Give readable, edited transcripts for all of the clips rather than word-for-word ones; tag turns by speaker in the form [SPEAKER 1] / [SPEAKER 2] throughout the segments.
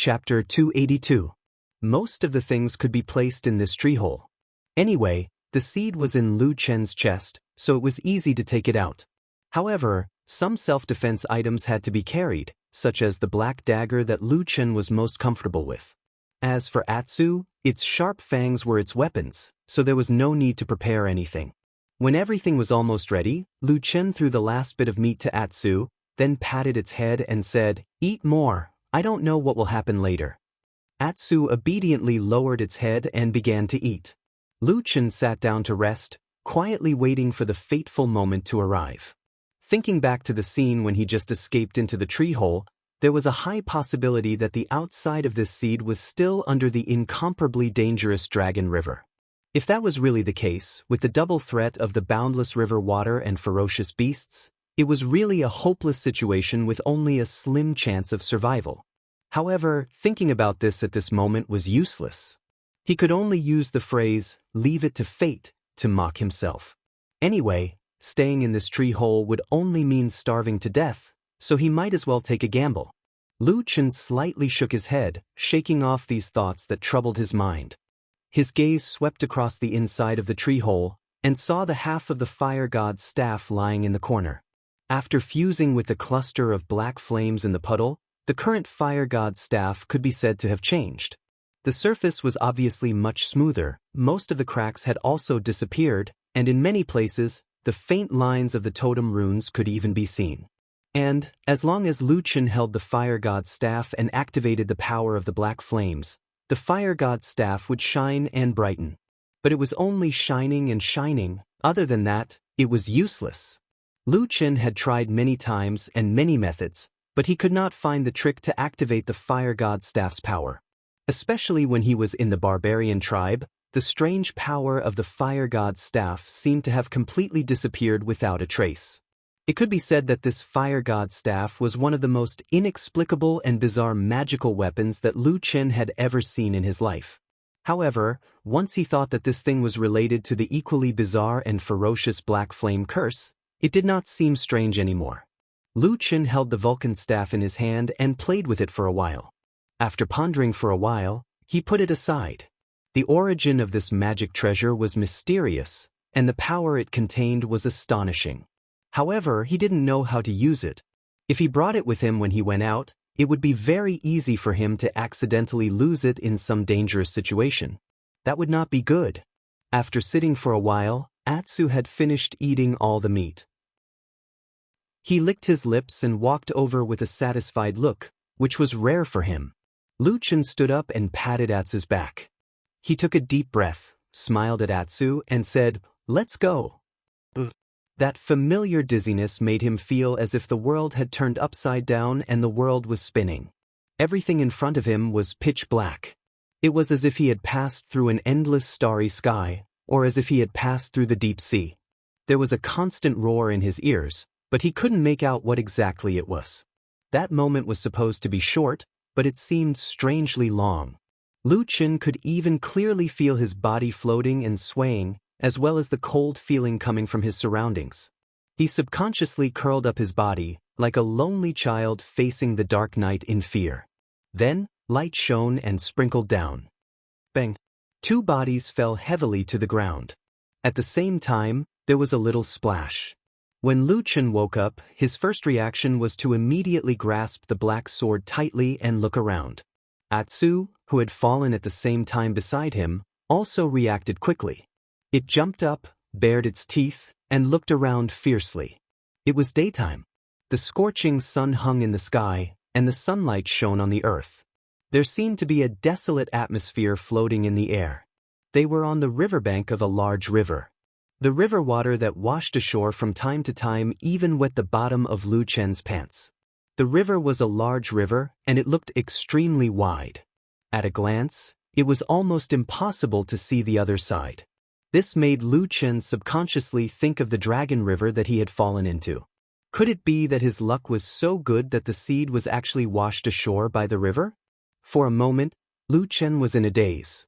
[SPEAKER 1] Chapter 282. Most of the things could be placed in this tree hole. Anyway, the seed was in Lu Chen's chest, so it was easy to take it out. However, some self-defense items had to be carried, such as the black dagger that Lu Chen was most comfortable with. As for Atsu, its sharp fangs were its weapons, so there was no need to prepare anything. When everything was almost ready, Lu Chen threw the last bit of meat to Atsu, then patted its head and said, "Eat more. I don't know what will happen later." Atsu obediently lowered its head and began to eat. Lu Chen sat down to rest, quietly waiting for the fateful moment to arrive. Thinking back to the scene when he just escaped into the tree hole, there was a high possibility that the outside of this seed was still under the incomparably dangerous Dragon River. If that was really the case, with the double threat of the boundless river water and ferocious beasts, it was really a hopeless situation with only a slim chance of survival. However, thinking about this at this moment was useless. He could only use the phrase, "leave it to fate," to mock himself. Anyway, staying in this tree hole would only mean starving to death, so he might as well take a gamble. Lu Chen slightly shook his head, shaking off these thoughts that troubled his mind. His gaze swept across the inside of the tree hole, and saw the half of the fire god's staff lying in the corner. After fusing with the cluster of black flames in the puddle, the current fire god's staff could be said to have changed. The surface was obviously much smoother, most of the cracks had also disappeared, and in many places, the faint lines of the totem runes could even be seen. And, as long as Lu Chen held the fire god's staff and activated the power of the black flames, the fire god's staff would shine and brighten. But it was only shining and shining. Other than that, it was useless. Lu Chen had tried many times and many methods, but he could not find the trick to activate the fire god's staff's power. Especially when he was in the barbarian tribe, the strange power of the fire god's staff seemed to have completely disappeared without a trace. It could be said that this fire god's staff was one of the most inexplicable and bizarre magical weapons that Lu Chen had ever seen in his life. However, once he thought that this thing was related to the equally bizarre and ferocious black flame curse, it did not seem strange anymore. Lu Chen held the Vulcan staff in his hand and played with it for a while. After pondering for a while, he put it aside. The origin of this magic treasure was mysterious, and the power it contained was astonishing. However, he didn't know how to use it. If he brought it with him when he went out, it would be very easy for him to accidentally lose it in some dangerous situation. That would not be good. After sitting for a while, Atsu had finished eating all the meat. He licked his lips and walked over with a satisfied look, which was rare for him. Lu Chen stood up and patted Atsu's back. He took a deep breath, smiled at Atsu, and said, "Let's go." That familiar dizziness made him feel as if the world had turned upside down and the world was spinning. Everything in front of him was pitch black. It was as if he had passed through an endless starry sky, or as if he had passed through the deep sea. There was a constant roar in his ears, but he couldn't make out what exactly it was. That moment was supposed to be short, but it seemed strangely long. Lu Chen could even clearly feel his body floating and swaying, as well as the cold feeling coming from his surroundings. He subconsciously curled up his body, like a lonely child facing the dark night in fear. Then, light shone and sprinkled down. Bang! 2 bodies fell heavily to the ground. At the same time, there was a little splash. When Lu Chen woke up, his first reaction was to immediately grasp the black sword tightly and look around. Atsu, who had fallen at the same time beside him, also reacted quickly. It jumped up, bared its teeth, and looked around fiercely. It was daytime. The scorching sun hung in the sky, and the sunlight shone on the earth. There seemed to be a desolate atmosphere floating in the air. They were on the riverbank of a large river. The river water that washed ashore from time to time even wet the bottom of Lu Chen's pants. The river was a large river, and it looked extremely wide. At a glance, it was almost impossible to see the other side. This made Lu Chen subconsciously think of the Dragon River that he had fallen into. Could it be that his luck was so good that the seed was actually washed ashore by the river? For a moment, Lu Chen was in a daze.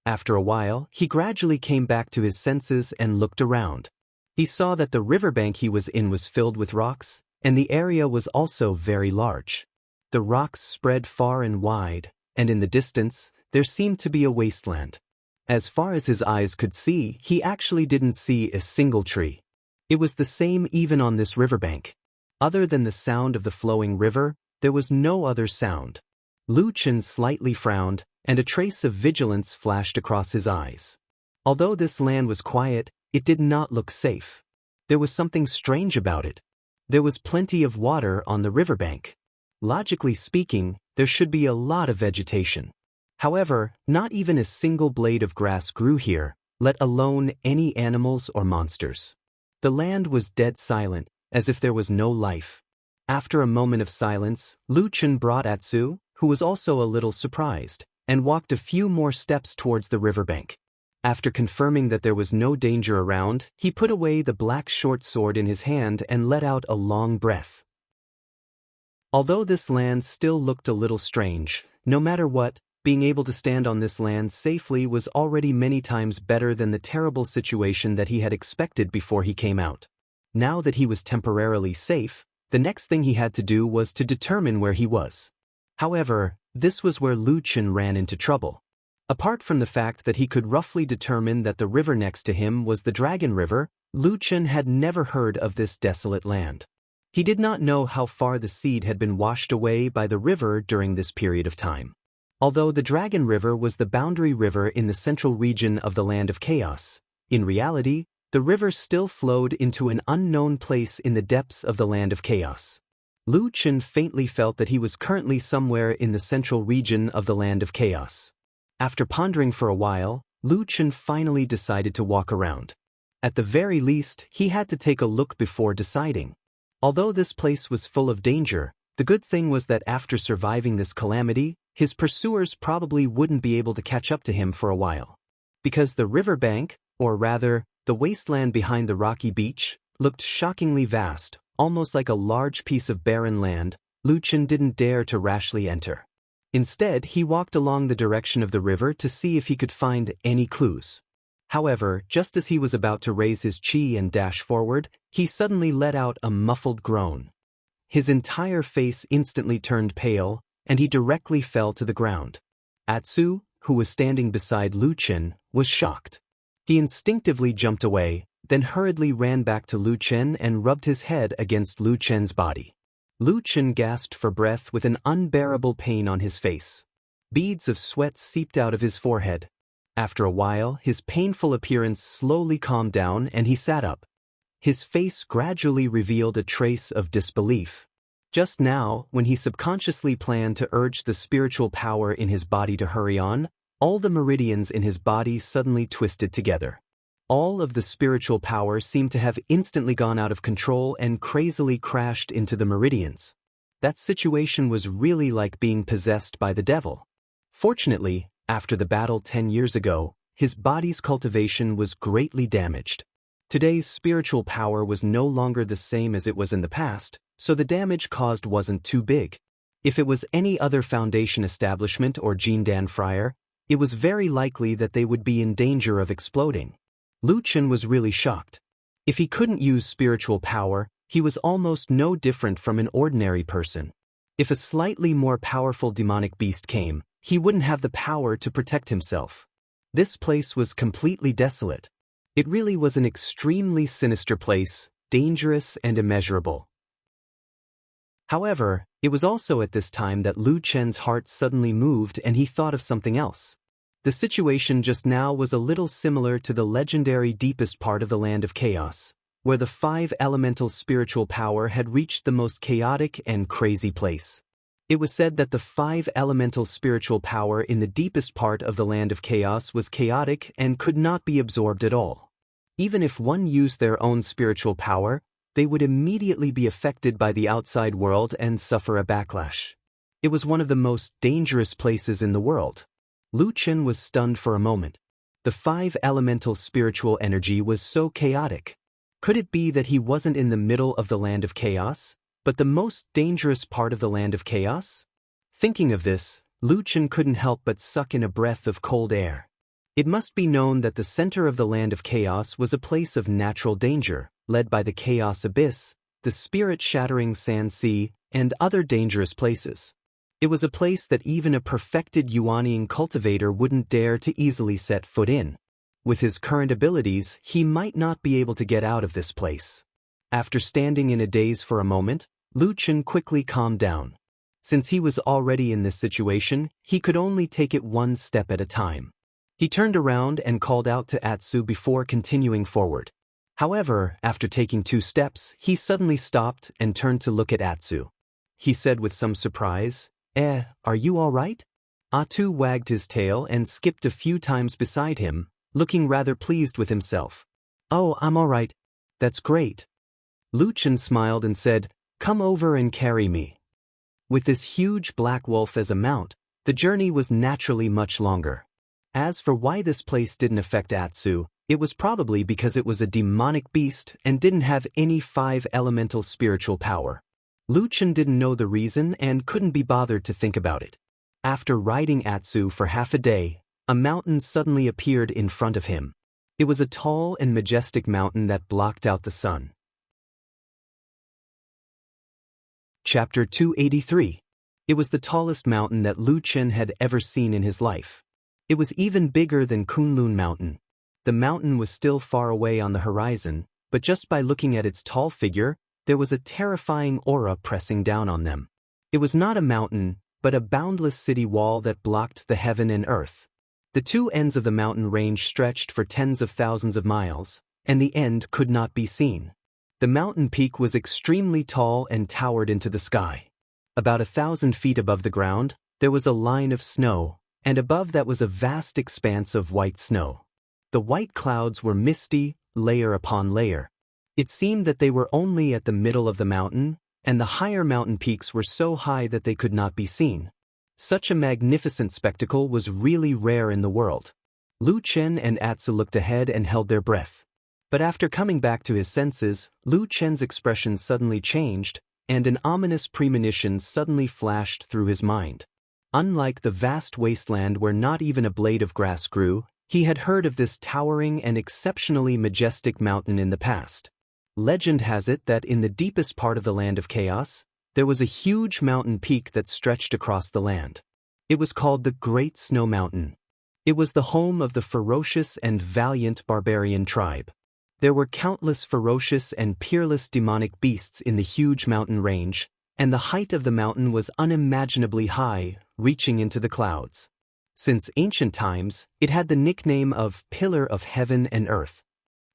[SPEAKER 1] After a while, he gradually came back to his senses and looked around. He saw that the riverbank he was in was filled with rocks, and the area was also very large. The rocks spread far and wide, and in the distance, there seemed to be a wasteland. As far as his eyes could see, he actually didn't see a single tree. It was the same even on this riverbank. Other than the sound of the flowing river, there was no other sound. Lu Chen slightly frowned, and a trace of vigilance flashed across his eyes. Although this land was quiet, it did not look safe. There was something strange about it. There was plenty of water on the riverbank. Logically speaking, there should be a lot of vegetation. However, not even a single blade of grass grew here, let alone any animals or monsters. The land was dead silent, as if there was no life. After a moment of silence, Lu Chen brought Atsu, who was also a little surprised, and walked a few more steps towards the riverbank. After confirming that there was no danger around, he put away the black short sword in his hand and let out a long breath. Although this land still looked a little strange, no matter what, being able to stand on this land safely was already many times better than the terrible situation that he had expected before he came out. Now that he was temporarily safe, the next thing he had to do was to determine where he was. However, this was where Lu Chen ran into trouble. Apart from the fact that he could roughly determine that the river next to him was the Dragon River, Lu Chen had never heard of this desolate land. He did not know how far the seed had been washed away by the river during this period of time. Although the Dragon River was the boundary river in the central region of the Land of Chaos, in reality, the river still flowed into an unknown place in the depths of the Land of Chaos. Lu Chen faintly felt that he was currently somewhere in the central region of the Land of Chaos. After pondering for a while, Lu Chen finally decided to walk around. At the very least, he had to take a look before deciding. Although this place was full of danger, the good thing was that after surviving this calamity, his pursuers probably wouldn't be able to catch up to him for a while. Because the riverbank, or rather, the wasteland behind the rocky beach, looked shockingly vast, almost like a large piece of barren land, Lu Chen didn't dare to rashly enter. Instead, he walked along the direction of the river to see if he could find any clues. However, just as he was about to raise his chi and dash forward, he suddenly let out a muffled groan. His entire face instantly turned pale, and he directly fell to the ground. Atsu, who was standing beside Lu Chen, was shocked. He instinctively jumped away, then hurriedly ran back to Lu Chen and rubbed his head against Lu Chen's body. Lu Chen gasped for breath with an unbearable pain on his face. Beads of sweat seeped out of his forehead. After a while, his painful appearance slowly calmed down and he sat up. His face gradually revealed a trace of disbelief. Just now, when he subconsciously planned to urge the spiritual power in his body to hurry on, all the meridians in his body suddenly twisted together. All of the spiritual power seemed to have instantly gone out of control and crazily crashed into the meridians. That situation was really like being possessed by the devil. Fortunately, after the battle 10 years ago, his body's cultivation was greatly damaged. Today's spiritual power was no longer the same as it was in the past, so the damage caused wasn't too big. If it was any other Foundation establishment or Jindan Friar, it was very likely that they would be in danger of exploding. Lu Chen was really shocked. If he couldn't use spiritual power, he was almost no different from an ordinary person. If a slightly more powerful demonic beast came, he wouldn't have the power to protect himself. This place was completely desolate. It really was an extremely sinister place, dangerous and immeasurable. However, it was also at this time that Lu Chen's heart suddenly moved and he thought of something else. The situation just now was a little similar to the legendary deepest part of the Land of Chaos, where the 5 elemental spiritual power had reached the most chaotic and crazy place. It was said that the 5 elemental spiritual power in the deepest part of the Land of Chaos was chaotic and could not be absorbed at all. Even if one used their own spiritual power, they would immediately be affected by the outside world and suffer a backlash. It was one of the most dangerous places in the world. Lu Chen was stunned for a moment. The 5 elemental spiritual energy was so chaotic. Could it be that he wasn't in the middle of the Land of Chaos, but the most dangerous part of the Land of Chaos? Thinking of this, Lu Chen couldn't help but suck in a breath of cold air. It must be known that the center of the Land of Chaos was a place of natural danger, led by the Chaos Abyss, the spirit-shattering Sand Sea, and other dangerous places. It was a place that even a perfected Yuanian cultivator wouldn't dare to easily set foot in. With his current abilities, he might not be able to get out of this place. After standing in a daze for a moment, Lu Chen quickly calmed down. Since he was already in this situation, he could only take it one step at a time. He turned around and called out to Atsu before continuing forward. However, after taking 2 steps, he suddenly stopped and turned to look at Atsu. He said with some surprise, are you all right? Atsu wagged his tail and skipped a few times beside him, looking rather pleased with himself. Oh, I'm all right. That's great. Lu Chen smiled and said, come over and carry me. With this huge black wolf as a mount, the journey was naturally much longer. As for why this place didn't affect Atsu, it was probably because it was a demonic beast and didn't have any 5 elemental spiritual power. Lu Chen didn't know the reason and couldn't be bothered to think about it. After riding Atsu for half a day, a mountain suddenly appeared in front of him. It was a tall and majestic mountain that blocked out the sun. Chapter 283. It was the tallest mountain that Lu Chen had ever seen in his life. It was even bigger than Kunlun Mountain. The mountain was still far away on the horizon, but just by looking at its tall figure, there was a terrifying aura pressing down on them. It was not a mountain, but a boundless city wall that blocked the heaven and earth. The 2 ends of the mountain range stretched for tens of thousands of miles, and the end could not be seen. The mountain peak was extremely tall and towered into the sky. About 1,000 feet above the ground, there was a line of snow, and above that was a vast expanse of white snow. The white clouds were misty, layer upon layer. It seemed that they were only at the middle of the mountain, and the higher mountain peaks were so high that they could not be seen. Such a magnificent spectacle was really rare in the world. Lu Chen and Atsu looked ahead and held their breath. But after coming back to his senses, Lu Chen's expression suddenly changed, and an ominous premonition suddenly flashed through his mind. Unlike the vast wasteland where not even a blade of grass grew, he had heard of this towering and exceptionally majestic mountain in the past. Legend has it that in the deepest part of the land of chaos, there was a huge mountain peak that stretched across the land. It was called the Great Snow Mountain. It was the home of the ferocious and valiant barbarian tribe. There were countless ferocious and peerless demonic beasts in the huge mountain range, and the height of the mountain was unimaginably high, reaching into the clouds. Since ancient times, it had the nickname of Pillar of Heaven and Earth.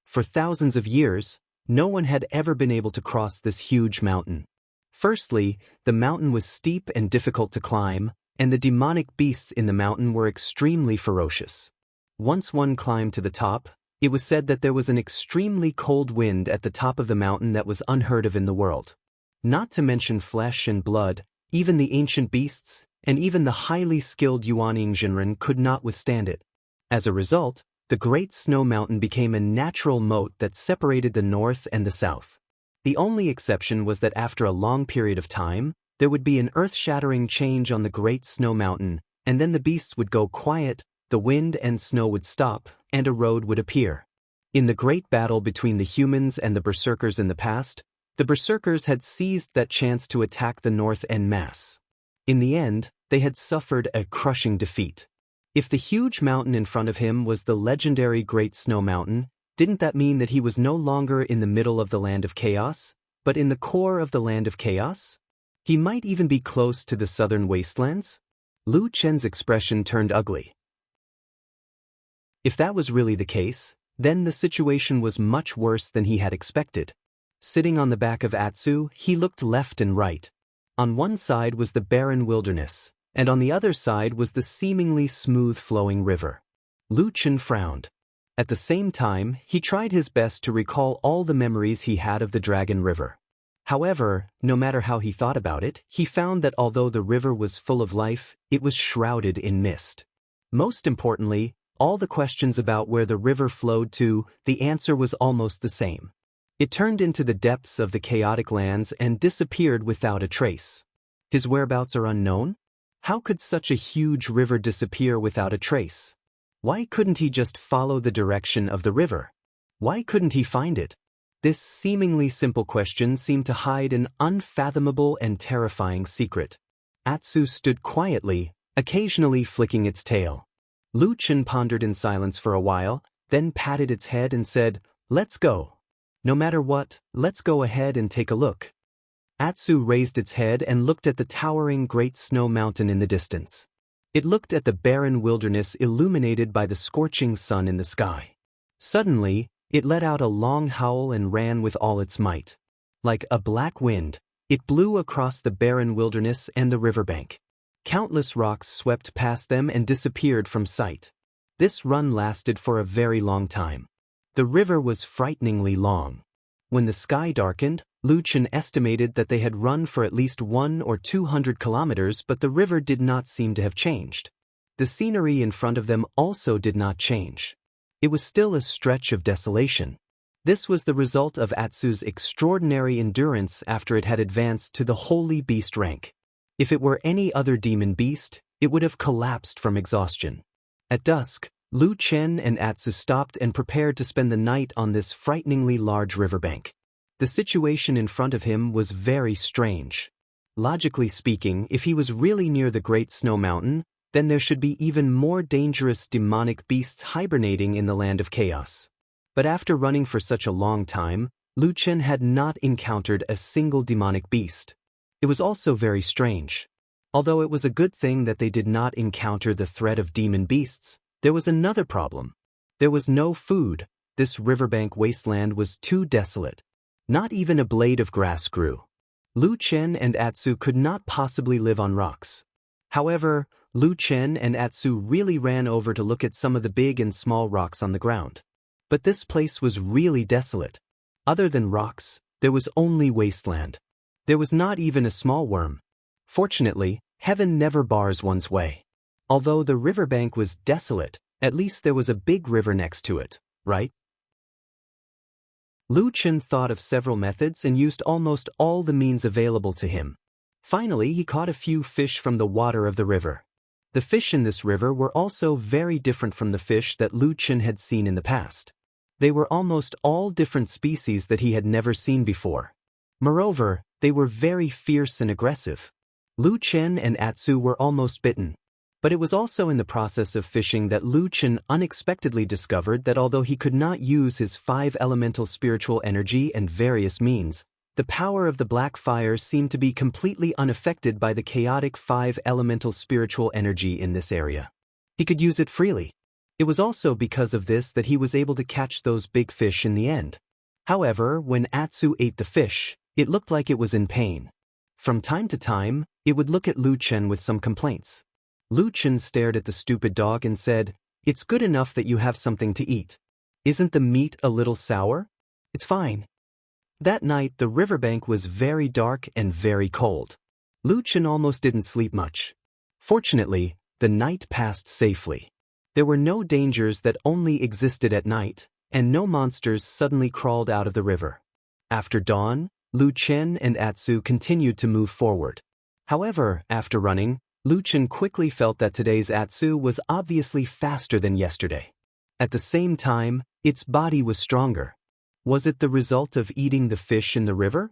[SPEAKER 1] For thousands of years, no one had ever been able to cross this huge mountain. Firstly, the mountain was steep and difficult to climb, and the demonic beasts in the mountain were extremely ferocious. Once one climbed to the top, it was said that there was an extremely cold wind at the top of the mountain that was unheard of in the world. Not to mention flesh and blood, even the ancient beasts, and even the highly skilled Yuanian Jinren could not withstand it. As a result, the Great Snow Mountain became a natural moat that separated the north and the south. The only exception was that after a long period of time, there would be an earth-shattering change on the Great Snow Mountain, and then the beasts would go quiet, the wind and snow would stop, and a road would appear. In the great battle between the humans and the berserkers in the past, the berserkers had seized that chance to attack the north en masse. In the end, they had suffered a crushing defeat. If the huge mountain in front of him was the legendary Great Snow Mountain, didn't that mean that he was no longer in the middle of the land of chaos, but in the core of the land of chaos? He might even be close to the southern wastelands? Lu Chen's expression turned ugly. If that was really the case, then the situation was much worse than he had expected. Sitting on the back of Atsu, he looked left and right. On one side was the barren wilderness, and on the other side was the seemingly smooth-flowing river. Lu Chen frowned. At the same time, he tried his best to recall all the memories he had of the Dragon River. However, no matter how he thought about it, he found that although the river was full of life, it was shrouded in mist. Most importantly, all the questions about where the river flowed to, the answer was almost the same. It turned into the depths of the chaotic lands and disappeared without a trace. His whereabouts are unknown? How could such a huge river disappear without a trace? Why couldn't he just follow the direction of the river? Why couldn't he find it? This seemingly simple question seemed to hide an unfathomable and terrifying secret. Atsu stood quietly, occasionally flicking its tail. Lu Chen pondered in silence for a while, then patted its head and said, "Let's go. No matter what, let's go ahead and take a look." Atsu raised its head and looked at the towering great snow mountain in the distance. It looked at the barren wilderness illuminated by the scorching sun in the sky. Suddenly, it let out a long howl and ran with all its might. Like a black wind, it blew across the barren wilderness and the riverbank. Countless rocks swept past them and disappeared from sight. This run lasted for a very long time. The river was frighteningly long. When the sky darkened, Lu Chen estimated that they had run for at least 100 or 200 kilometers, but the river did not seem to have changed. The scenery in front of them also did not change. It was still a stretch of desolation. This was the result of Atsu's extraordinary endurance after it had advanced to the holy beast rank. If it were any other demon beast, it would have collapsed from exhaustion. At dusk, Lu Chen and Atsu stopped and prepared to spend the night on this frighteningly large riverbank. The situation in front of him was very strange. Logically speaking, if he was really near the Great Snow Mountain, then there should be even more dangerous demonic beasts hibernating in the land of chaos. But after running for such a long time, Lu Chen had not encountered a single demonic beast. It was also very strange. Although it was a good thing that they did not encounter the threat of demon beasts, there was another problem. There was no food. This riverbank wasteland was too desolate. Not even a blade of grass grew. Lu Chen and Atsu could not possibly live on rocks. However, Lu Chen and Atsu really ran over to look at some of the big and small rocks on the ground. But this place was really desolate. Other than rocks, there was only wasteland. There was not even a small worm. Fortunately, heaven never bars one's way. Although the riverbank was desolate, at least there was a big river next to it, right? Lu Chen thought of several methods and used almost all the means available to him. Finally, he caught a few fish from the water of the river. The fish in this river were also very different from the fish that Lu Chen had seen in the past. They were almost all different species that he had never seen before. Moreover, they were very fierce and aggressive. Lu Chen and Atsu were almost bitten. But it was also in the process of fishing that Lu Chen unexpectedly discovered that although he could not use his 5 elemental spiritual energy and various means, the power of the black fire seemed to be completely unaffected by the chaotic 5 elemental spiritual energy in this area. He could use it freely. It was also because of this that he was able to catch those big fish in the end. However, when Atsu ate the fish, it looked like it was in pain. From time to time, it would look at Lu Chen with some complaints. Lu Chen stared at the stupid dog and said, "It's good enough that you have something to eat. Isn't the meat a little sour? It's fine." That night, the riverbank was very dark and very cold. Lu Chen almost didn't sleep much. Fortunately, the night passed safely. There were no dangers that only existed at night, and no monsters suddenly crawled out of the river. After dawn, Lu Chen and Atsu continued to move forward. However, after running, Lu Chen quickly felt that today's Atsu was obviously faster than yesterday. At the same time, its body was stronger. Was it the result of eating the fish in the river?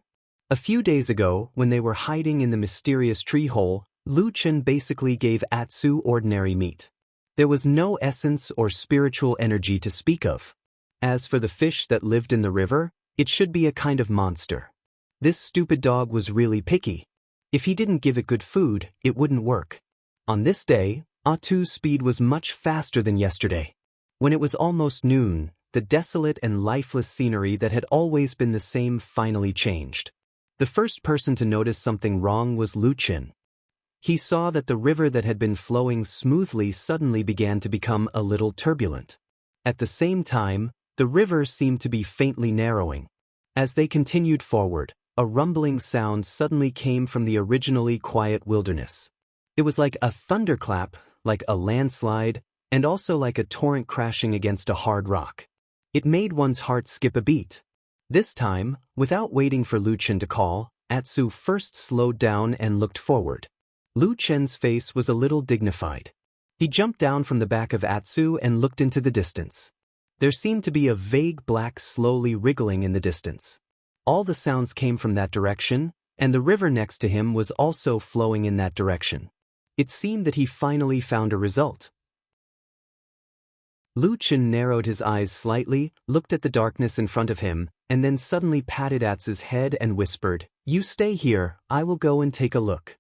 [SPEAKER 1] A few days ago, when they were hiding in the mysterious tree hole, Lu Chen basically gave Atsu ordinary meat. There was no essence or spiritual energy to speak of. As for the fish that lived in the river, it should be a kind of monster. This stupid dog was really picky. If he didn't give it good food, it wouldn't work. On this day, Atsu's speed was much faster than yesterday. When it was almost noon, the desolate and lifeless scenery that had always been the same finally changed. The first person to notice something wrong was Lu Chen. He saw that the river that had been flowing smoothly suddenly began to become a little turbulent. At the same time, the river seemed to be faintly narrowing. As they continued forward, a rumbling sound suddenly came from the originally quiet wilderness. It was like a thunderclap, like a landslide, and also like a torrent crashing against a hard rock. It made one's heart skip a beat. This time, without waiting for Lu Chen to call, Atsu first slowed down and looked forward. Lu Chen's face was a little dignified. He jumped down from the back of Atsu and looked into the distance. There seemed to be a vague black slowly wriggling in the distance. All the sounds came from that direction, and the river next to him was also flowing in that direction. It seemed that he finally found a result. Lu Chen narrowed his eyes slightly, looked at the darkness in front of him, and then suddenly patted Atsu's head and whispered, "You stay here, I will go and take a look."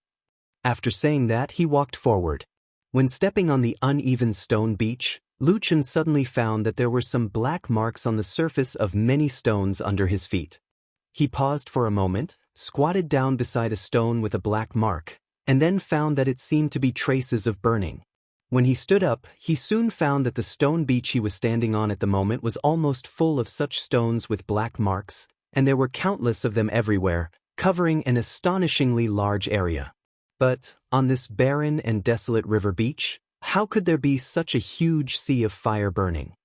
[SPEAKER 1] After saying that, he walked forward. When stepping on the uneven stone beach, Lu Chen suddenly found that there were some black marks on the surface of many stones under his feet. He paused for a moment, squatted down beside a stone with a black mark, and then found that it seemed to be traces of burning. When he stood up, he soon found that the stone beach he was standing on at the moment was almost full of such stones with black marks, and there were countless of them everywhere, covering an astonishingly large area. But, on this barren and desolate river beach, how could there be such a huge sea of fire burning?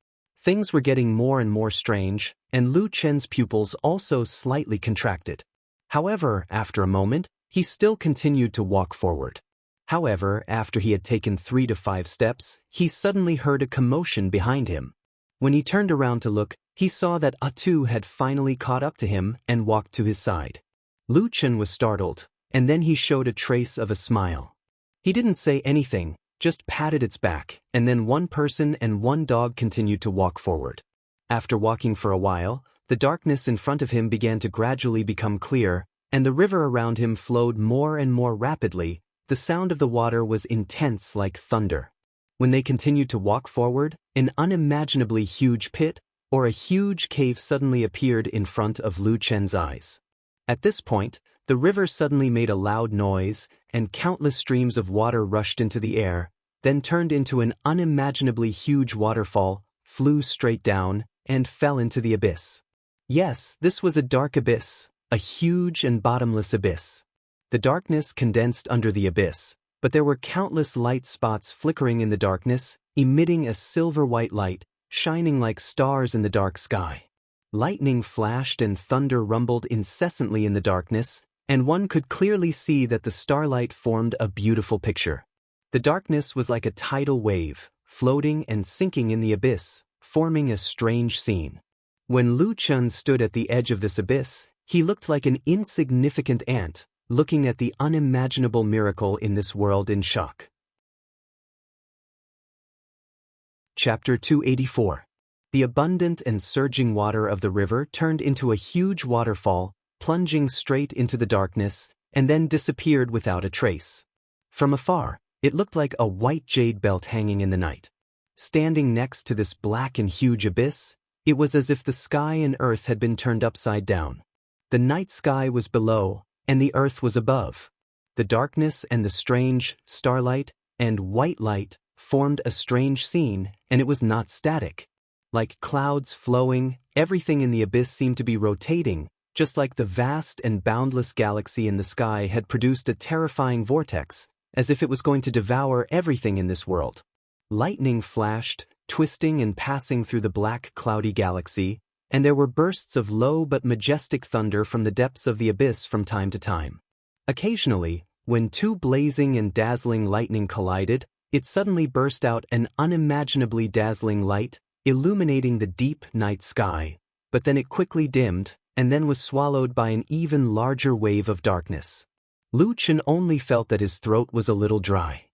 [SPEAKER 1] Things were getting more and more strange, and Lu Chen's pupils also slightly contracted. However, after a moment, he still continued to walk forward. However, after he had taken 3 to 5 steps, he suddenly heard a commotion behind him. When he turned around to look, he saw that Atu had finally caught up to him and walked to his side. Lu Chen was startled, and then he showed a trace of a smile. He didn't say anything, just patted its back, and then one person and one dog continued to walk forward. After walking for a while, the darkness in front of him began to gradually become clear, and the river around him flowed more and more rapidly. The sound of the water was intense like thunder. When they continued to walk forward, an unimaginably huge pit, or a huge cave suddenly appeared in front of Lu Chen's eyes. At this point, the river suddenly made a loud noise, and countless streams of water rushed into the air, then turned into an unimaginably huge waterfall, flew straight down, and fell into the abyss. Yes, this was a dark abyss, a huge and bottomless abyss. The darkness condensed under the abyss, but there were countless light spots flickering in the darkness, emitting a silver-white light, shining like stars in the dark sky. Lightning flashed and thunder rumbled incessantly in the darkness, and one could clearly see that the starlight formed a beautiful picture. The darkness was like a tidal wave, floating and sinking in the abyss, forming a strange scene. When Lu Chen stood at the edge of this abyss, he looked like an insignificant ant, looking at the unimaginable miracle in this world in shock. Chapter 284. The abundant and surging water of the river turned into a huge waterfall, plunging straight into the darkness, and then disappeared without a trace. From afar, it looked like a white jade belt hanging in the night. Standing next to this black and huge abyss, it was as if the sky and earth had been turned upside down. The night sky was below, and the earth was above. The darkness and the strange starlight and white light formed a strange scene, and it was not static. Like clouds flowing, everything in the abyss seemed to be rotating, just like the vast and boundless galaxy in the sky had produced a terrifying vortex, as if it was going to devour everything in this world. Lightning flashed, twisting and passing through the black, cloudy galaxy, and there were bursts of low but majestic thunder from the depths of the abyss from time to time. Occasionally, when 2 blazing and dazzling lightning collided, it suddenly burst out an unimaginably dazzling light, illuminating the deep night sky, but then it quickly dimmed, and then was swallowed by an even larger wave of darkness. Lu Chen only felt that his throat was a little dry.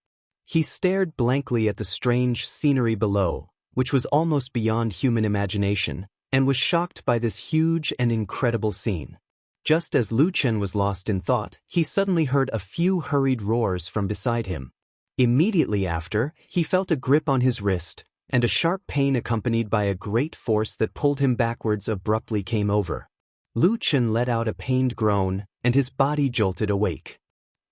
[SPEAKER 1] He stared blankly at the strange scenery below, which was almost beyond human imagination, and was shocked by this huge and incredible scene. Just as Lu Chen was lost in thought, he suddenly heard a few hurried roars from beside him. Immediately after, he felt a grip on his wrist, and a sharp pain accompanied by a great force that pulled him backwards abruptly came over. Lu Chen let out a pained groan, and his body jolted awake.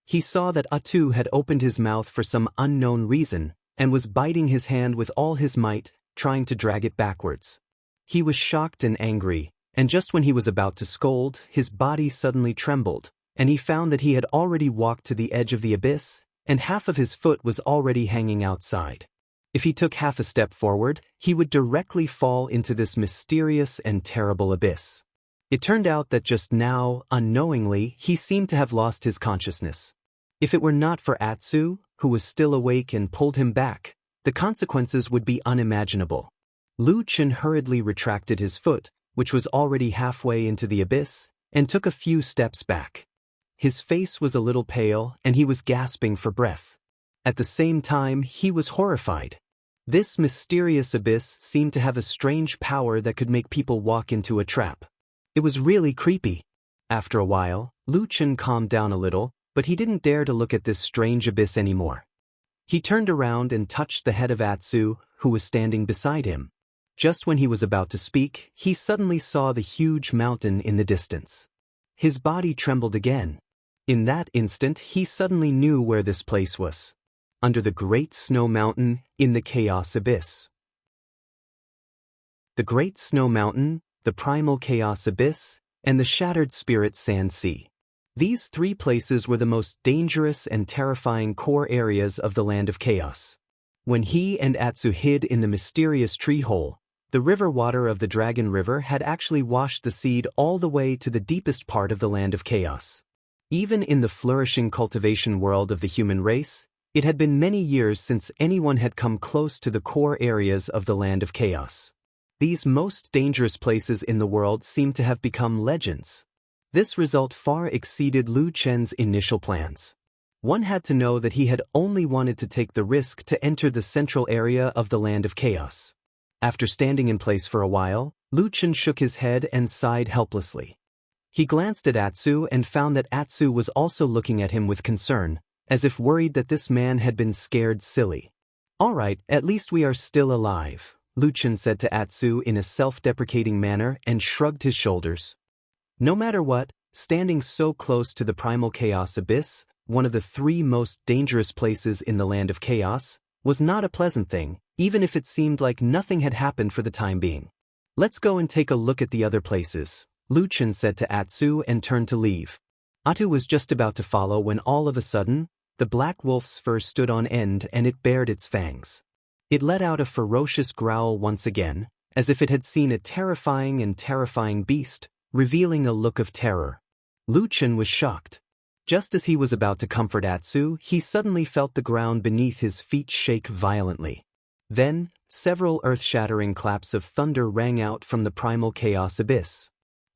[SPEAKER 1] He saw that Atu had opened his mouth for some unknown reason, and was biting his hand with all his might, trying to drag it backwards. He was shocked and angry, and just when he was about to scold, his body suddenly trembled, and he found that he had already walked to the edge of the abyss, and half of his foot was already hanging outside. If he took half a step forward, he would directly fall into this mysterious and terrible abyss. It turned out that just now, unknowingly, he seemed to have lost his consciousness. If it were not for Atsu, who was still awake and pulled him back, the consequences would be unimaginable. Lu Chen hurriedly retracted his foot, which was already halfway into the abyss, and took a few steps back. His face was a little pale and he was gasping for breath. At the same time, he was horrified. This mysterious abyss seemed to have a strange power that could make people walk into a trap. It was really creepy. After a while, Lu Chen calmed down a little, but he didn't dare to look at this strange abyss anymore. He turned around and touched the head of Atsu, who was standing beside him. Just when he was about to speak, he suddenly saw the huge mountain in the distance. His body trembled again. In that instant, he suddenly knew where this place was. Under the Great Snow Mountain, in the Chaos Abyss. The Great Snow Mountain, the Primal Chaos Abyss, and the Shattered Spirit Sand Sea. These three places were the most dangerous and terrifying core areas of the Land of Chaos. When he and Atsu hid in the mysterious tree hole, the river water of the Dragon River had actually washed the seed all the way to the deepest part of the Land of Chaos. Even in the flourishing cultivation world of the human race, it had been many years since anyone had come close to the core areas of the Land of Chaos. These most dangerous places in the world seemed to have become legends. This result far exceeded Lu Chen's initial plans. One had to know that he had only wanted to take the risk to enter the central area of the Land of Chaos. After standing in place for a while, Lu Chen shook his head and sighed helplessly. He glanced at Atsu and found that Atsu was also looking at him with concern, as if worried that this man had been scared silly. "All right, at least we are still alive," Lu Chen said to Atsu in a self-deprecating manner and shrugged his shoulders. No matter what, standing so close to the Primal Chaos Abyss, one of the three most dangerous places in the Land of Chaos, was not a pleasant thing, even if it seemed like nothing had happened for the time being. "Let's go and take a look at the other places," Lu Chen said to Atsu and turned to leave. Atsu was just about to follow when all of a sudden, the black wolf's fur stood on end and it bared its fangs. It let out a ferocious growl once again, as if it had seen a terrifying beast, revealing a look of terror. Lu Chen was shocked. Just as he was about to comfort Atsu, he suddenly felt the ground beneath his feet shake violently. Then, several earth-shattering claps of thunder rang out from the Primal Chaos Abyss.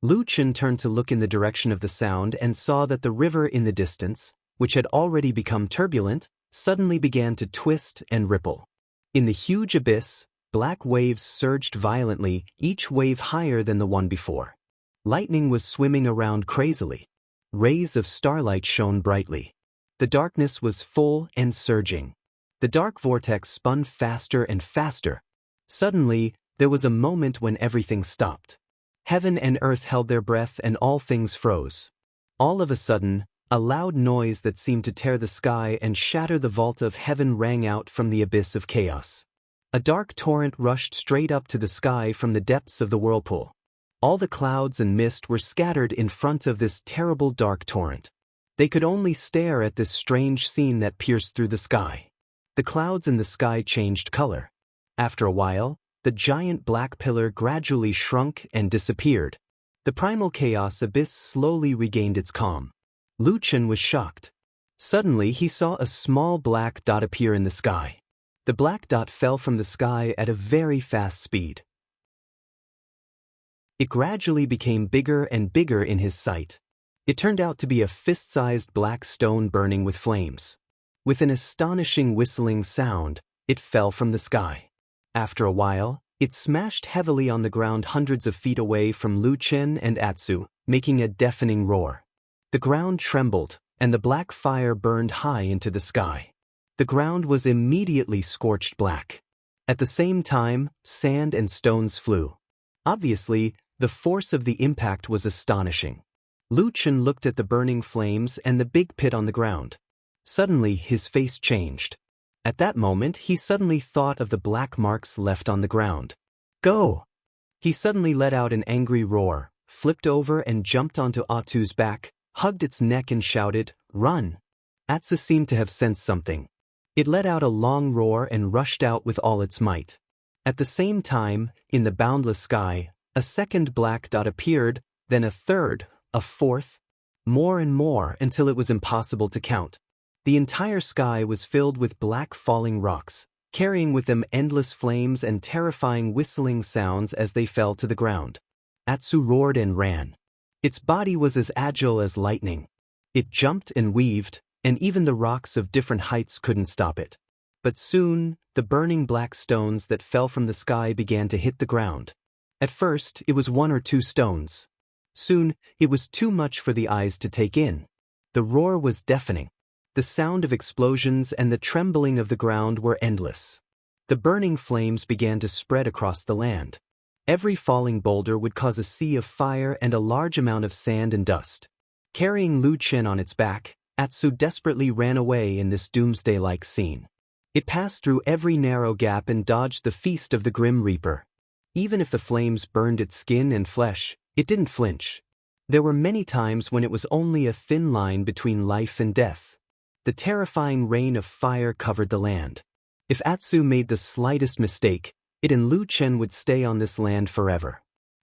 [SPEAKER 1] Lu Chen turned to look in the direction of the sound and saw that the river in the distance, which had already become turbulent, suddenly began to twist and ripple. In the huge abyss, black waves surged violently, each wave higher than the one before. Lightning was swimming around crazily. Rays of starlight shone brightly. The darkness was full and surging. The dark vortex spun faster and faster. Suddenly, there was a moment when everything stopped. Heaven and earth held their breath and all things froze. All of a sudden, a loud noise that seemed to tear the sky and shatter the vault of heaven rang out from the abyss of chaos. A dark torrent rushed straight up to the sky from the depths of the whirlpool. All the clouds and mist were scattered in front of this terrible dark torrent. They could only stare at this strange scene that pierced through the sky. The clouds in the sky changed color. After a while, the giant black pillar gradually shrunk and disappeared. The Primal Chaos Abyss slowly regained its calm. Lu Chen was shocked. Suddenly he saw a small black dot appear in the sky. The black dot fell from the sky at a very fast speed. It gradually became bigger and bigger in his sight. It turned out to be a fist-sized black stone burning with flames. With an astonishing whistling sound, it fell from the sky. After a while, it smashed heavily on the ground hundreds of feet away from Lu Chen and Atsu, making a deafening roar. The ground trembled, and the black fire burned high into the sky. The ground was immediately scorched black. At the same time, sand and stones flew. Obviously, the force of the impact was astonishing. Lu Chen looked at the burning flames and the big pit on the ground. Suddenly, his face changed. At that moment, he suddenly thought of the black marks left on the ground. "Go!" He suddenly let out an angry roar, flipped over and jumped onto Atsu's back, hugged its neck and shouted, "Run!" Atsu seemed to have sensed something. It let out a long roar and rushed out with all its might. At the same time, in the boundless sky, a second black dot appeared, then a third, a fourth, more and more until it was impossible to count. The entire sky was filled with black falling rocks, carrying with them endless flames and terrifying whistling sounds as they fell to the ground. Atsu roared and ran. Its body was as agile as lightning. It jumped and weaved, and even the rocks of different heights couldn't stop it. But soon, the burning black stones that fell from the sky began to hit the ground. At first, it was 1 or 2 stones. Soon, it was too much for the eyes to take in. The roar was deafening. The sound of explosions and the trembling of the ground were endless. The burning flames began to spread across the land. Every falling boulder would cause a sea of fire and a large amount of sand and dust. Carrying Lu Chen on its back, Atsu desperately ran away in this doomsday-like scene. It passed through every narrow gap and dodged the feast of the Grim Reaper. Even if the flames burned its skin and flesh, it didn't flinch. There were many times when it was only a thin line between life and death. The terrifying rain of fire covered the land. If Atsu made the slightest mistake, it and Lu Chen would stay on this land forever.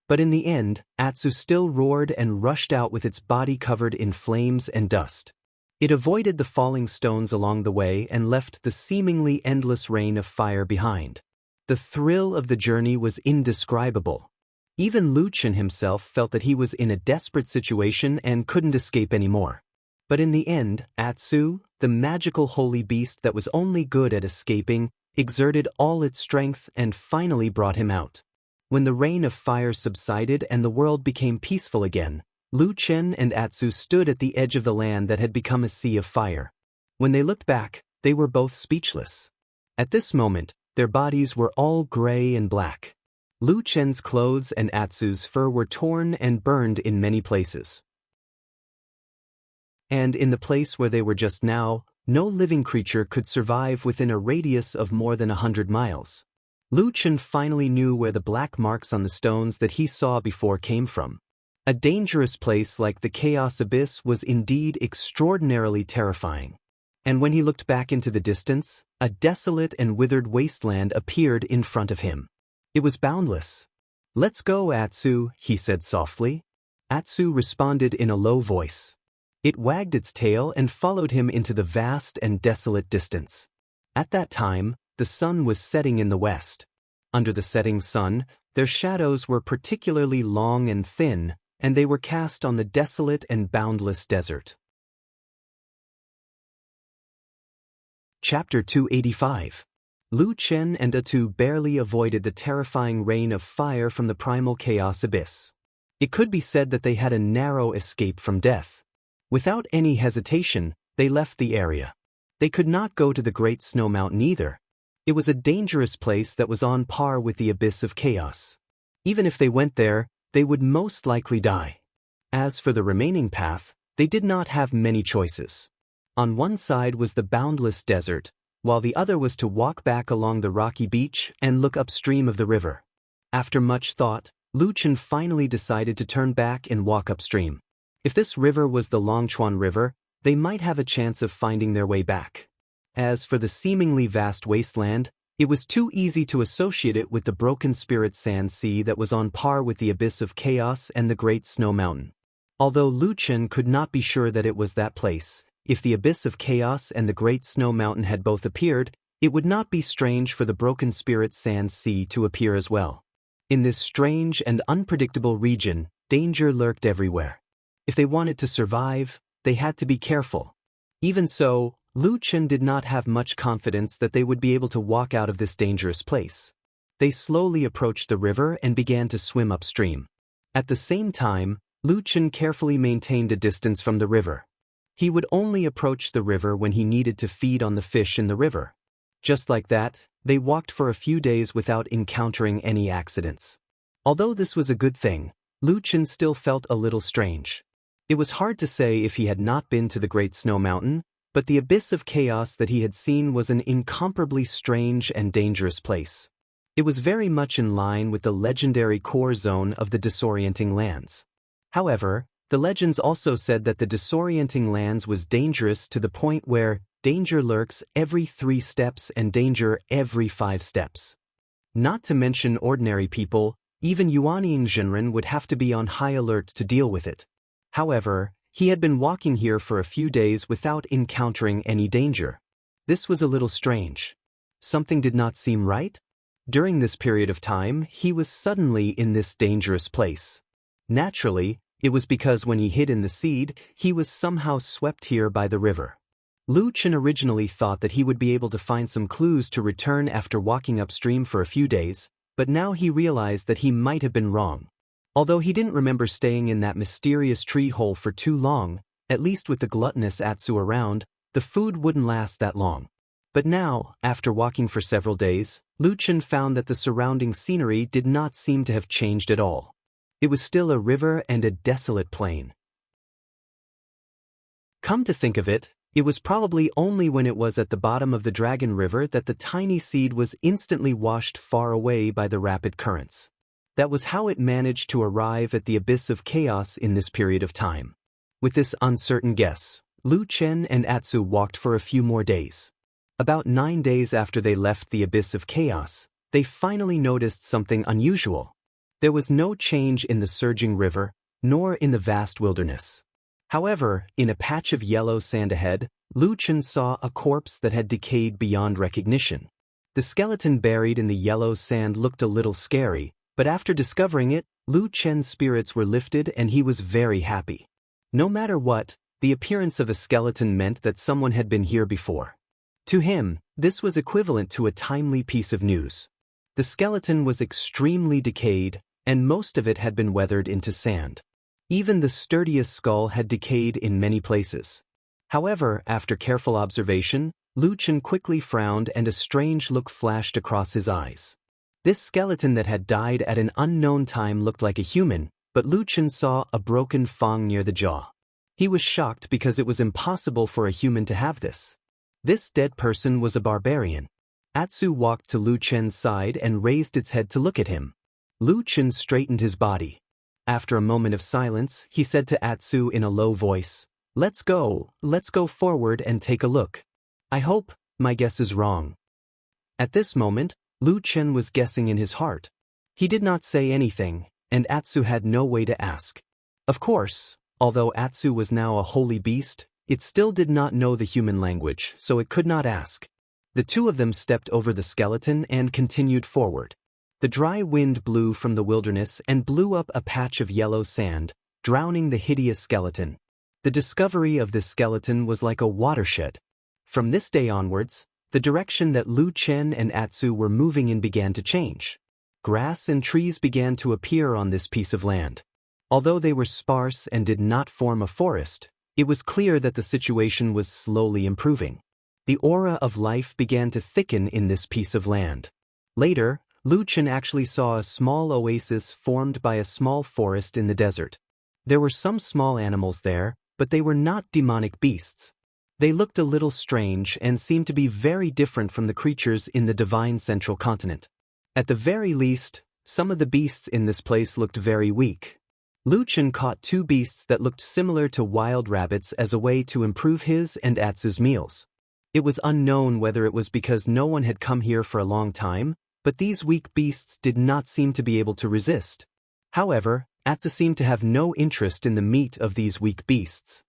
[SPEAKER 1] But in the end, Atsu still roared and rushed out with its body covered in flames and dust. It avoided the falling stones along the way and left the seemingly endless rain of fire behind. The thrill of the journey was indescribable. Even Lu Chen himself felt that he was in a desperate situation and couldn't escape anymore. But in the end, Atsu, the magical holy beast that was only good at escaping, exerted all its strength and finally brought him out. When the rain of fire subsided and the world became peaceful again, Lu Chen and Atsu stood at the edge of the land that had become a sea of fire. When they looked back, they were both speechless. At this moment, their bodies were all gray and black. Lu Chen's clothes and Atsu's fur were torn and burned in many places. And in the place where they were just now, no living creature could survive within a radius of more than 100 miles. Lu Chen finally knew where the black marks on the stones that he saw before came from. A dangerous place like the Chaos Abyss was indeed extraordinarily terrifying. And when he looked back into the distance, a desolate and withered wasteland appeared in front of him. It was boundless. "Let's go, Atsu," he said softly. Atsu responded in a low voice. It wagged its tail and followed him into the vast and desolate distance. At that time, the sun was setting in the west. Under the setting sun, their shadows were particularly long and thin, and they were cast on the desolate and boundless desert. Chapter 285. Lu Chen and Atsu barely avoided the terrifying rain of fire from the primal chaos abyss. It could be said that they had a narrow escape from death. Without any hesitation, they left the area. They could not go to the Great Snow Mountain either. It was a dangerous place that was on par with the abyss of chaos. Even if they went there, they would most likely die. As for the remaining path, they did not have many choices. On one side was the boundless desert, while the other was to walk back along the rocky beach and look upstream of the river. After much thought, Lu Chen finally decided to turn back and walk upstream. If this river was the Longchuan River, they might have a chance of finding their way back. As for the seemingly vast wasteland, it was too easy to associate it with the broken spirit sand sea that was on par with the abyss of chaos and the Great Snow Mountain. Although Lu Chen could not be sure that it was that place, if the abyss of chaos and the Great Snow Mountain had both appeared, it would not be strange for the broken spirit sand sea to appear as well. In this strange and unpredictable region, danger lurked everywhere. If they wanted to survive, they had to be careful. Even so, Lu Chen did not have much confidence that they would be able to walk out of this dangerous place. They slowly approached the river and began to swim upstream. At the same time, Lu Chen carefully maintained a distance from the river. He would only approach the river when he needed to feed on the fish in the river. Just like that, they walked for a few days without encountering any accidents. Although this was a good thing, Lu Chen still felt a little strange. It was hard to say if he had not been to the Great Snow Mountain, but the abyss of chaos that he had seen was an incomparably strange and dangerous place. It was very much in line with the legendary core zone of the disorienting lands. However, the legends also said that the disorienting lands was dangerous to the point where danger lurks every 3 steps and danger every 5 steps. Not to mention ordinary people, even Yuanying Zhenren would have to be on high alert to deal with it. However, he had been walking here for a few days without encountering any danger. This was a little strange. Something did not seem right? During this period of time, he was suddenly in this dangerous place. Naturally, It was because when he hid in the seed, he was somehow swept here by the river. Lu Chen originally thought that he would be able to find some clues to return after walking upstream for a few days, but now he realized that he might have been wrong. Although he didn't remember staying in that mysterious tree hole for too long, at least with the gluttonous Atsu around, the food wouldn't last that long. But now, after walking for several days, Lu Chen found that the surrounding scenery did not seem to have changed at all. It was still a river and a desolate plain. Come to think of it, it was probably only when it was at the bottom of the Dragon River that the tiny seed was instantly washed far away by the rapid currents. That was how it managed to arrive at the abyss of chaos in this period of time. With this uncertain guess, Lu Chen and Atsu walked for a few more days. About 9 days after they left the abyss of chaos, they finally noticed something unusual. There was no change in the surging river, nor in the vast wilderness. However, in a patch of yellow sand ahead, Lu Chen saw a corpse that had decayed beyond recognition. The skeleton buried in the yellow sand looked a little scary, but after discovering it, Lu Chen's spirits were lifted and he was very happy. No matter what, the appearance of a skeleton meant that someone had been here before. To him, this was equivalent to a timely piece of news. The skeleton was extremely decayed, and most of it had been weathered into sand. Even the sturdiest skull had decayed in many places. However, after careful observation, Lu Chen quickly frowned and a strange look flashed across his eyes. This skeleton that had died at an unknown time looked like a human, but Lu Chen saw a broken fang near the jaw. He was shocked because it was impossible for a human to have this. This dead person was a barbarian. Atsu walked to Lu Chen's side and raised its head to look at him. Lu Chen straightened his body. After a moment of silence, he said to Atsu in a low voice, let's go forward and take a look. I hope my guess is wrong." At this moment, Lu Chen was guessing in his heart. He did not say anything, and Atsu had no way to ask. Of course, although Atsu was now a holy beast, it still did not know the human language, so it could not ask. The two of them stepped over the skeleton and continued forward. The dry wind blew from the wilderness and blew up a patch of yellow sand, drowning the hideous skeleton. The discovery of this skeleton was like a watershed. From this day onwards, the direction that Lu Chen and Atsu were moving in began to change. Grass and trees began to appear on this piece of land. Although they were sparse and did not form a forest, it was clear that the situation was slowly improving. The aura of life began to thicken in this piece of land. Later, Lu Chen actually saw a small oasis formed by a small forest in the desert. There were some small animals there, but they were not demonic beasts. They looked a little strange and seemed to be very different from the creatures in the divine central continent. At the very least, some of the beasts in this place looked very weak. Lu Chen caught 2 beasts that looked similar to wild rabbits as a way to improve his and Atsu's meals. It was unknown whether it was because no one had come here for a long time, but these weak beasts did not seem to be able to resist. However, Atsu seemed to have no interest in the meat of these weak beasts.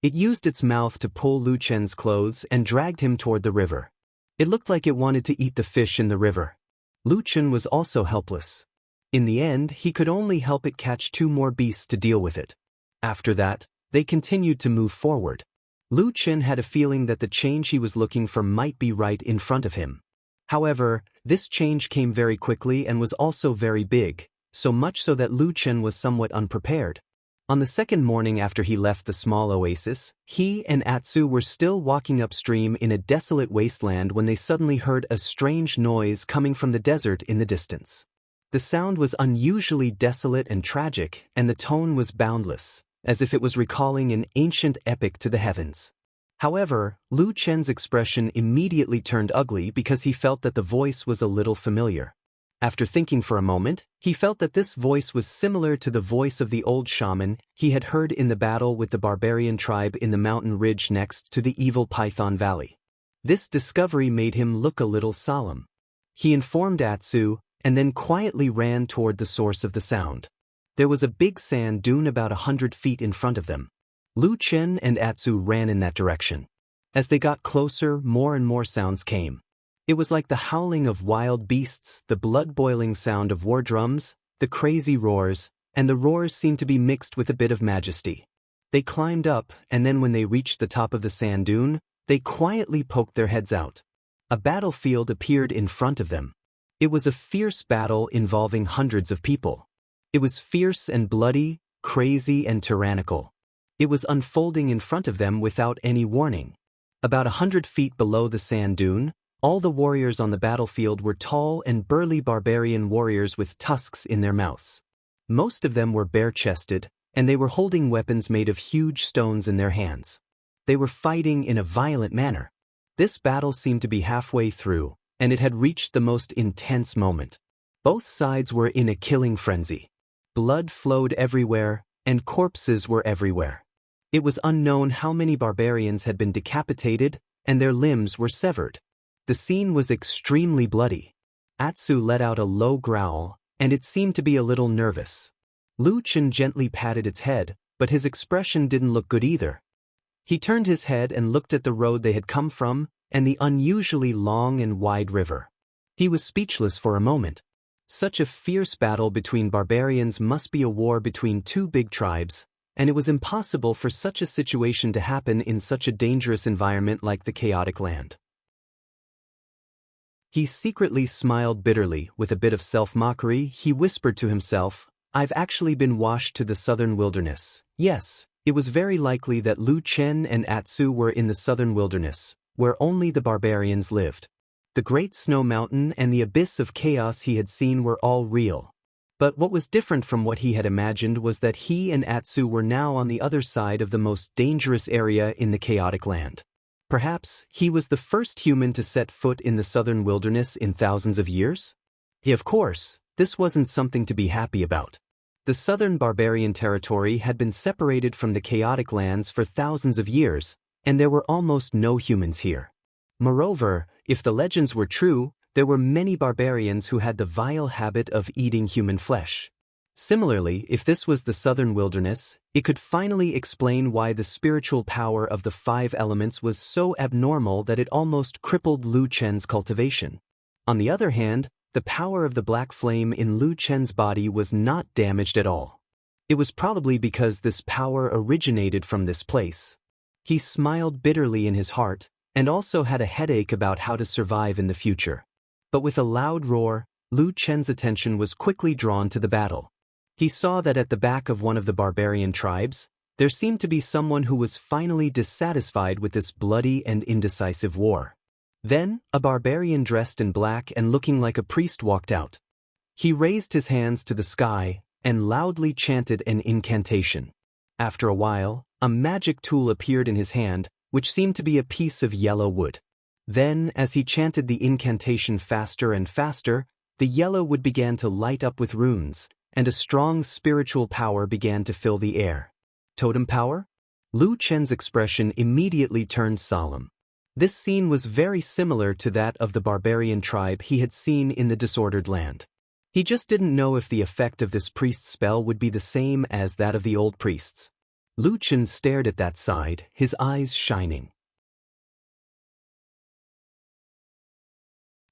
[SPEAKER 1] It used its mouth to pull Lu Chen's clothes and dragged him toward the river. It looked like it wanted to eat the fish in the river. Lu Chen was also helpless. In the end, he could only help it catch 2 more beasts to deal with it. After that, they continued to move forward. Lu Chen had a feeling that the change he was looking for might be right in front of him. However, this change came very quickly and was also very big, so much so that Lu Chen was somewhat unprepared. On the second morning after he left the small oasis, he and Atsu were still walking upstream in a desolate wasteland when they suddenly heard a strange noise coming from the desert in the distance. The sound was unusually desolate and tragic, and the tone was boundless, as if it was recalling an ancient epic to the heavens. However, Lu Chen's expression immediately turned ugly because he felt that the voice was a little familiar. After thinking for a moment, he felt that this voice was similar to the voice of the old shaman he had heard in the battle with the barbarian tribe in the mountain ridge next to the evil Python Valley. This discovery made him look a little solemn. He informed Atsu, and then quietly ran toward the source of the sound. There was a big sand dune about 100 feet in front of them. Lu Chen and Atsu ran in that direction. As they got closer, more and more sounds came. It was like the howling of wild beasts, the blood-boiling sound of war drums, the crazy roars, and the roars seemed to be mixed with a bit of majesty. They climbed up, and then when they reached the top of the sand dune, they quietly poked their heads out. A battlefield appeared in front of them. It was a fierce battle involving hundreds of people. It was fierce and bloody, crazy and tyrannical. It was unfolding in front of them without any warning. About 100 feet below the sand dune, all the warriors on the battlefield were tall and burly barbarian warriors with tusks in their mouths. Most of them were bare-chested, and they were holding weapons made of huge stones in their hands. They were fighting in a violent manner. This battle seemed to be halfway through, and it had reached the most intense moment. Both sides were in a killing frenzy. Blood flowed everywhere, and corpses were everywhere. It was unknown how many barbarians had been decapitated, and their limbs were severed. The scene was extremely bloody. Atsu let out a low growl, and it seemed to be a little nervous. Lu Chen gently patted its head, but his expression didn't look good either. He turned his head and looked at the road they had come from, and the unusually long and wide river. He was speechless for a moment. Such a fierce battle between barbarians must be a war between two big tribes, and it was impossible for such a situation to happen in such a dangerous environment like the chaotic land. He secretly smiled bitterly. With a bit of self-mockery, he whispered to himself, "I've actually been washed to the southern wilderness." Yes, it was very likely that Lu Chen and Atsu were in the southern wilderness, where only the barbarians lived. The great snow mountain and the abyss of chaos he had seen were all real. But what was different from what he had imagined was that he and Atsu were now on the other side of the most dangerous area in the chaotic land. Perhaps he was the first human to set foot in the southern wilderness in thousands of years? Of course, this wasn't something to be happy about. The southern barbarian territory had been separated from the chaotic lands for thousands of years, and there were almost no humans here. Moreover, if the legends were true, there were many barbarians who had the vile habit of eating human flesh. Similarly, if this was the southern wilderness, it could finally explain why the spiritual power of the 5 elements was so abnormal that it almost crippled Lu Chen's cultivation. On the other hand, the power of the black flame in Lu Chen's body was not damaged at all. It was probably because this power originated from this place. He smiled bitterly in his heart, and also had a headache about how to survive in the future. But with a loud roar, Lu Chen's attention was quickly drawn to the battle. He saw that at the back of one of the barbarian tribes, there seemed to be someone who was finally dissatisfied with this bloody and indecisive war. Then, a barbarian dressed in black and looking like a priest walked out. He raised his hands to the sky and loudly chanted an incantation. After a while, a magic tool appeared in his hand, which seemed to be a piece of yellow wood. Then, as he chanted the incantation faster and faster, the yellow wood began to light up with runes, and a strong spiritual power began to fill the air. Totem power? Lu Chen's expression immediately turned solemn. This scene was very similar to that of the barbarian tribe he had seen in the disordered land. He just didn't know if the effect of this priest's spell would be the same as that of the old priests. Lu Chen stared at that side, his eyes shining.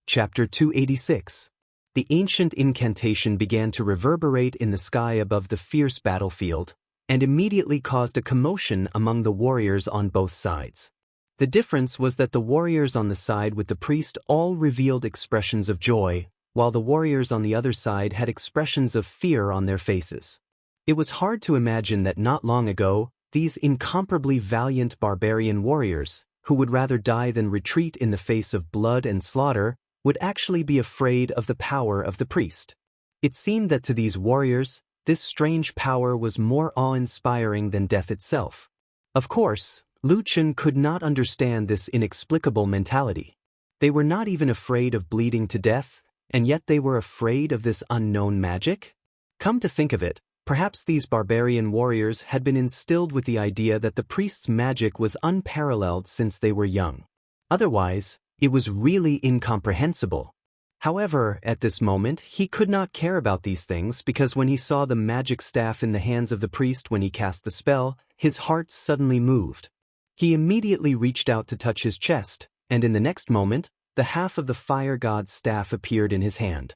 [SPEAKER 1] Chapter 286. The ancient incantation began to reverberate in the sky above the fierce battlefield, and immediately caused a commotion among the warriors on both sides. The difference was that the warriors on the side with the priest all revealed expressions of joy, while the warriors on the other side had expressions of fear on their faces. It was hard to imagine that not long ago, these incomparably valiant barbarian warriors, who would rather die than retreat in the face of blood and slaughter, would actually be afraid of the power of the priest. It seemed that to these warriors, this strange power was more awe-inspiring than death itself. Of course, Lu Chen could not understand this inexplicable mentality. They were not even afraid of bleeding to death, and yet they were afraid of this unknown magic? Come to think of it, perhaps these barbarian warriors had been instilled with the idea that the priest's magic was unparalleled since they were young. Otherwise, it was really incomprehensible. However, at this moment, he could not care about these things because when he saw the magic staff in the hands of the priest when he cast the spell, his heart suddenly moved. He immediately reached out to touch his chest, and in the next moment, the half of the fire god's staff appeared in his hand.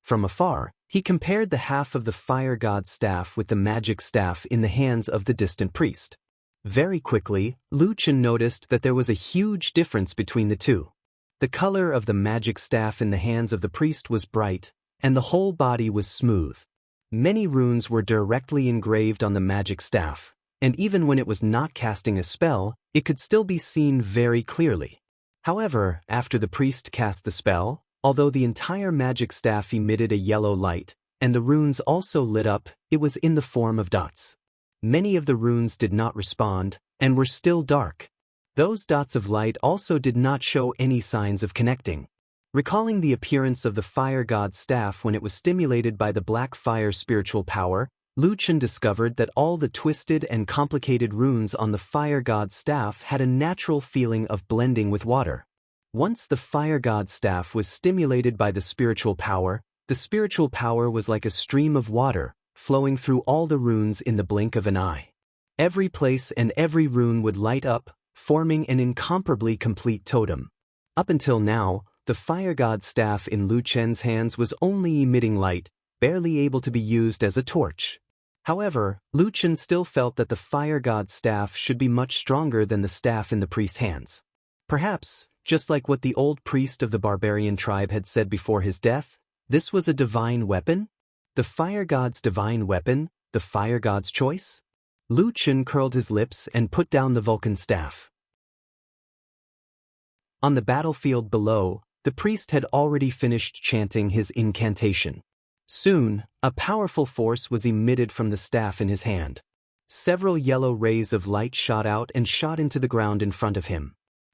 [SPEAKER 1] From afar, he compared the half of the fire god's staff with the magic staff in the hands of the distant priest. Very quickly, Lu Chen noticed that there was a huge difference between the two. The color of the magic staff in the hands of the priest was bright, and the whole body was smooth. Many runes were directly engraved on the magic staff, and even when it was not casting a spell, it could still be seen very clearly. However, after the priest cast the spell, although the entire magic staff emitted a yellow light, and the runes also lit up, it was in the form of dots. Many of the runes did not respond, and were still dark. Those dots of light also did not show any signs of connecting. Recalling the appearance of the fire god's staff when it was stimulated by the black fire spiritual power, Lu Chen discovered that all the twisted and complicated runes on the fire god's staff had a natural feeling of blending with water. Once the fire god's staff was stimulated by the spiritual power was like a stream of water, flowing through all the runes in the blink of an eye. Every place and every rune would light up, forming an incomparably complete totem. Up until now, the fire god's staff in Lu Chen's hands was only emitting light, barely able to be used as a torch. However, Lu Chen still felt that the fire god's staff should be much stronger than the staff in the priest's hands. Perhaps, just like what the old priest of the barbarian tribe had said before his death, this was a divine weapon? The fire god's divine weapon, the fire god's choice? Lu Chen curled his lips and put down the Vulcan staff. On the battlefield below, the priest had already finished chanting his incantation. Soon, a powerful force was emitted from the staff in his hand. Several yellow rays of light shot out and shot into the ground in front of him.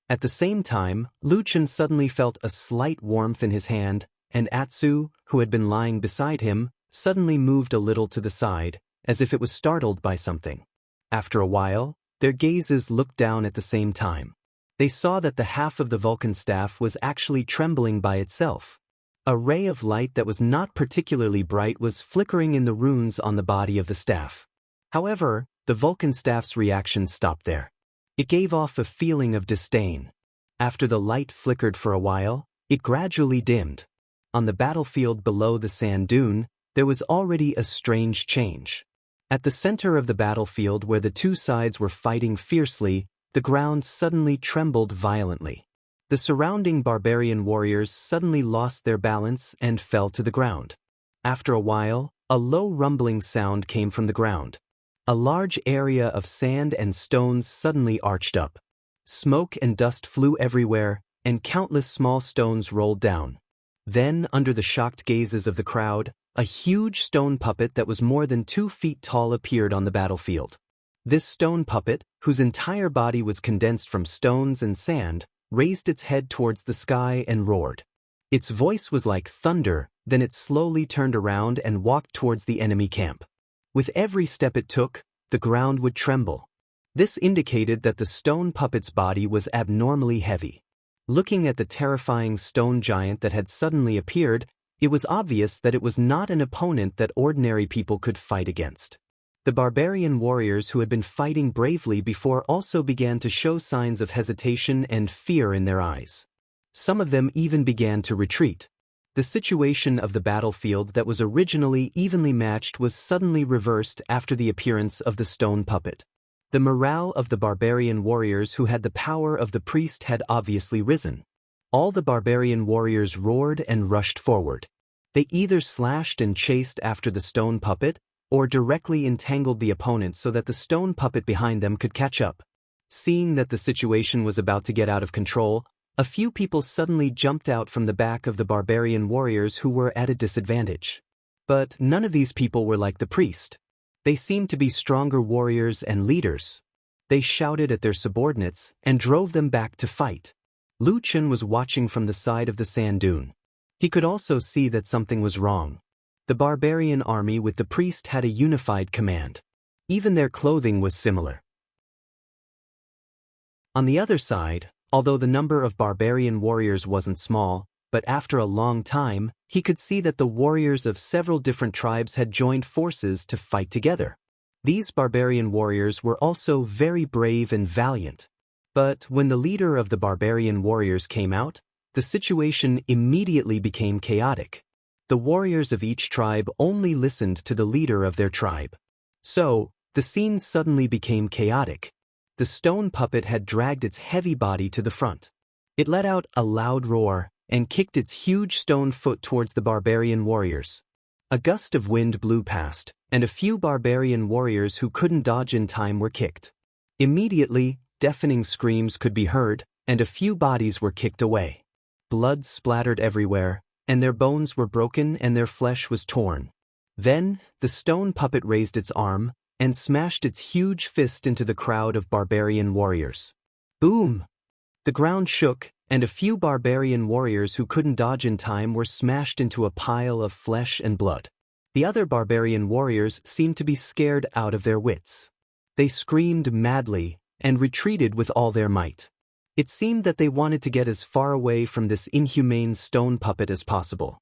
[SPEAKER 1] At the same time, Lu Chen suddenly felt a slight warmth in his hand, and Atsu, who had been lying beside him, suddenly moved a little to the side, as if it was startled by something. After a while, their gazes looked down at the same time. They saw that the half of the Vulcan staff was actually trembling by itself. A ray of light that was not particularly bright was flickering in the runes on the body of the staff. However, the Vulcan staff's reaction stopped there. It gave off a feeling of disdain. After the light flickered for a while, it gradually dimmed. On the battlefield below the sand dune, there was already a strange change. At the center of the battlefield where the two sides were fighting fiercely, the ground suddenly trembled violently. The surrounding barbarian warriors suddenly lost their balance and fell to the ground. After a while, a low rumbling sound came from the ground. A large area of sand and stones suddenly arched up. Smoke and dust flew everywhere, and countless small stones rolled down. Then, under the shocked gazes of the crowd, a huge stone puppet that was more than 2 feet tall appeared on the battlefield. This stone puppet, whose entire body was condensed from stones and sand, raised its head towards the sky and roared. Its voice was like thunder, then it slowly turned around and walked towards the enemy camp. With every step it took, the ground would tremble. This indicated that the stone puppet's body was abnormally heavy. Looking at the terrifying stone giant that had suddenly appeared, it was obvious that it was not an opponent that ordinary people could fight against. The barbarian warriors who had been fighting bravely before also began to show signs of hesitation and fear in their eyes. Some of them even began to retreat. The situation of the battlefield that was originally evenly matched was suddenly reversed after the appearance of the stone puppet. The morale of the barbarian warriors who had the power of the priest had obviously risen. All the barbarian warriors roared and rushed forward. They either slashed and chased after the stone puppet, or directly entangled the opponent so that the stone puppet behind them could catch up. Seeing that the situation was about to get out of control, a few people suddenly jumped out from the back of the barbarian warriors who were at a disadvantage. But none of these people were like the priest. They seemed to be stronger warriors and leaders. They shouted at their subordinates and drove them back to fight. Lu Chen was watching from the side of the sand dune. He could also see that something was wrong. The barbarian army with the priest had a unified command. Even their clothing was similar. On the other side, although the number of barbarian warriors wasn't small, but after a long time, he could see that the warriors of several different tribes had joined forces to fight together. These barbarian warriors were also very brave and valiant. But when the leader of the barbarian warriors came out, the situation immediately became chaotic. The The warriors of each tribe only listened to the leader of their tribe. So, the scene suddenly became chaotic. The stone puppet had dragged its heavy body to the front. It let out a loud roar and kicked its huge stone foot towards the barbarian warriors. A gust of wind blew past, and a few barbarian warriors who couldn't dodge in time were kicked. Immediately, deafening screams could be heard, and a few bodies were kicked away. Blood splattered everywhere, and their bones were broken and their flesh was torn. Then, the stone puppet raised its arm and smashed its huge fist into the crowd of barbarian warriors. Boom! The ground shook, and a few barbarian warriors who couldn't dodge in time were smashed into a pile of flesh and blood. The other barbarian warriors seemed to be scared out of their wits. They screamed madly and retreated with all their might. It seemed that they wanted to get as far away from this inhumane stone puppet as possible.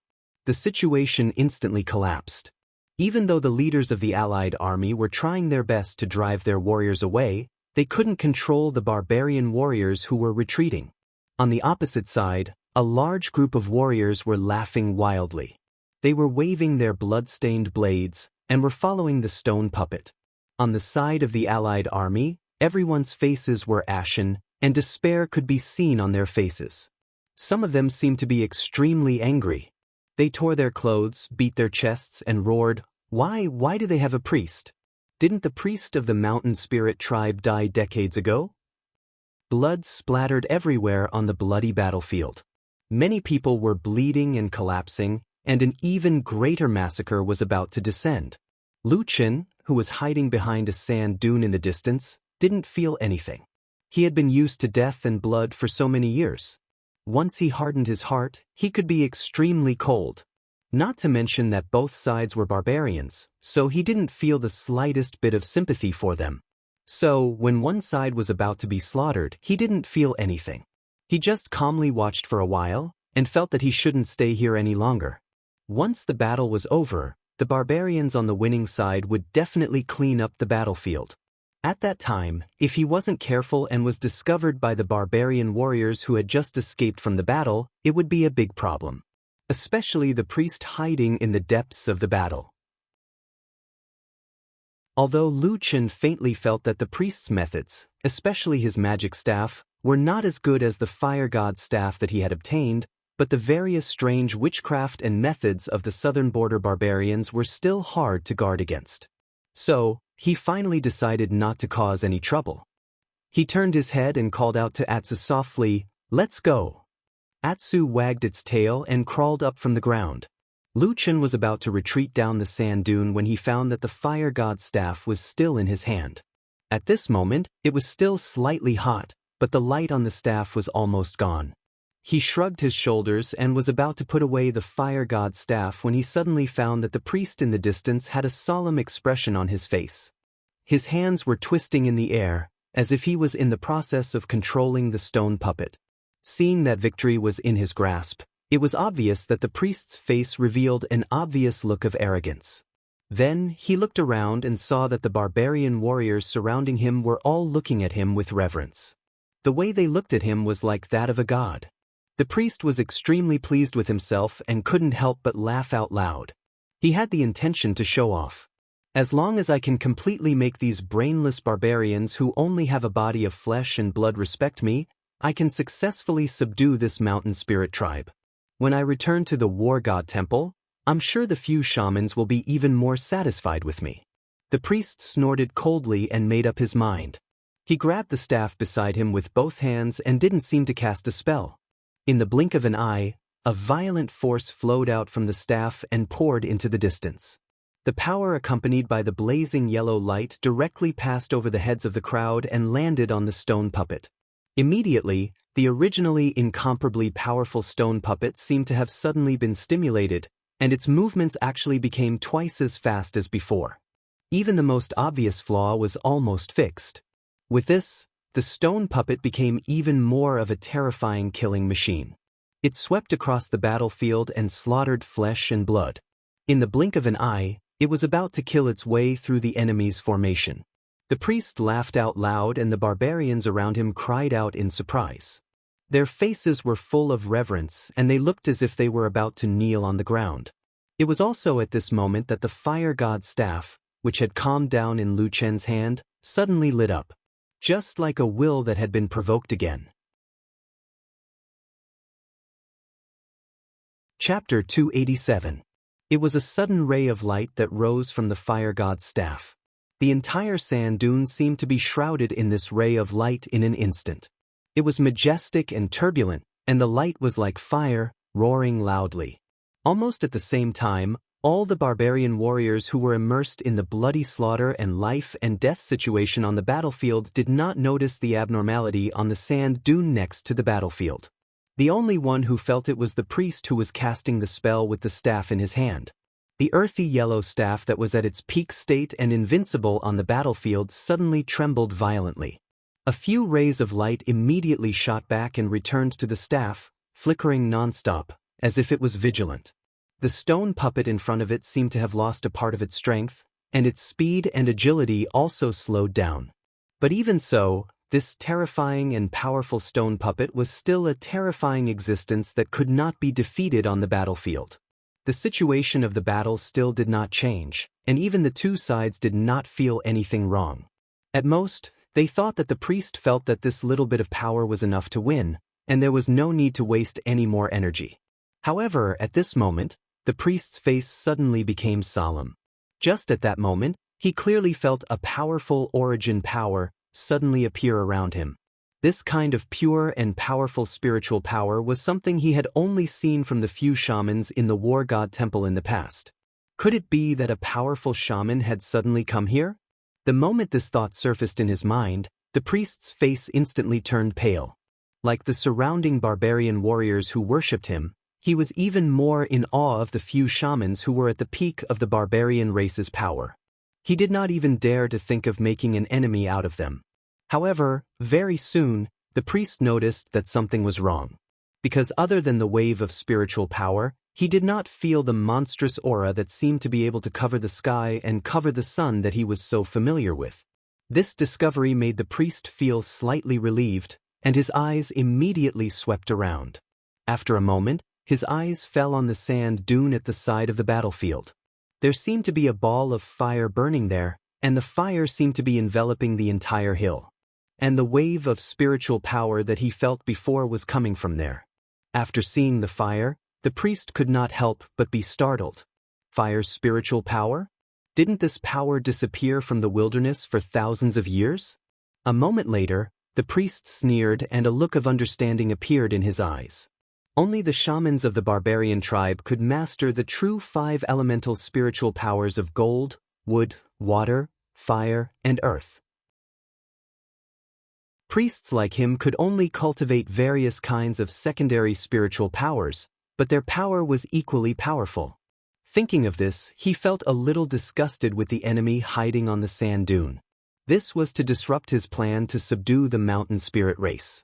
[SPEAKER 1] The situation instantly collapsed. Even though the leaders of the allied army were trying their best to drive their warriors away, they couldn't control the barbarian warriors who were retreating. On the opposite side, a large group of warriors were laughing wildly. They were waving their blood-stained blades and were following the stone puppet. On the side of the allied army, everyone's faces were ashen, and despair could be seen on their faces. Some of them seemed to be extremely angry. They tore their clothes, beat their chests, and roared, Why do they have a priest? Didn't the priest of the mountain spirit tribe die decades ago? Blood splattered everywhere on the bloody battlefield. Many people were bleeding and collapsing, and an even greater massacre was about to descend. Lu Chen, who was hiding behind a sand dune in the distance, didn't feel anything. He had been used to death and blood for so many years. Once he hardened his heart, he could be extremely cold. Not to mention that both sides were barbarians, so he didn't feel the slightest bit of sympathy for them. So, when one side was about to be slaughtered, he didn't feel anything. He just calmly watched for a while, and felt that he shouldn't stay here any longer. Once the battle was over, the barbarians on the winning side would definitely clean up the battlefield. At that time, if he wasn't careful and was discovered by the barbarian warriors who had just escaped from the battle, it would be a big problem. Especially the priest hiding in the depths of the battle. Although Lu Chen faintly felt that the priest's methods, especially his magic staff, were not as good as the fire god's staff that he had obtained, but the various strange witchcraft and methods of the southern border barbarians were still hard to guard against. So, he finally decided not to cause any trouble. He turned his head and called out to Atsu softly, "Let's go." Atsu wagged its tail and crawled up from the ground. Lu Chen was about to retreat down the sand dune when he found that the fire god's staff was still in his hand. At this moment, it was still slightly hot, but the light on the staff was almost gone. He shrugged his shoulders and was about to put away the fire god's staff when he suddenly found that the priest in the distance had a solemn expression on his face. His hands were twisting in the air, as if he was in the process of controlling the stone puppet. Seeing that victory was in his grasp, it was obvious that the priest's face revealed an obvious look of arrogance. Then, he looked around and saw that the barbarian warriors surrounding him were all looking at him with reverence. The way they looked at him was like that of a god. The priest was extremely pleased with himself and couldn't help but laugh out loud. He had the intention to show off. As long as I can completely make these brainless barbarians who only have a body of flesh and blood respect me, I can successfully subdue this mountain spirit tribe. When I return to the war god temple, I'm sure the few shamans will be even more satisfied with me. The priest snorted coldly and made up his mind. He grabbed the staff beside him with both hands and didn't seem to cast a spell. In the blink of an eye, a violent force flowed out from the staff and poured into the distance. The power accompanied by the blazing yellow light directly passed over the heads of the crowd and landed on the stone puppet. Immediately, the originally incomparably powerful stone puppet seemed to have suddenly been stimulated, and its movements actually became twice as fast as before. Even the most obvious flaw was almost fixed. With this, the stone puppet became even more of a terrifying killing machine. It swept across the battlefield and slaughtered flesh and blood. In the blink of an eye, it was about to kill its way through the enemy's formation. The priest laughed out loud and the barbarians around him cried out in surprise. Their faces were full of reverence and they looked as if they were about to kneel on the ground. It was also at this moment that the fire god's staff, which had calmed down in Lu Chen's hand, suddenly lit up, just like a will that had been provoked again. Chapter 287. It was a sudden ray of light that rose from the fire god's staff. The entire sand dune seemed to be shrouded in this ray of light in an instant. It was majestic and turbulent, and the light was like fire, roaring loudly. Almost at the same time, all the barbarian warriors who were immersed in the bloody slaughter and life and death situation on the battlefield did not notice the abnormality on the sand dune next to the battlefield. The only one who felt it was the priest who was casting the spell with the staff in his hand. The earthy yellow staff that was at its peak state and invincible on the battlefield suddenly trembled violently. A few rays of light immediately shot back and returned to the staff, flickering non-stop, as if it was vigilant. The stone puppet in front of it seemed to have lost a part of its strength, and its speed and agility also slowed down. But even so, this terrifying and powerful stone puppet was still a terrifying existence that could not be defeated on the battlefield. The situation of the battle still did not change, and even the two sides did not feel anything wrong. At most, they thought that the priest felt that this little bit of power was enough to win, and there was no need to waste any more energy. However, at this moment, the priest's face suddenly became solemn. Just at that moment, he clearly felt a powerful origin power suddenly appear around him. This kind of pure and powerful spiritual power was something he had only seen from the few shamans in the war god temple in the past. Could it be that a powerful shaman had suddenly come here? The moment this thought surfaced in his mind, the priest's face instantly turned pale. Like the surrounding barbarian warriors who worshipped him, he was even more in awe of the few shamans who were at the peak of the barbarian race's power. He did not even dare to think of making an enemy out of them. However, very soon, the priest noticed that something was wrong. Because other than the wave of spiritual power, he did not feel the monstrous aura that seemed to be able to cover the sky and cover the sun that he was so familiar with. This discovery made the priest feel slightly relieved, and his eyes immediately swept around. After a moment, his eyes fell on the sand dune at the side of the battlefield. There seemed to be a ball of fire burning there, and the fire seemed to be enveloping the entire hill. And the wave of spiritual power that he felt before was coming from there. After seeing the fire, the priest could not help but be startled. Fire's spiritual power? Didn't this power disappear from the wilderness for thousands of years? A moment later, the priest sneered and a look of understanding appeared in his eyes. Only the shamans of the barbarian tribe could master the true 5 elemental spiritual powers of gold, wood, water, fire, and earth. Priests like him could only cultivate various kinds of secondary spiritual powers, but their power was equally powerful. Thinking of this, he felt a little disgusted with the enemy hiding on the sand dune. This was to disrupt his plan to subdue the mountain spirit race.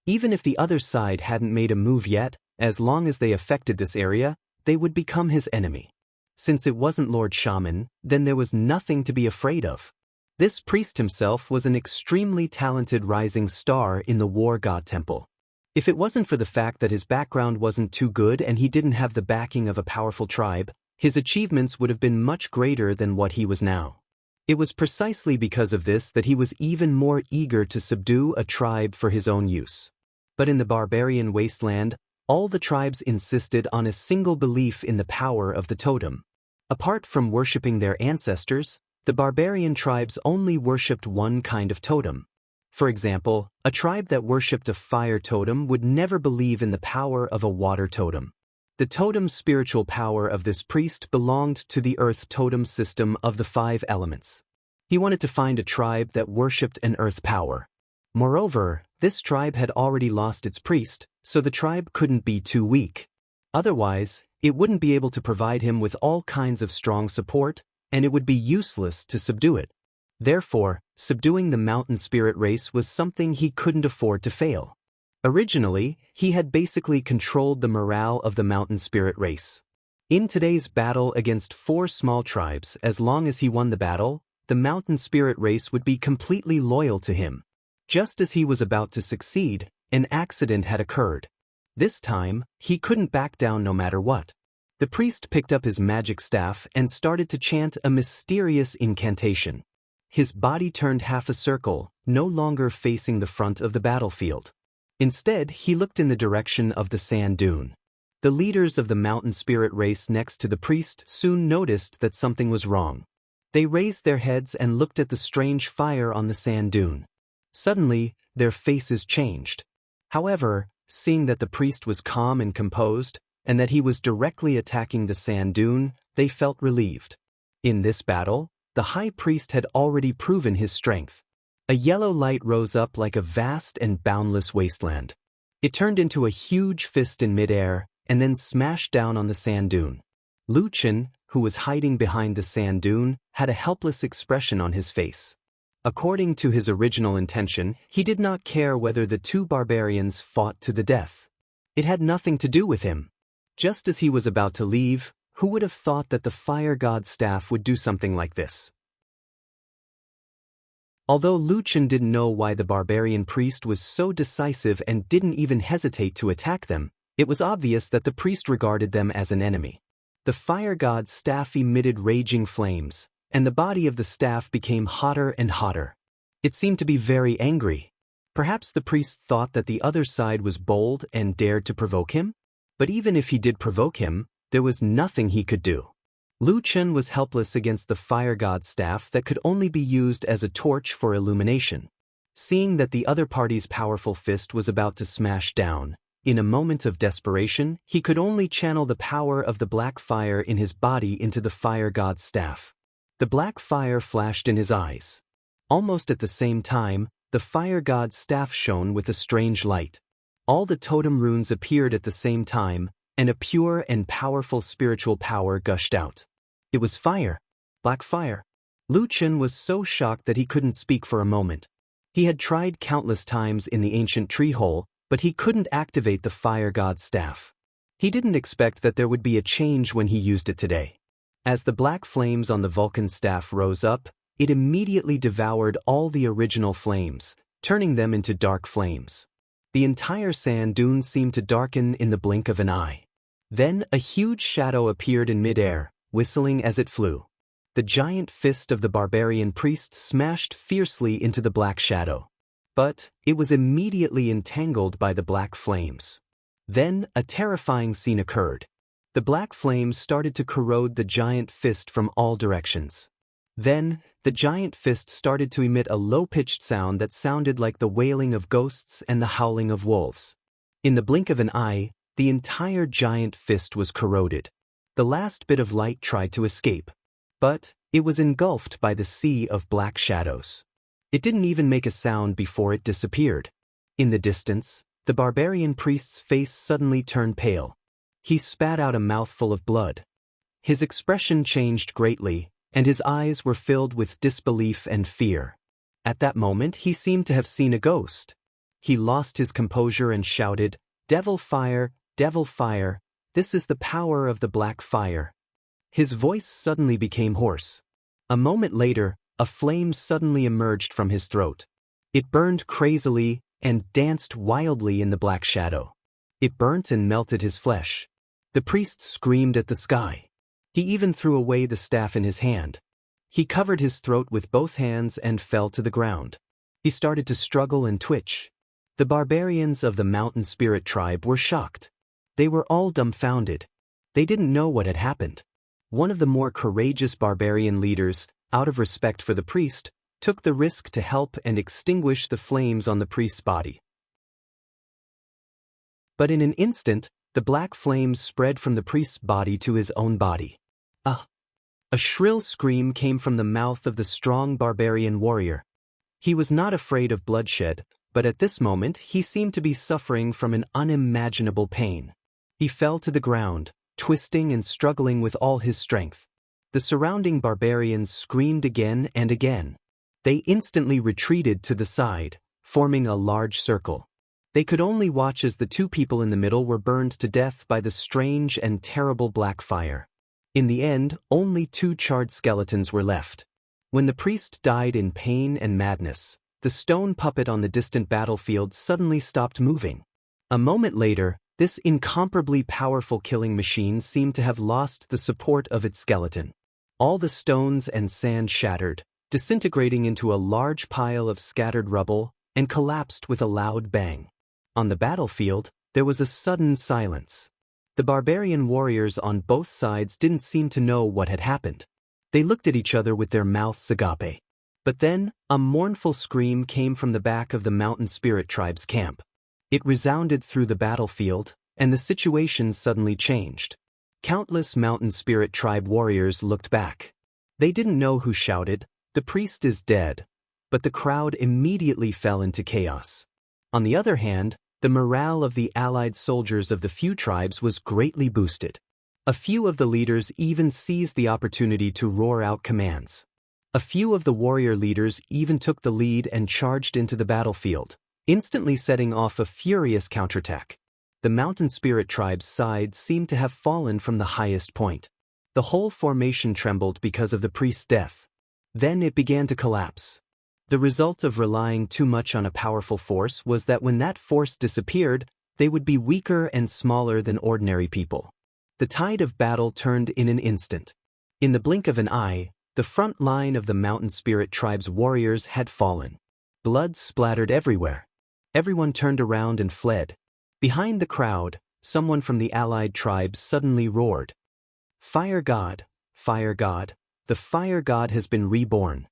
[SPEAKER 1] Even if the other side hadn't made a move yet, as long as they affected this area, they would become his enemy. Since it wasn't Lord Shaman, then there was nothing to be afraid of. This priest himself was an extremely talented rising star in the war god temple. If it wasn't for the fact that his background wasn't too good and he didn't have the backing of a powerful tribe, his achievements would have been much greater than what he was now. It was precisely because of this that he was even more eager to subdue a tribe for his own use. But in the barbarian wasteland, all the tribes insisted on a single belief in the power of the totem. Apart from worshipping their ancestors, the barbarian tribes only worshipped one kind of totem. For example, a tribe that worshipped a fire totem would never believe in the power of a water totem. The totem's spiritual power of this priest belonged to the earth totem system of the 5 elements. He wanted to find a tribe that worshipped an earth power. Moreover, this tribe had already lost its priest, so the tribe couldn't be too weak. Otherwise, it wouldn't be able to provide him with all kinds of strong support, and it would be useless to subdue it. Therefore, subduing the mountain spirit race was something he couldn't afford to fail. Originally, he had basically controlled the morale of the mountain spirit race. In today's battle against 4 small tribes, as long as he won the battle, the mountain spirit race would be completely loyal to him. Just as he was about to succeed, an accident had occurred. This time, he couldn't back down no matter what. The priest picked up his magic staff and started to chant a mysterious incantation. His body turned half a circle, no longer facing the front of the battlefield. Instead, he looked in the direction of the sand dune. The leaders of the mountain spirit race next to the priest soon noticed that something was wrong. They raised their heads and looked at the strange fire on the sand dune. Suddenly, their faces changed. However, seeing that the priest was calm and composed, and that he was directly attacking the sand dune, they felt relieved. In this battle, the high priest had already proven his strength. A yellow light rose up like a vast and boundless wasteland. It turned into a huge fist in midair, and then smashed down on the sand dune. Lu Chen, who was hiding behind the sand dune, had a helpless expression on his face. According to his original intention, he did not care whether the two barbarians fought to the death. It had nothing to do with him. Just as he was about to leave, who would have thought that the fire god's staff would do something like this? Although Lu Chen didn't know why the barbarian priest was so decisive and didn't even hesitate to attack them, it was obvious that the priest regarded them as an enemy. The fire god's staff emitted raging flames, and the body of the staff became hotter and hotter. It seemed to be very angry. Perhaps the priest thought that the other side was bold and dared to provoke him? But even if he did provoke him, there was nothing he could do. Lu Chen was helpless against the fire god's staff that could only be used as a torch for illumination. Seeing that the other party's powerful fist was about to smash down, in a moment of desperation, he could only channel the power of the black fire in his body into the fire god's staff. The black fire flashed in his eyes. Almost at the same time, the fire god's staff shone with a strange light. All the totem runes appeared at the same time, and a pure and powerful spiritual power gushed out. It was fire. Black fire. Lu Chen was so shocked that he couldn't speak for a moment. He had tried countless times in the ancient tree hole, but he couldn't activate the fire god's staff. He didn't expect that there would be a change when he used it today. As the black flames on the Vulcan staff rose up, it immediately devoured all the original flames, turning them into dark flames. The entire sand dune seemed to darken in the blink of an eye. Then a huge shadow appeared in midair, whistling as it flew. The giant fist of the barbarian priest smashed fiercely into the black shadow. But it was immediately entangled by the black flames. Then a terrifying scene occurred. The black flames started to corrode the giant fist from all directions. Then, the giant fist started to emit a low-pitched sound that sounded like the wailing of ghosts and the howling of wolves. In the blink of an eye, the entire giant fist was corroded. The last bit of light tried to escape, but it was engulfed by the sea of black shadows. It didn't even make a sound before it disappeared. In the distance, the barbarian priest's face suddenly turned pale. He spat out a mouthful of blood. His expression changed greatly, and his eyes were filled with disbelief and fear. At that moment, he seemed to have seen a ghost. He lost his composure and shouted, devil fire, this is the power of the black fire." His voice suddenly became hoarse. A moment later, a flame suddenly emerged from his throat. It burned crazily and danced wildly in the black shadow. It burnt and melted his flesh. The priest screamed at the sky. He even threw away the staff in his hand. He covered his throat with both hands and fell to the ground. He started to struggle and twitch. The barbarians of the mountain spirit tribe were shocked. They were all dumbfounded. They didn't know what had happened. One of the more courageous barbarian leaders, out of respect for the priest, took the risk to help and extinguish the flames on the priest's body. But in an instant, the black flames spread from the priest's body to his own body. A shrill scream came from the mouth of the strong barbarian warrior. He was not afraid of bloodshed, but at this moment he seemed to be suffering from an unimaginable pain. He fell to the ground, twisting and struggling with all his strength. The surrounding barbarians screamed again and again. They instantly retreated to the side, forming a large circle. They could only watch as the two people in the middle were burned to death by the strange and terrible black fire. In the end, only 2 charred skeletons were left. When the priest died in pain and madness, the stone puppet on the distant battlefield suddenly stopped moving. A moment later, This incomparably powerful killing machine seemed to have lost the support of its skeleton. All the stones and sand shattered, disintegrating into a large pile of scattered rubble, and collapsed with a loud bang. On the battlefield, there was a sudden silence. The barbarian warriors on both sides didn't seem to know what had happened. They looked at each other with their mouths agape. But then, a mournful scream came from the back of the mountain spirit tribe's camp. It resounded through the battlefield, and the situation suddenly changed. Countless mountain spirit tribe warriors looked back. They didn't know who shouted, "The priest is dead," but the crowd immediately fell into chaos. On the other hand, the morale of the allied soldiers of the few tribes was greatly boosted. A few of the leaders even seized the opportunity to roar out commands. A few of the warrior leaders even took the lead and charged into the battlefield, instantly setting off a furious counterattack. The mountain spirit tribe's side seemed to have fallen from the highest point. The whole formation trembled because of the priest's death. Then it began to collapse. The result of relying too much on a powerful force was that when that force disappeared, they would be weaker and smaller than ordinary people. The tide of battle turned in an instant. In the blink of an eye, the front line of the mountain spirit tribe's warriors had fallen. Blood splattered everywhere. Everyone turned around and fled. Behind the crowd, someone from the allied tribes suddenly roared, "Fire God! Fire God! The fire god has been reborn!"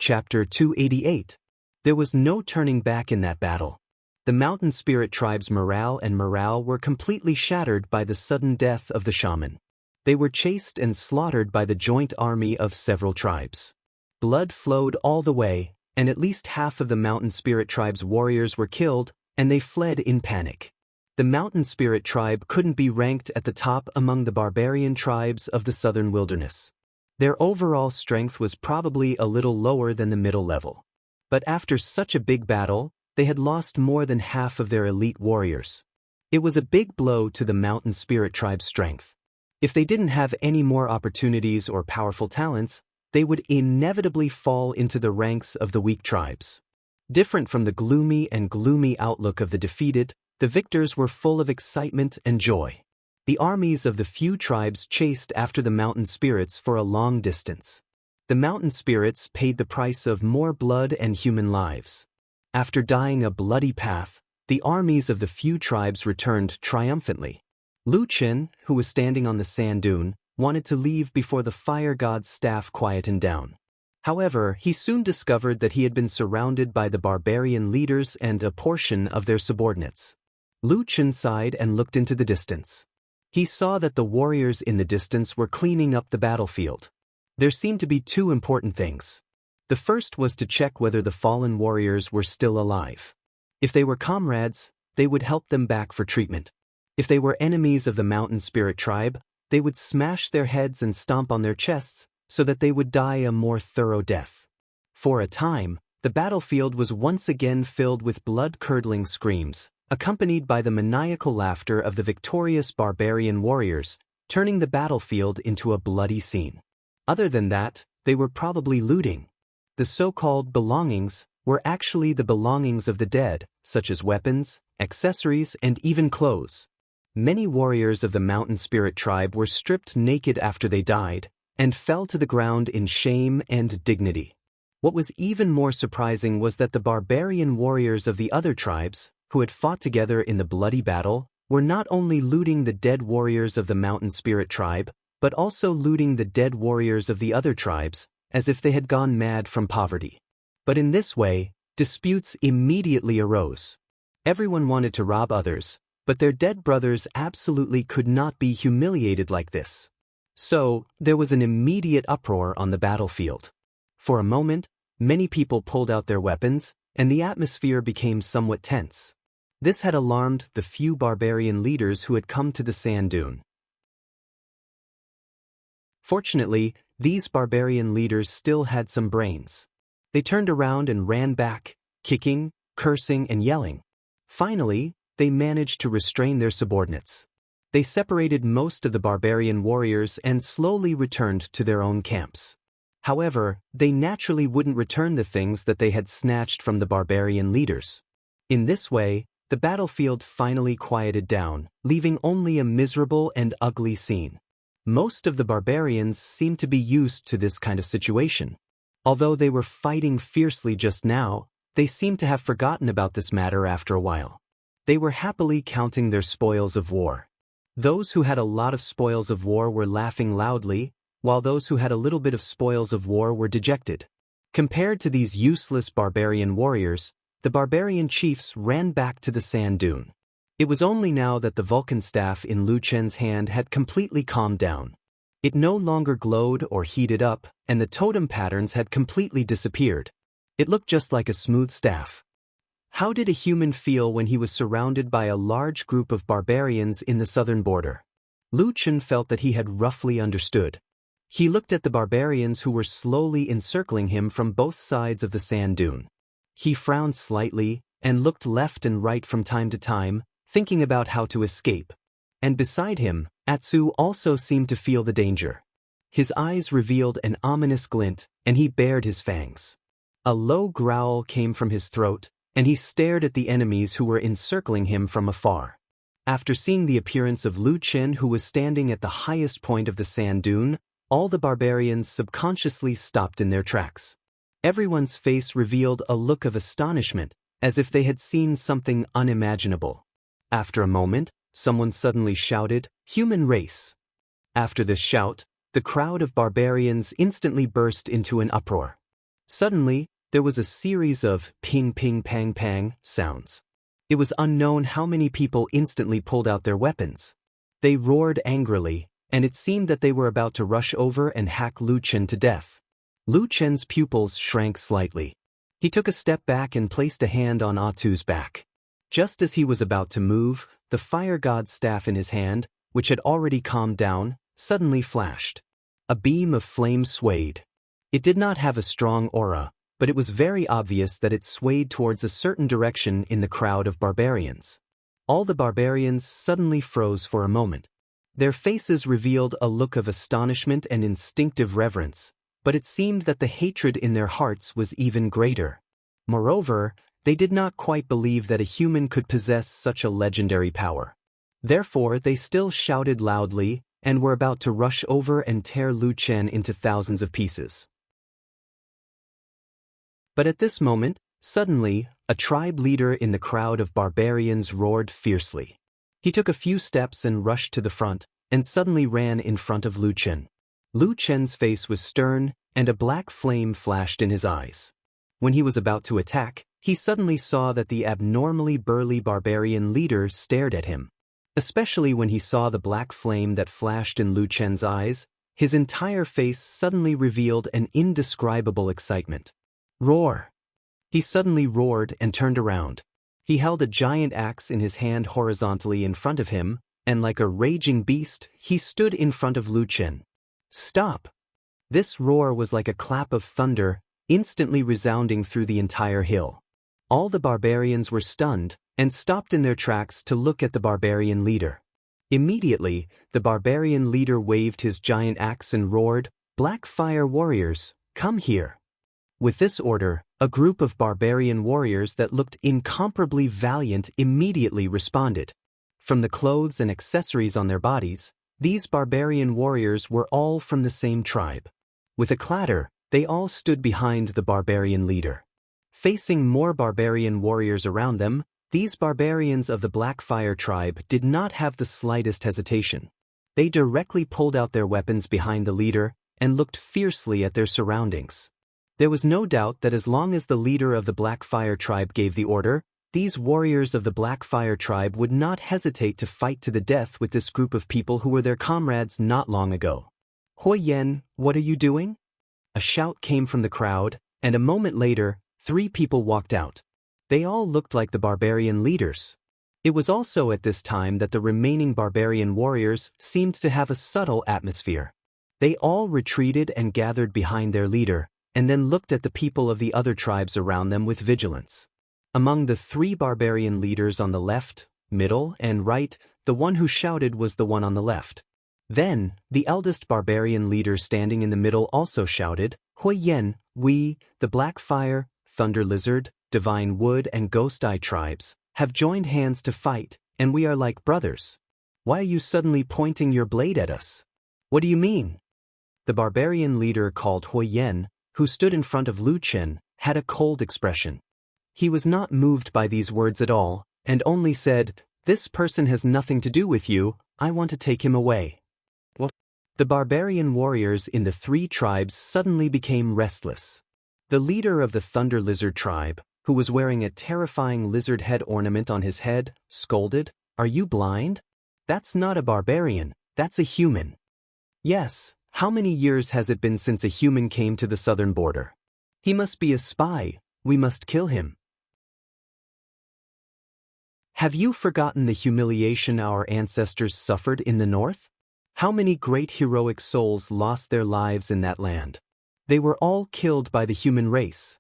[SPEAKER 1] Chapter 288. There was no turning back in that battle. The mountain spirit tribe's morale were completely shattered by the sudden death of the shaman. They were chased and slaughtered by the joint army of several tribes. Blood flowed all the way, and at least half of the mountain spirit tribe's warriors were killed, and they fled in panic. The mountain spirit tribe couldn't be ranked at the top among the barbarian tribes of the southern wilderness. Their overall strength was probably a little lower than the middle level. But after such a big battle, they had lost more than half of their elite warriors. It was a big blow to the mountain spirit tribe's strength. If they didn't have any more opportunities or powerful talents, they would inevitably fall into the ranks of the weak tribes. Different from the gloomy outlook of the defeated, the victors were full of excitement and joy. The armies of the few tribes chased after the mountain spirits for a long distance. The mountain spirits paid the price of more blood and human lives. After dying a bloody path, the armies of the few tribes returned triumphantly. Lu Chen, who was standing on the sand dune, wanted to leave before the fire god's staff quietened down. However, he soon discovered that he had been surrounded by the barbarian leaders and a portion of their subordinates. Lu Chen sighed and looked into the distance. He saw that the warriors in the distance were cleaning up the battlefield. There seemed to be two important things. The first was to check whether the fallen warriors were still alive. If they were comrades, they would help them back for treatment. If they were enemies of the mountain spirit tribe, they would smash their heads and stomp on their chests so that they would die a more thorough death. For a time, the battlefield was once again filled with blood-curdling screams, accompanied by the maniacal laughter of the victorious barbarian warriors, turning the battlefield into a bloody scene. Other than that, they were probably looting. The so-called belongings were actually the belongings of the dead, such as weapons, accessories, and even clothes. Many warriors of the mountain spirit tribe were stripped naked after they died, and fell to the ground in shame and dignity. What was even more surprising was that the barbarian warriors of the other tribes, who had fought together in the bloody battle, were not only looting the dead warriors of the mountain spirit tribe, but also looting the dead warriors of the other tribes, as if they had gone mad from poverty. But in this way, disputes immediately arose. Everyone wanted to rob others, but their dead brothers absolutely could not be humiliated like this. So, there was an immediate uproar on the battlefield. For a moment, many people pulled out their weapons, and the atmosphere became somewhat tense. This had alarmed the few barbarian leaders who had come to the sand dune. Fortunately, these barbarian leaders still had some brains. They turned around and ran back, kicking, cursing, and yelling. Finally, they managed to restrain their subordinates. They separated most of the barbarian warriors and slowly returned to their own camps. However, they naturally wouldn't return the things that they had snatched from the barbarian leaders. In this way, the battlefield finally quieted down, leaving only a miserable and ugly scene. Most of the barbarians seemed to be used to this kind of situation. Although they were fighting fiercely just now, they seemed to have forgotten about this matter after a while. They were happily counting their spoils of war. Those who had a lot of spoils of war were laughing loudly, while those who had a little bit of spoils of war were dejected. Compared to these useless barbarian warriors, the barbarian chiefs ran back to the sand dune. It was only now that the Vulcan staff in Lu Chen's hand had completely calmed down. It no longer glowed or heated up, and the totem patterns had completely disappeared. It looked just like a smooth staff. How did a human feel when he was surrounded by a large group of barbarians in the southern border? Lu Chen felt that he had roughly understood. He looked at the barbarians who were slowly encircling him from both sides of the sand dune. He frowned slightly and looked left and right from time to time, thinking about how to escape. And beside him, Atsu also seemed to feel the danger. His eyes revealed an ominous glint, and he bared his fangs. A low growl came from his throat, and he stared at the enemies who were encircling him from afar. After seeing the appearance of Lu Chen, who was standing at the highest point of the sand dune, all the barbarians subconsciously stopped in their tracks. Everyone's face revealed a look of astonishment, as if they had seen something unimaginable. After a moment, someone suddenly shouted, "Human race!" After this shout, the crowd of barbarians instantly burst into an uproar. Suddenly, there was a series of ping ping pang pang sounds. It was unknown how many people instantly pulled out their weapons. They roared angrily, and it seemed that they were about to rush over and hack Lu Chen to death. Lu Chen's pupils shrank slightly. He took a step back and placed a hand on Atu's back. Just as he was about to move, the fire god's staff in his hand, which had already calmed down, suddenly flashed. A beam of flame swayed. It did not have a strong aura, but it was very obvious that it swayed towards a certain direction in the crowd of barbarians. All the barbarians suddenly froze for a moment. Their faces revealed a look of astonishment and instinctive reverence, but it seemed that the hatred in their hearts was even greater. Moreover, they did not quite believe that a human could possess such a legendary power. Therefore, they still shouted loudly and were about to rush over and tear Lu Chen into thousands of pieces. But at this moment, suddenly, a tribe leader in the crowd of barbarians roared fiercely. He took a few steps and rushed to the front, and suddenly ran in front of Lu Chen. Lu Chen's face was stern, and a black flame flashed in his eyes. When he was about to attack, he suddenly saw that the abnormally burly barbarian leader stared at him. Especially when he saw the black flame that flashed in Lu Chen's eyes, his entire face suddenly revealed an indescribable excitement. "Roar!" He suddenly roared and turned around. He held a giant axe in his hand horizontally in front of him, and like a raging beast, he stood in front of Lu Chen. "Stop!" This roar was like a clap of thunder, instantly resounding through the entire hill. All the barbarians were stunned, and stopped in their tracks to look at the barbarian leader. Immediately, the barbarian leader waved his giant axe and roared, "Black Fire Warriors, come here." With this order, a group of barbarian warriors that looked incomparably valiant immediately responded. From the clothes and accessories on their bodies, these barbarian warriors were all from the same tribe. With a clatter, they all stood behind the barbarian leader. Facing more barbarian warriors around them, these barbarians of the Black Fire tribe did not have the slightest hesitation. They directly pulled out their weapons behind the leader and looked fiercely at their surroundings. There was no doubt that as long as the leader of the Black Fire tribe gave the order, these warriors of the Black Fire tribe would not hesitate to fight to the death with this group of people who were their comrades not long ago. "Hui Yen, what are you doing?" A shout came from the crowd, and a moment later, 3 people walked out. They all looked like the barbarian leaders. It was also at this time that the remaining barbarian warriors seemed to have a subtle atmosphere. They all retreated and gathered behind their leader, and then looked at the people of the other tribes around them with vigilance. Among the 3 barbarian leaders on the left, middle, and right, the one who shouted was the one on the left. Then, the eldest barbarian leader standing in the middle also shouted, Hui Yen, we, the Black Fire, Thunder Lizard, Divine Wood and Ghost Eye tribes, have joined hands to fight, and we are like brothers. Why are you suddenly pointing your blade at us? What do you mean? The barbarian leader called Hui Yen, who stood in front of Lu Chen, had a cold expression. He was not moved by these words at all, and only said, This person has nothing to do with you, I want to take him away. The barbarian warriors in the three tribes suddenly became restless. The leader of the Thunder Lizard tribe, who was wearing a terrifying lizard head ornament on his head, scolded, Are you blind? That's not a barbarian, that's a human. Yes, how many years has it been since a human came to the southern border? He must be a spy, we must kill him. Have you forgotten the humiliation our ancestors suffered in the north? How many great heroic souls lost their lives in that land? They were all killed by the human race.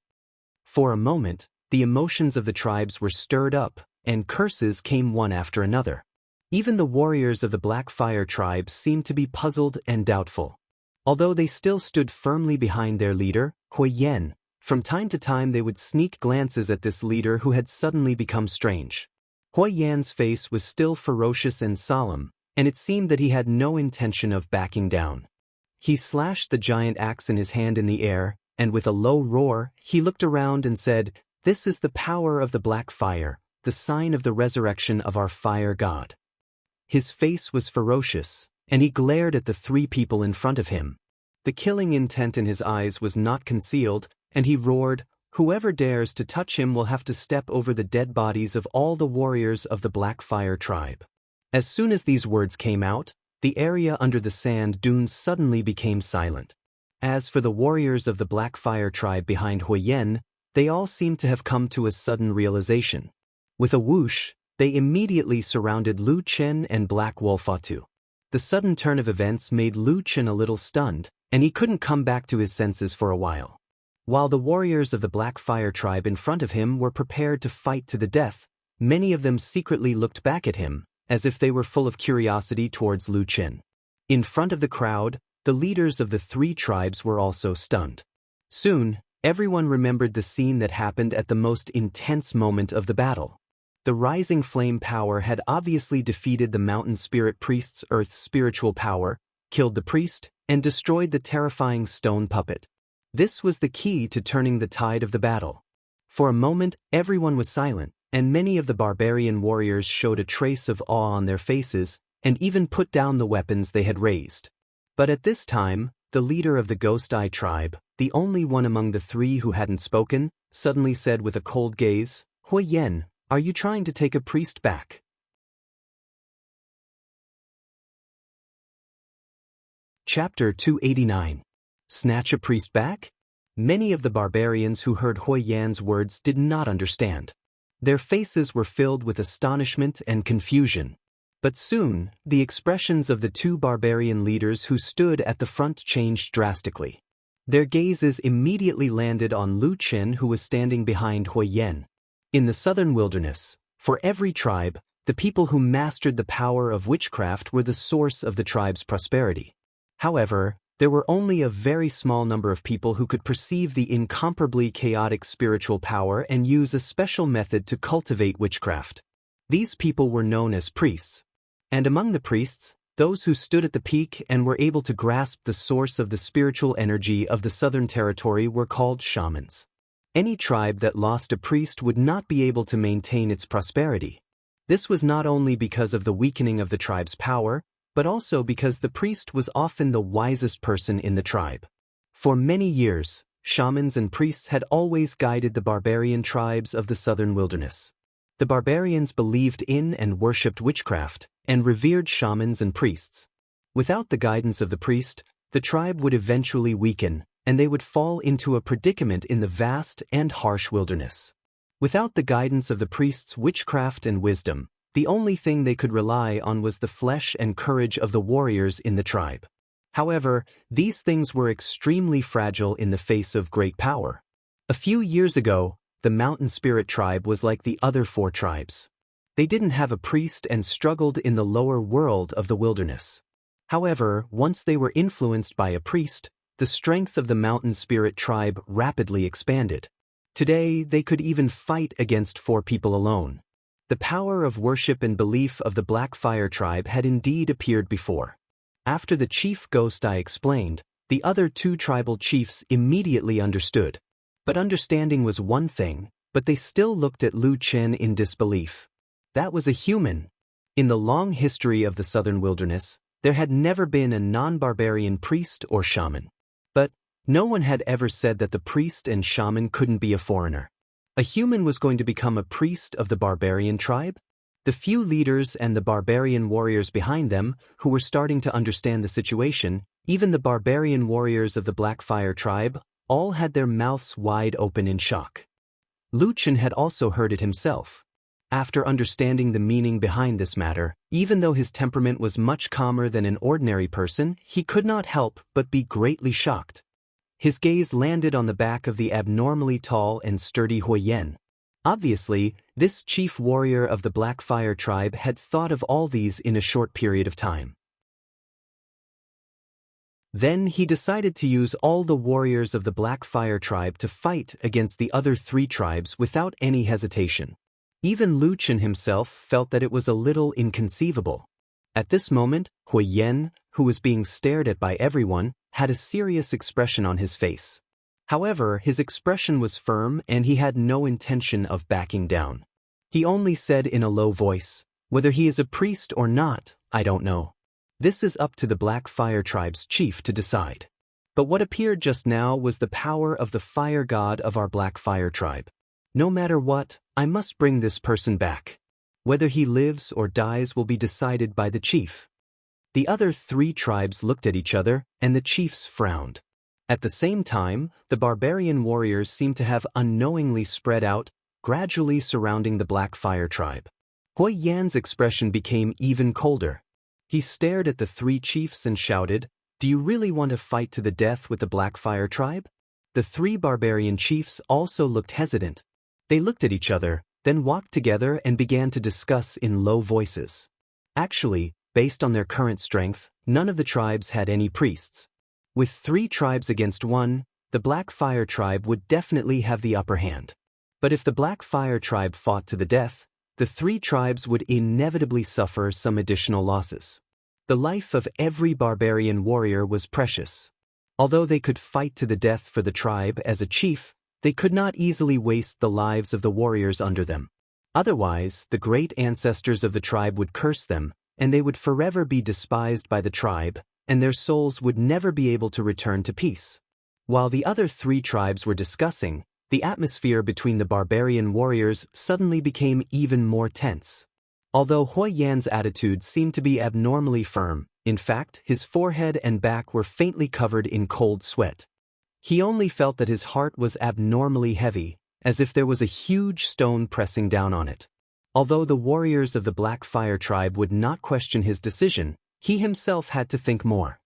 [SPEAKER 1] For a moment, the emotions of the tribes were stirred up, and curses came one after another. Even the warriors of the Black Fire tribe seemed to be puzzled and doubtful. Although they still stood firmly behind their leader, Hui Yen, from time to time they would sneak glances at this leader who had suddenly become strange. Hui Yan's face was still ferocious and solemn, and it seemed that he had no intention of backing down. He slashed the giant axe in his hand in the air, and with a low roar, he looked around and said, This is the power of the Black Fire, the sign of the resurrection of our fire god. His face was ferocious, and he glared at the three people in front of him. The killing intent in his eyes was not concealed, and he roared, Whoever dares to touch him will have to step over the dead bodies of all the warriors of the Black Fire tribe. As soon as these words came out, the area under the sand dunes suddenly became silent. As for the warriors of the Black Fire tribe behind Hui Yen, they all seemed to have come to a sudden realization. With a whoosh, they immediately surrounded Lu Chen and Black Wolfatu. The sudden turn of events made Lu Chen a little stunned, and he couldn't come back to his senses for a while. While the warriors of the Black Fire tribe in front of him were prepared to fight to the death, many of them secretly looked back at him, as if they were full of curiosity towards Lu Chen. In front of the crowd, the leaders of the three tribes were also stunned. Soon, everyone remembered the scene that happened at the most intense moment of the battle. The rising flame power had obviously defeated the mountain spirit priest's earth's spiritual power, killed the priest, and destroyed the terrifying stone puppet. This was the key to turning the tide of the battle. For a moment, everyone was silent, and many of the barbarian warriors showed a trace of awe on their faces, and even put down the weapons they had raised. But at this time, the leader of the Ghost Eye tribe, the only one among the three who hadn't spoken, suddenly said with a cold gaze, Hui Yen, are you trying to take a priest back? Chapter 289. Snatch a priest back? Many of the barbarians who heard Hui Yan's words did not understand. Their faces were filled with astonishment and confusion. But soon, the expressions of the two barbarian leaders who stood at the front changed drastically. Their gazes immediately landed on Lu Chen, who was standing behind Hui Yen. In the southern wilderness, for every tribe, the people who mastered the power of witchcraft were the source of the tribe's prosperity. However, there were only a very small number of people who could perceive the incomparably chaotic spiritual power and use a special method to cultivate witchcraft. These people were known as priests. And among the priests, those who stood at the peak and were able to grasp the source of the spiritual energy of the southern territory were called shamans. Any tribe that lost a priest would not be able to maintain its prosperity. This was not only because of the weakening of the tribe's power, but also because the priest was often the wisest person in the tribe. For many years, shamans and priests had always guided the barbarian tribes of the southern wilderness. The barbarians believed in and worshipped witchcraft, and revered shamans and priests. Without the guidance of the priest, the tribe would eventually weaken, and they would fall into a predicament in the vast and harsh wilderness. Without the guidance of the priest's witchcraft and wisdom, the only thing they could rely on was the flesh and courage of the warriors in the tribe. However, these things were extremely fragile in the face of great power. A few years ago, the mountain spirit tribe was like the other four tribes. They didn't have a priest and struggled in the lower world of the wilderness. However, once they were influenced by a priest, the strength of the mountain spirit tribe rapidly expanded. Today, they could even fight against 4 people alone. The power of worship and belief of the Black Fire tribe had indeed appeared before. After the chief ghost I explained, the other 2 tribal chiefs immediately understood. But understanding was one thing, but they still looked at Lu Chen in disbelief. That was a human. In the long history of the southern wilderness, there had never been a non-barbarian priest or shaman. But no one had ever said that the priest and shaman couldn't be a foreigner. A human was going to become a priest of the barbarian tribe? The few leaders and the barbarian warriors behind them, who were starting to understand the situation, even the barbarian warriors of the Black Fire tribe, all had their mouths wide open in shock. Lu Chen had also heard it himself. After understanding the meaning behind this matter, even though his temperament was much calmer than an ordinary person, he could not help but be greatly shocked. His gaze landed on the back of the abnormally tall and sturdy Huiyan. Obviously, this chief warrior of the Black Fire tribe had thought of all these in a short period of time. Then he decided to use all the warriors of the Black Fire tribe to fight against the other 3 tribes without any hesitation. Even Lu Chen himself felt that it was a little inconceivable. At this moment, Huiyan, who was being stared at by everyone, had a serious expression on his face. However, his expression was firm and he had no intention of backing down. He only said in a low voice, "Whether he is a priest or not, I don't know. This is up to the Black Fire tribe's chief to decide." But what appeared just now was the power of the fire god of our Black Fire tribe. No matter what, I must bring this person back. Whether he lives or dies will be decided by the chief. The other 3 tribes looked at each other, and the chiefs frowned. At the same time, the barbarian warriors seemed to have unknowingly spread out, gradually surrounding the Black Fire tribe. Huiyan's expression became even colder. He stared at the 3 chiefs and shouted, "Do you really want to fight to the death with the Black Fire tribe?" The 3 barbarian chiefs also looked hesitant. They looked at each other, then walked together and began to discuss in low voices. Actually, based on their current strength, none of the tribes had any priests. With 3 tribes against 1, the Black Fire tribe would definitely have the upper hand. But if the Black Fire tribe fought to the death, the 3 tribes would inevitably suffer some additional losses. The life of every barbarian warrior was precious. Although they could fight to the death for the tribe as a chief, they could not easily waste the lives of the warriors under them. Otherwise, the great ancestors of the tribe would curse them, and they would forever be despised by the tribe, and their souls would never be able to return to peace. While the other 3 tribes were discussing, the atmosphere between the barbarian warriors suddenly became even more tense. Although Huiyan's attitude seemed to be abnormally firm, in fact, his forehead and back were faintly covered in cold sweat. He only felt that his heart was abnormally heavy, as if there was a huge stone pressing down on it. Although the warriors of the Black Fire tribe would not question his decision, he himself had to think more.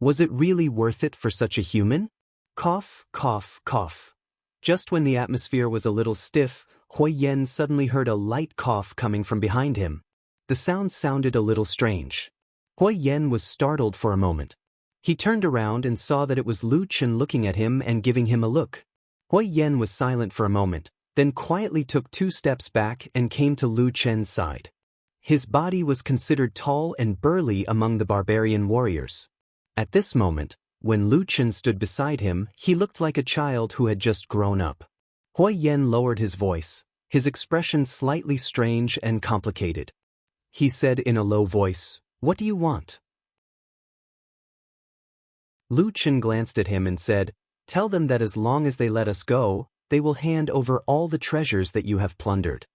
[SPEAKER 1] Was it really worth it for such a human? Cough, cough, cough. Just when the atmosphere was a little stiff, Huiyan suddenly heard a light cough coming from behind him. The sound sounded a little strange. Huiyan was startled for a moment. He turned around and saw that it was Lu Chen looking at him and giving him a look. Huiyan was silent for a moment, then quietly took 2 steps back and came to Lu Chen's side. His body was considered tall and burly among the barbarian warriors. At this moment, when Lu Chen stood beside him, he looked like a child who had just grown up. Huiyan lowered his voice, his expression slightly strange and complicated. He said in a low voice, "What do you want?" Lu Chen glanced at him and said, "Tell them that as long as they let us go, they will hand over all the treasures that you have plundered."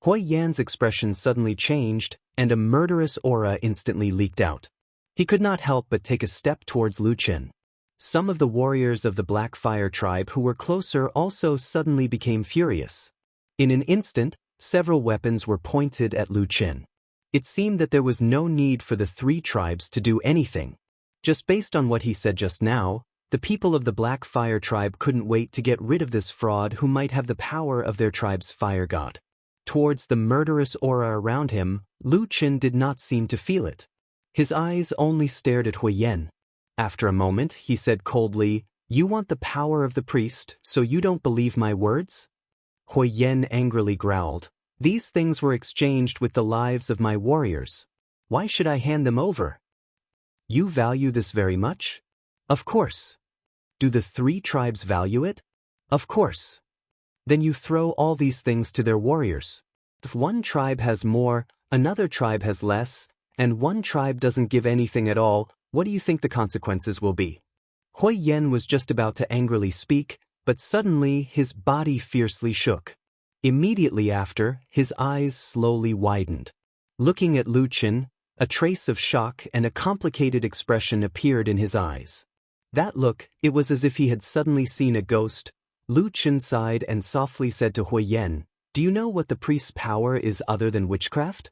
[SPEAKER 1] Huiyan's expression suddenly changed, and a murderous aura instantly leaked out. He could not help but take a step towards Lu Chen. Some of the warriors of the Black Fire tribe who were closer also suddenly became furious. In an instant, several weapons were pointed at Lu Chen. It seemed that there was no need for the 3 tribes to do anything. Just based on what he said just now, the people of the Black Fire tribe couldn't wait to get rid of this fraud who might have the power of their tribe's fire god. Towards the murderous aura around him, Lu Chen did not seem to feel it. His eyes only stared at Huiyen. After a moment, he said coldly, "You want the power of the priest, so you don't believe my words?" Huiyen angrily growled, "These things were exchanged with the lives of my warriors. Why should I hand them over?" "You value this very much?" "Of course." "Do the 3 tribes value it?" "Of course." "Then you throw all these things to their warriors. If one tribe has more, another tribe has less, and one tribe doesn't give anything at all, what do you think the consequences will be?" Huiyen was just about to angrily speak, but suddenly his body fiercely shook. Immediately after, his eyes slowly widened. Looking at Lu Chen, a trace of shock and a complicated expression appeared in his eyes. That look, it was as if he had suddenly seen a ghost. Lu Chen sighed and softly said to Huiyen, "Do you know what the priest's power is other than witchcraft?"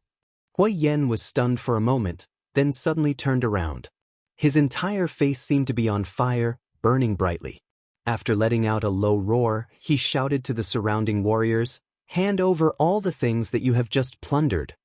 [SPEAKER 1] Huiyen was stunned for a moment, then suddenly turned around. His entire face seemed to be on fire, burning brightly. After letting out a low roar, he shouted to the surrounding warriors, "Hand over all the things that you have just plundered."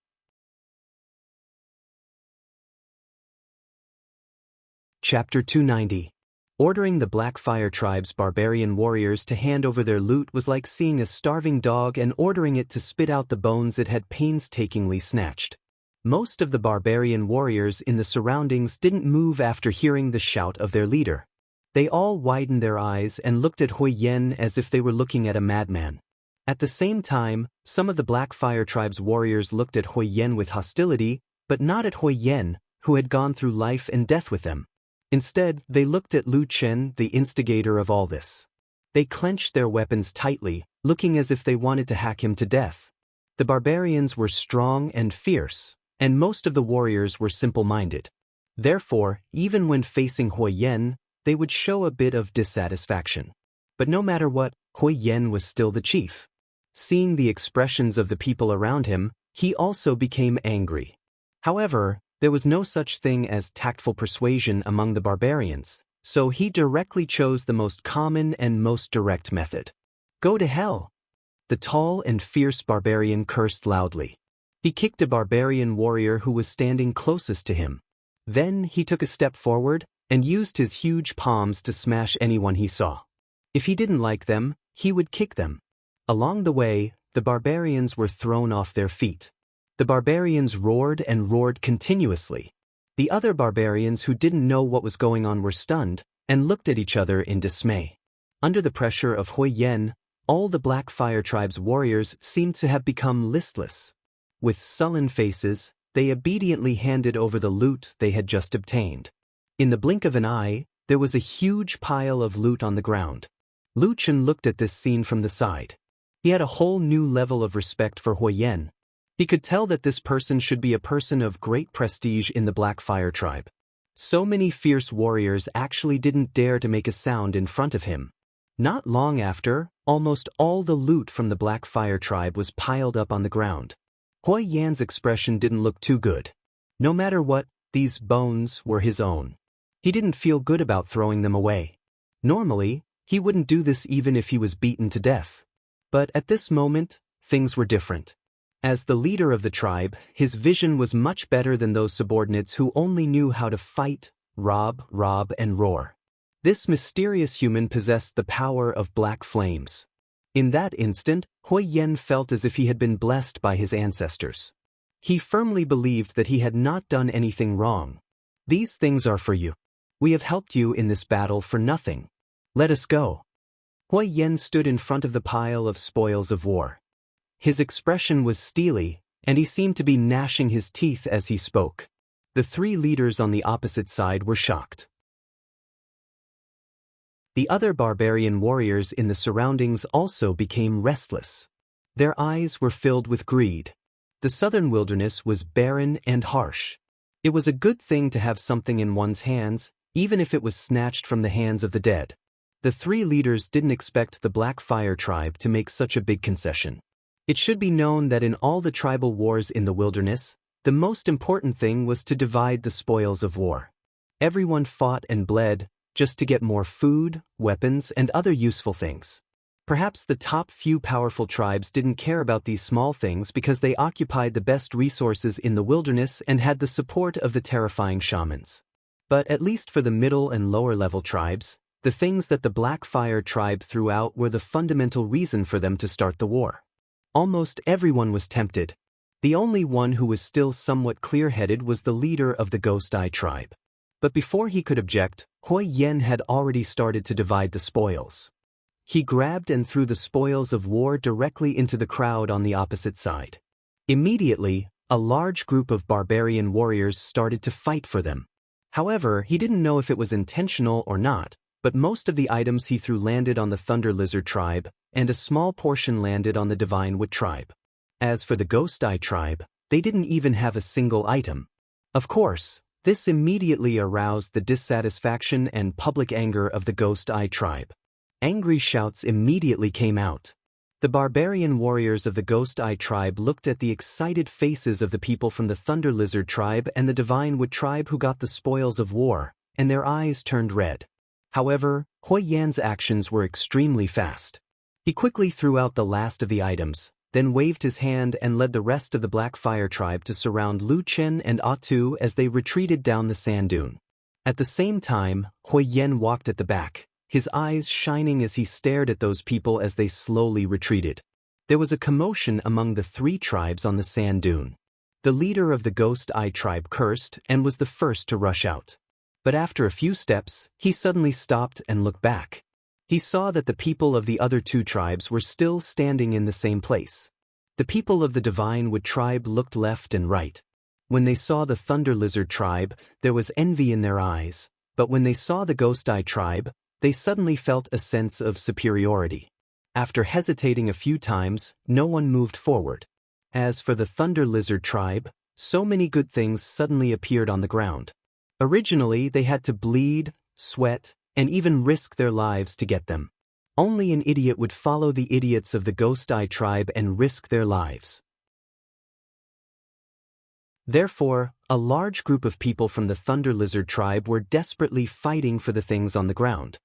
[SPEAKER 1] Chapter 290. Ordering the Blackfire tribe's barbarian warriors to hand over their loot was like seeing a starving dog and ordering it to spit out the bones it had painstakingly snatched. Most of the barbarian warriors in the surroundings didn't move after hearing the shout of their leader. They all widened their eyes and looked at Huiyen as if they were looking at a madman. At the same time, some of the Blackfire tribe's warriors looked at Huiyen with hostility, but not at Huiyen, who had gone through life and death with them. Instead, they looked at Lu Chen, the instigator of all this. They clenched their weapons tightly, looking as if they wanted to hack him to death. The barbarians were strong and fierce, and most of the warriors were simple-minded. Therefore, even when facing Huiyen, they would show a bit of dissatisfaction. But no matter what, Huiyen was still the chief. Seeing the expressions of the people around him, he also became angry. However, there was no such thing as tactful persuasion among the barbarians, so he directly chose the most common and most direct method. "Go to hell!" The tall and fierce barbarian cursed loudly. He kicked a barbarian warrior who was standing closest to him. Then he took a step forward and used his huge palms to smash anyone he saw. If he didn't like them, he would kick them. Along the way, the barbarians were thrown off their feet. The barbarians roared and roared continuously. The other barbarians who didn't know what was going on were stunned and looked at each other in dismay. Under the pressure of Huiyen, all the Blackfire tribe's warriors seemed to have become listless. With sullen faces, they obediently handed over the loot they had just obtained. In the blink of an eye, there was a huge pile of loot on the ground. Lu Chen looked at this scene from the side. He had a whole new level of respect for Huiyen. He could tell that this person should be a person of great prestige in the Blackfire tribe. So many fierce warriors actually didn't dare to make a sound in front of him. Not long after, almost all the loot from the Blackfire tribe was piled up on the ground. Huiyen's expression didn't look too good. No matter what, these bones were his own. He didn't feel good about throwing them away. Normally, he wouldn't do this even if he was beaten to death. But at this moment, things were different. As the leader of the tribe, his vision was much better than those subordinates who only knew how to fight, rob, and roar. This mysterious human possessed the power of black flames. In that instant, Huiyen felt as if he had been blessed by his ancestors. He firmly believed that he had not done anything wrong. "These things are for you. We have helped you in this battle for nothing. Let us go." Huiyen stood in front of the pile of spoils of war. His expression was steely, and he seemed to be gnashing his teeth as he spoke. The 3 leaders on the opposite side were shocked. The other barbarian warriors in the surroundings also became restless. Their eyes were filled with greed. The southern wilderness was barren and harsh. It was a good thing to have something in one's hands, even if it was snatched from the hands of the dead. The 3 leaders didn't expect the Blackfire tribe to make such a big concession. It should be known that in all the tribal wars in the wilderness, the most important thing was to divide the spoils of war. Everyone fought and bled just to get more food, weapons, and other useful things. Perhaps the top few powerful tribes didn't care about these small things because they occupied the best resources in the wilderness and had the support of the terrifying shamans. But at least for the middle and lower level tribes, the things that the Blackfire tribe threw out were the fundamental reason for them to start the war. Almost everyone was tempted. The only one who was still somewhat clear-headed was the leader of the Ghost Eye tribe. But before he could object, Hui Yen had already started to divide the spoils. He grabbed and threw the spoils of war directly into the crowd on the opposite side. Immediately, a large group of barbarian warriors started to fight for them. However, he didn't know if it was intentional or not, but most of the items he threw landed on the Thunder Lizard tribe, and a small portion landed on the Divine Wood tribe. As for the Ghost Eye tribe, they didn't even have a single item. Of course, this immediately aroused the dissatisfaction and public anger of the Ghost Eye tribe. Angry shouts immediately came out. The barbarian warriors of the Ghost Eye tribe looked at the excited faces of the people from the Thunder Lizard tribe and the Divine Wood tribe who got the spoils of war, and their eyes turned red. However, Hui Yan's actions were extremely fast. He quickly threw out the last of the items, then waved his hand and led the rest of the Blackfire tribe to surround Lu Chen and Atu as they retreated down the sand dune. At the same time, Hui Yan walked at the back, his eyes shining as he stared at those people as they slowly retreated. There was a commotion among the three tribes on the sand dune. The leader of the Ghost Eye tribe cursed and was the first to rush out. But after a few steps, he suddenly stopped and looked back. He saw that the people of the other two tribes were still standing in the same place. The people of the Divine Wood tribe looked left and right. When they saw the Thunder Lizard tribe, there was envy in their eyes, but when they saw the Ghost Eye tribe, they suddenly felt a sense of superiority. After hesitating a few times, no one moved forward. As for the Thunder Lizard tribe, so many good things suddenly appeared on the ground. Originally, they had to bleed, sweat, and even risk their lives to get them. Only an idiot would follow the idiots of the Ghost Eye tribe and risk their lives. Therefore, a large group of people from the Thunder Lizard tribe were desperately fighting for the things on the ground.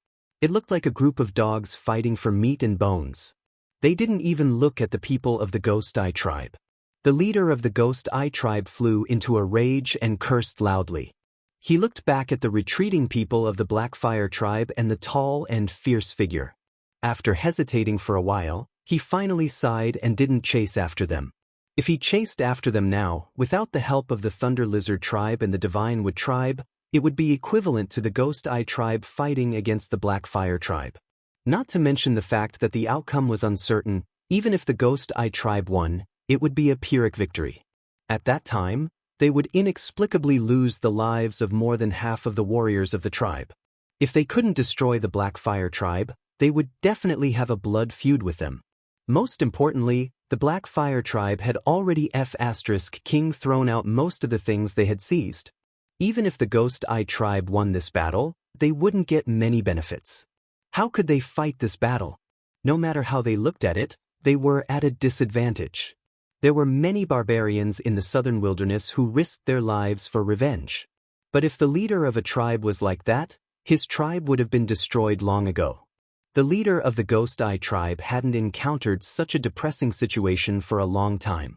[SPEAKER 1] It looked like a group of dogs fighting for meat and bones. They didn't even look at the people of the Ghost Eye tribe. The leader of the Ghost Eye tribe flew into a rage and cursed loudly. He looked back at the retreating people of the Blackfire tribe and the tall and fierce figure. After hesitating for a while, he finally sighed and didn't chase after them. If he chased after them now, without the help of the Thunder Lizard tribe and the Divine Wood tribe, it would be equivalent to the Ghost Eye tribe fighting against the Blackfire tribe. Not to mention the fact that the outcome was uncertain. Even if the Ghost Eye tribe won, it would be a Pyrrhic victory. At that time, they would inexplicably lose the lives of more than half of the warriors of the tribe. If they couldn't destroy the Blackfire tribe, they would definitely have a blood feud with them. Most importantly, the Blackfire tribe had already King thrown out most of the things they had seized. Even if the Ghost Eye tribe won this battle, they wouldn't get many benefits. How could they fight this battle? No matter how they looked at it, they were at a disadvantage. There were many barbarians in the southern wilderness who risked their lives for revenge. But if the leader of a tribe was like that, his tribe would have been destroyed long ago. The leader of the Ghost Eye tribe hadn't encountered such a depressing situation for a long time.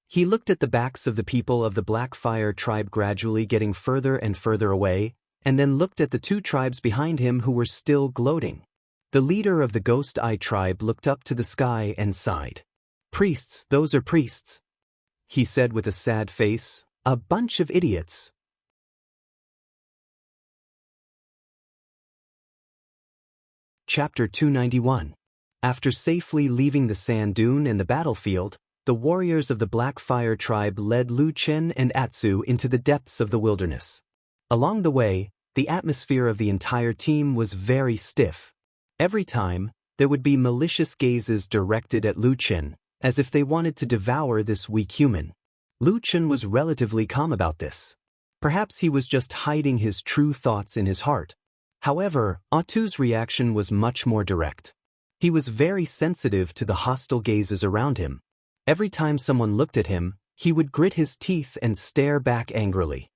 [SPEAKER 1] He looked at the backs of the people of the Blackfire tribe gradually getting further and further away, and then looked at the two tribes behind him who were still gloating. The leader of the Ghost Eye tribe looked up to the sky and sighed. "Priests, those are priests," he said with a sad face. "A bunch of idiots." Chapter 291. After safely leaving the sand dune and the battlefield, the warriors of the Blackfire tribe led Lu Chen and Atsu into the depths of the wilderness. Along the way, the atmosphere of the entire team was very stiff. Every time, there would be malicious gazes directed at Lu Chen, as if they wanted to devour this weak human. Lu Chen was relatively calm about this. Perhaps he was just hiding his true thoughts in his heart. However, Atu's reaction was much more direct. He was very sensitive to the hostile gazes around him. Every time someone looked at him, he would grit his teeth and stare back angrily.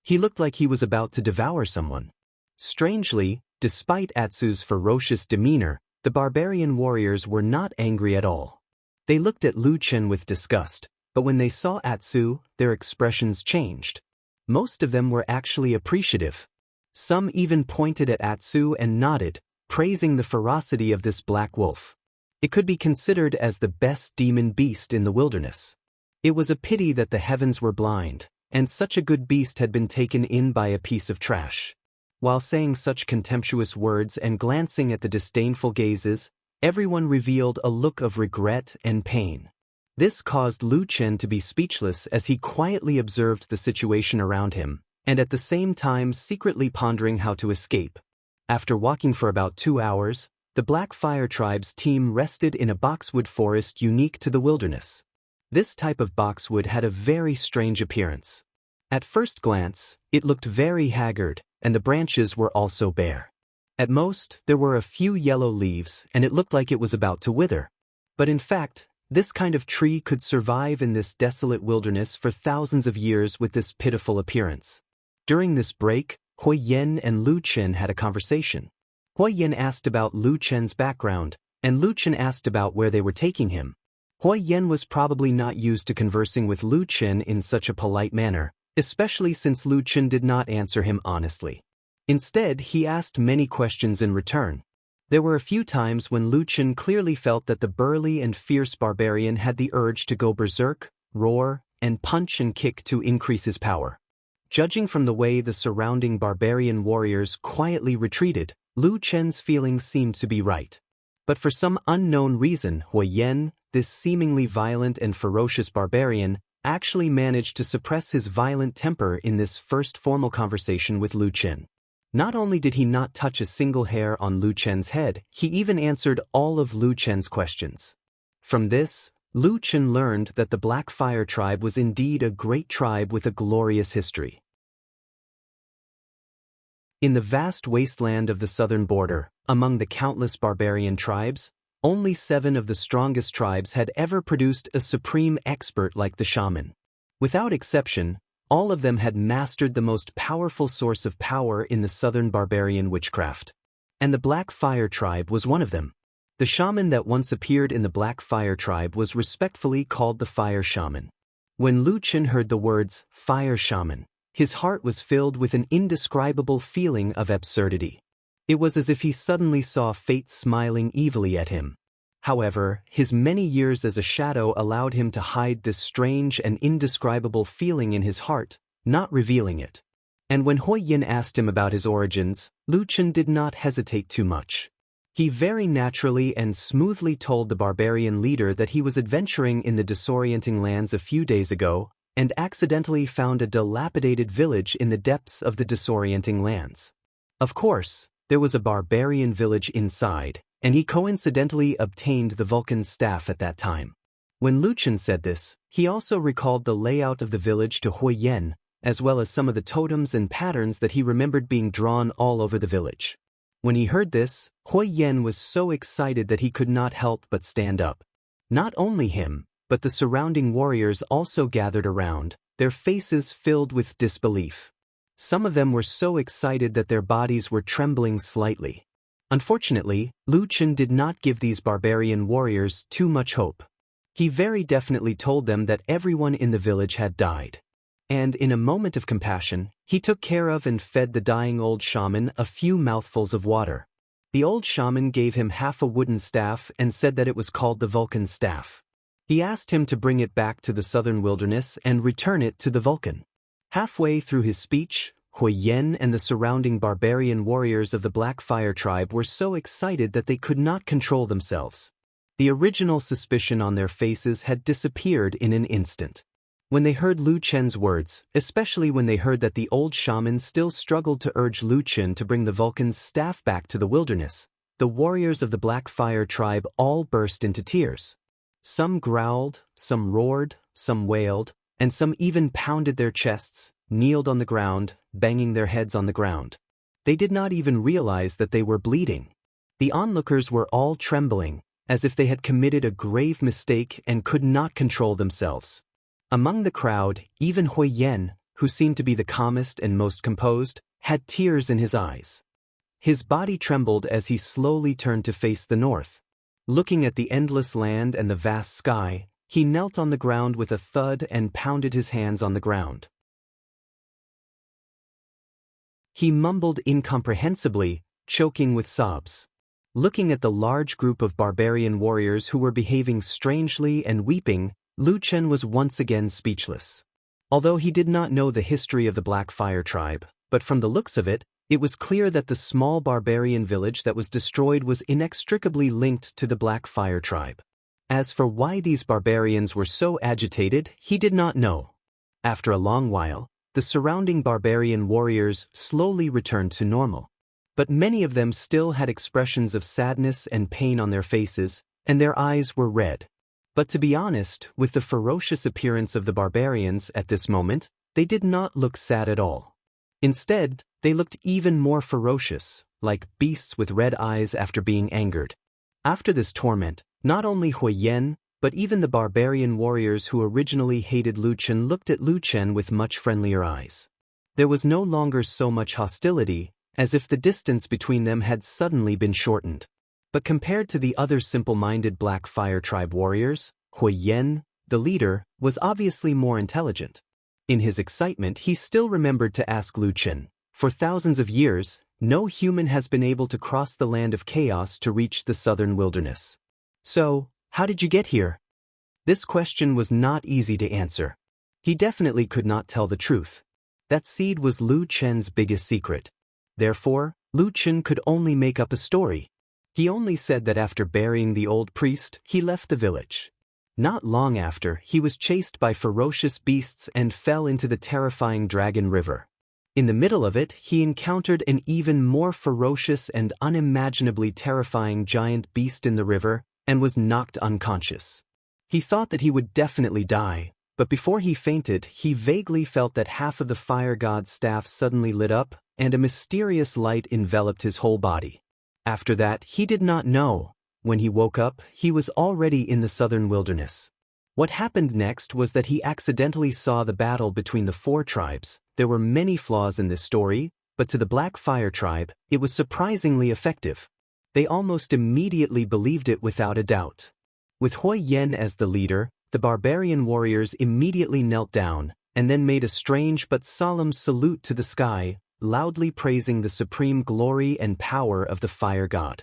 [SPEAKER 1] He looked like he was about to devour someone. Strangely, despite Atsu's ferocious demeanor, the barbarian warriors were not angry at all. They looked at Lu Chen with disgust, but when they saw Atsu, their expressions changed. Most of them were actually appreciative. Some even pointed at Atsu and nodded, praising the ferocity of this black wolf. It could be considered as the best demon beast in the wilderness. It was a pity that the heavens were blind, and such a good beast had been taken in by a piece of trash. While saying such contemptuous words and glancing at the disdainful gazes, everyone revealed a look of regret and pain. This caused Lu Chen to be speechless as he quietly observed the situation around him, and at the same time secretly pondering how to escape. After walking for about 2 hours, the Black Fire Tribe's team rested in a boxwood forest unique to the wilderness. This type of boxwood had a very strange appearance. At first glance, it looked very haggard, and the branches were also bare. At most, there were a few yellow leaves, and it looked like it was about to wither. But in fact, this kind of tree could survive in this desolate wilderness for thousands of years with this pitiful appearance. During this break, Hui Yen and Lu Chen had a conversation. Hui Yen asked about Lu Chen's background, and Lu Chen asked about where they were taking him. Hui Yen was probably not used to conversing with Lu Chen in such a polite manner, especially since Lu Chen did not answer him honestly. Instead, he asked many questions in return. There were a few times when Lu Chen clearly felt that the burly and fierce barbarian had the urge to go berserk, roar, and punch and kick to increase his power. Judging from the way the surrounding barbarian warriors quietly retreated, Lu Chen's feelings seemed to be right. But for some unknown reason, Hui Yen, this seemingly violent and ferocious barbarian, actually managed to suppress his violent temper in this first formal conversation with Lu Chen. Not only did he not touch a single hair on Lu Chen's head, he even answered all of Lu Chen's questions. From this, Lu Chen learned that the Black Fire Tribe was indeed a great tribe with a glorious history. In the vast wasteland of the southern border, among the countless barbarian tribes, only 7 of the strongest tribes had ever produced a supreme expert like the shaman. Without exception, all of them had mastered the most powerful source of power in the southern barbarian witchcraft. And the Black Fire Tribe was one of them. The shaman that once appeared in the Black Fire Tribe was respectfully called the Fire Shaman. When Lu Chen heard the words, Fire Shaman, his heart was filled with an indescribable feeling of absurdity. It was as if he suddenly saw fate smiling evilly at him. However, his many years as a shadow allowed him to hide this strange and indescribable feeling in his heart, not revealing it. And when Hui Yin asked him about his origins, Lu Chen did not hesitate too much. He very naturally and smoothly told the barbarian leader that he was adventuring in the disorienting lands a few days ago, and accidentally found a dilapidated village in the depths of the disorienting lands. Of course, there was a barbarian village inside, and he coincidentally obtained the Vulcan's staff at that time. When Lu Chen said this, he also recalled the layout of the village to Hui Yen, as well as some of the totems and patterns that he remembered being drawn all over the village. When he heard this, Hui Yen was so excited that he could not help but stand up. Not only him, but the surrounding warriors also gathered around, their faces filled with disbelief. Some of them were so excited that their bodies were trembling slightly. Unfortunately, Lu Chen did not give these barbarian warriors too much hope. He very definitely told them that everyone in the village had died. And in a moment of compassion, he took care of and fed the dying old shaman a few mouthfuls of water. The old shaman gave him half a wooden staff and said that it was called the Vulcan's staff. He asked him to bring it back to the southern wilderness and return it to the Vulcan. Halfway through his speech, Hui Yen and the surrounding barbarian warriors of the Black Fire Tribe were so excited that they could not control themselves. The original suspicion on their faces had disappeared in an instant. When they heard Lu Chen's words, especially when they heard that the old shaman still struggled to urge Lu Chen to bring the Vulcan's staff back to the wilderness, the warriors of the Black Fire Tribe all burst into tears. Some growled, some roared, some wailed, and some even pounded their chests, kneeled on the ground, banging their heads on the ground. They did not even realize that they were bleeding. The onlookers were all trembling, as if they had committed a grave mistake and could not control themselves. Among the crowd, even Hui Yen, who seemed to be the calmest and most composed, had tears in his eyes. His body trembled as he slowly turned to face the north. Looking at the endless land and the vast sky, he knelt on the ground with a thud and pounded his hands on the ground. He mumbled incomprehensibly, choking with sobs. Looking at the large group of barbarian warriors who were behaving strangely and weeping, Lu Chen was once again speechless. Although he did not know the history of the Black Fire tribe, but from the looks of it, it was clear that the small barbarian village that was destroyed was inextricably linked to the Black Fire tribe. As for why these barbarians were so agitated, he did not know. After a long while, the surrounding barbarian warriors slowly returned to normal. But many of them still had expressions of sadness and pain on their faces, and their eyes were red. But to be honest, with the ferocious appearance of the barbarians at this moment, they did not look sad at all. Instead, they looked even more ferocious, like beasts with red eyes after being angered. After this torment, not only Hui Yan, but even the barbarian warriors who originally hated Lu Chen looked at Lu Chen with much friendlier eyes. There was no longer so much hostility, as if the distance between them had suddenly been shortened. But compared to the other simple-minded Black Fire tribe warriors, Hui Yan, the leader, was obviously more intelligent. In his excitement, he still remembered to ask Lu Chen, "For thousands of years, no human has been able to cross the land of chaos to reach the southern wilderness. So, how did you get here?" This question was not easy to answer. He definitely could not tell the truth. That seed was Lu Chen's biggest secret. Therefore, Lu Chen could only make up a story. He only said that after burying the old priest, he left the village. Not long after, he was chased by ferocious beasts and fell into the terrifying Dragon River. In the middle of it, he encountered an even more ferocious and unimaginably terrifying giant beast in the river and was knocked unconscious. He thought that he would definitely die, but before he fainted, he vaguely felt that half of the fire god's staff suddenly lit up, and a mysterious light enveloped his whole body. After that, he did not know. When he woke up, he was already in the southern wilderness. What happened next was that he accidentally saw the battle between the four tribes. There were many flaws in this story, but to the Black Fire tribe, it was surprisingly effective. They almost immediately believed it without a doubt. With Hui Yan as the leader, the barbarian warriors immediately knelt down, and then made a strange but solemn salute to the sky, loudly praising the supreme glory and power of the fire god.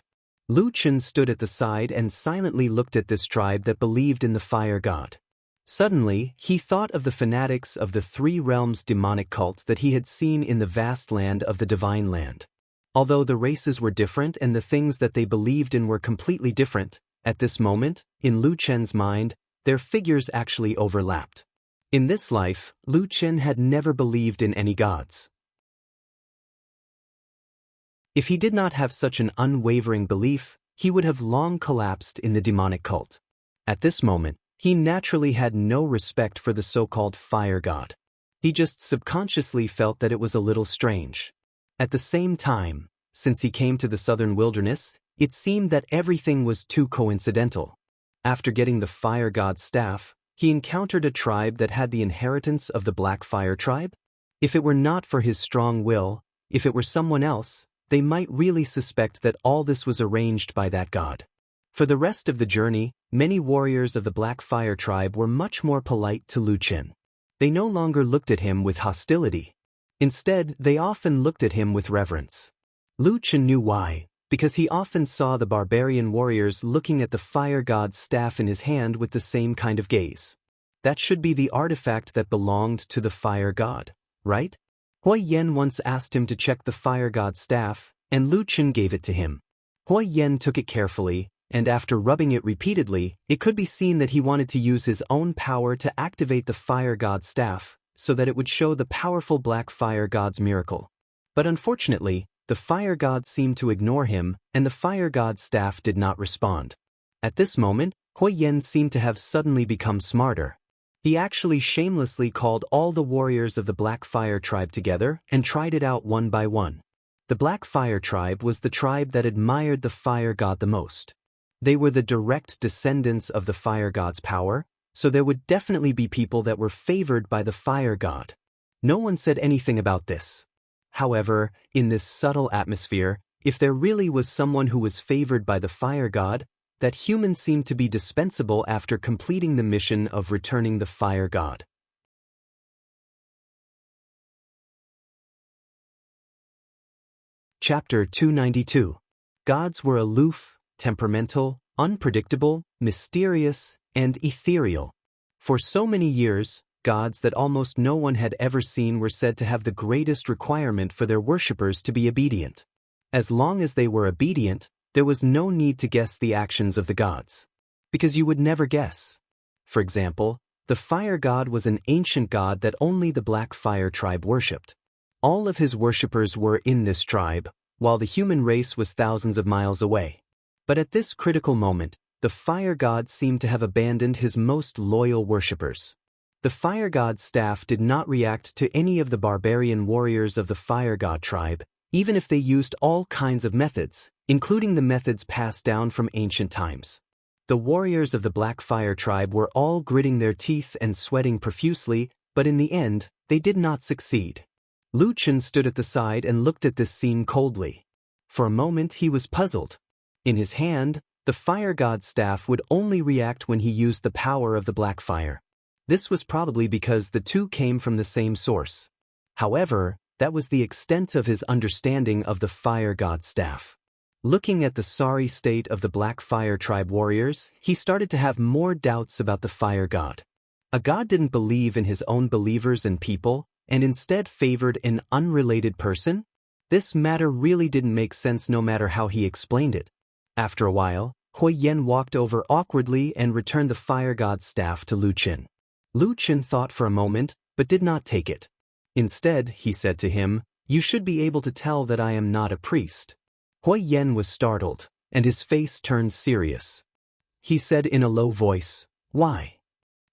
[SPEAKER 1] Lu Chen stood at the side and silently looked at this tribe that believed in the fire god. Suddenly, he thought of the fanatics of the Three Realms demonic cult that he had seen in the vast land of the Divine Land. Although the races were different and the things that they believed in were completely different, at this moment, in Lu Chen's mind, their figures actually overlapped. In this life, Lu Chen had never believed in any gods. If he did not have such an unwavering belief, he would have long collapsed in the demonic cult. At this moment, he naturally had no respect for the so-called fire god. He just subconsciously felt that it was a little strange. At the same time, since he came to the southern wilderness, it seemed that everything was too coincidental. After getting the fire god's staff, he encountered a tribe that had the inheritance of the Black Fire tribe. If it were not for his strong will, if it were someone else, they might really suspect that all this was arranged by that god. For the rest of the journey, many warriors of the Black Fire tribe were much more polite to Lu Chen. They no longer looked at him with hostility. Instead, they often looked at him with reverence. Lu Chen knew why, because he often saw the barbarian warriors looking at the fire god's staff in his hand with the same kind of gaze. That should be the artifact that belonged to the fire god, right? Hui Yan once asked him to check the fire god's staff, and Lu Chen gave it to him. Hui Yan took it carefully, and after rubbing it repeatedly, it could be seen that he wanted to use his own power to activate the fire god's staff, so that it would show the powerful Black Fire god's miracle. But unfortunately, the fire god seemed to ignore him, and the fire god's staff did not respond. At this moment, Hui Yan seemed to have suddenly become smarter. He actually shamelessly called all the warriors of the Black Fire tribe together and tried it out one by one. The Black Fire tribe was the tribe that admired the fire god the most. They were the direct descendants of the fire god's power, so there would definitely be people that were favored by the fire god. No one said anything about this. However, in this subtle atmosphere, If there really was someone who was favored by the fire god, that human seemed to be dispensable after completing the mission of returning the fire god. Chapter 292. Gods were aloof, temperamental, unpredictable, mysterious, and ethereal. For so many years, gods that almost no one had ever seen were said to have the greatest requirement for their worshippers to be obedient. As long as they were obedient, there was no need to guess the actions of the gods. Because you would never guess. For example, the fire god was an ancient god that only the Black Fire tribe worshipped. All of his worshippers were in this tribe, while the human race was thousands of miles away. But at this critical moment, the fire god seemed to have abandoned his most loyal worshippers. The fire god's staff did not react to any of the barbarian warriors of the fire god tribe, even if they used all kinds of methods, including the methods passed down from ancient times. The warriors of the Black Fire tribe were all gritting their teeth and sweating profusely, but in the end, they did not succeed. Wuxia stood at the side and looked at this scene coldly. For a moment he was puzzled. In his hand, the fire god's staff would only react when he used the power of the Black Fire. This was probably because the two came from the same source. However, that was the extent of his understanding of the fire god's staff. Looking at the sorry state of the Black Fire tribe warriors, he started to have more doubts about the fire god. A god didn't believe in his own believers and people, and instead favored an unrelated person? This matter really didn't make sense no matter how he explained it. After a while, Huiyan walked over awkwardly and returned the fire god's staff to Wuxia. Wuxia thought for a moment, but did not take it. Instead, he said to him, "You should be able to tell that I am not a priest." Huiyan was startled, and his face turned serious. He said in a low voice, "Why?"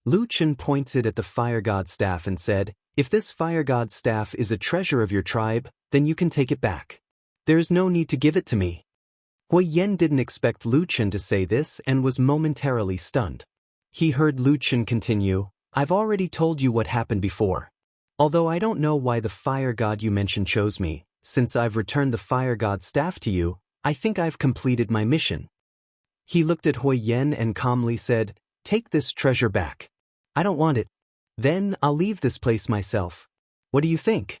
[SPEAKER 1] Wuxia pointed at the fire god's staff and said, "If this fire god's staff is a treasure of your tribe, then you can take it back. There is no need to give it to me." Huiyan didn't expect Wuxia to say this and was momentarily stunned. He heard Wuxia continue, "I've already told you what happened before. Although I don't know why the fire god you mentioned chose me, since I've returned the fire god's staff to you, I think I've completed my mission." He looked at Huiyan and calmly said, "Take this treasure back. I don't want it. Then I'll leave this place myself. What do you think?"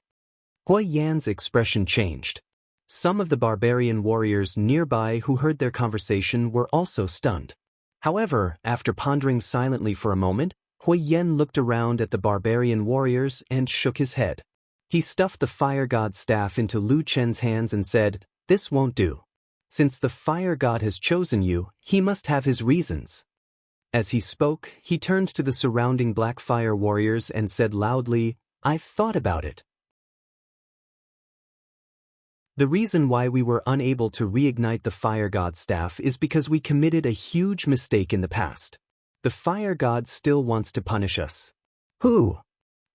[SPEAKER 1] Huiyan's expression changed. Some of the barbarian warriors nearby who heard their conversation were also stunned. However, after pondering silently for a moment, Huiyan looked around at the barbarian warriors and shook his head. He stuffed the fire god's staff into Wuxia's hands and said, "This won't do. Since the fire god has chosen you, he must have his reasons." As he spoke, he turned to the surrounding Black Fire warriors and said loudly, "I've thought about it. The reason why we were unable to reignite the fire god's staff is because we committed a huge mistake in the past. The fire god still wants to punish us." "Who?"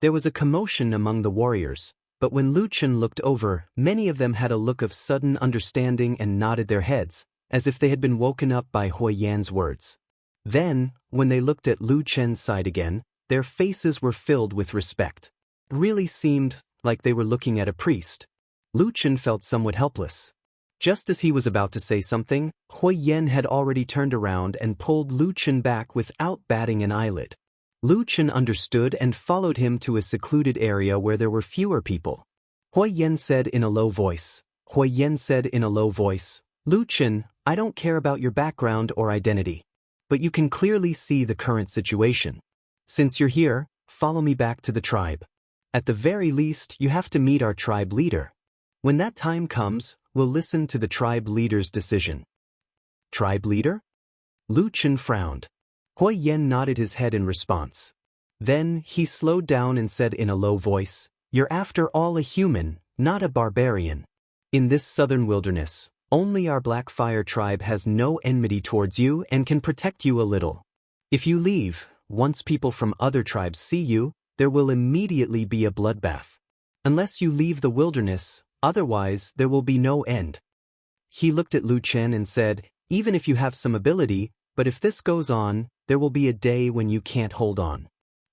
[SPEAKER 1] There was a commotion among the warriors, but when Wuxia looked over, many of them had a look of sudden understanding and nodded their heads, as if they had been woken up by Huiyan's words. Then, when they looked at Wuxia's side again, their faces were filled with respect. It really seemed like they were looking at a priest. Wuxia felt somewhat helpless. Just as he was about to say something, Huiyan had already turned around and pulled Wuxia back without batting an eyelid. Wuxia understood and followed him to a secluded area where there were fewer people. Huiyan said in a low voice, "Wuxia, I don't care about your background or identity. But you can clearly see the current situation. Since you're here, follow me back to the tribe. At the very least, you have to meet our tribe leader. When that time comes, we'll listen to the tribe leader's decision." "Tribe leader?" Wuxia frowned. Huiyan nodded his head in response. Then, he slowed down and said in a low voice, "You're after all a human, not a barbarian. In this southern wilderness, only our Black Fire tribe has no enmity towards you and can protect you a little. If you leave, once people from other tribes see you, there will immediately be a bloodbath. Unless you leave the wilderness, otherwise there will be no end." He looked at Wuxia and said, "Even if you have some ability, but if this goes on, there will be a day when you can't hold on."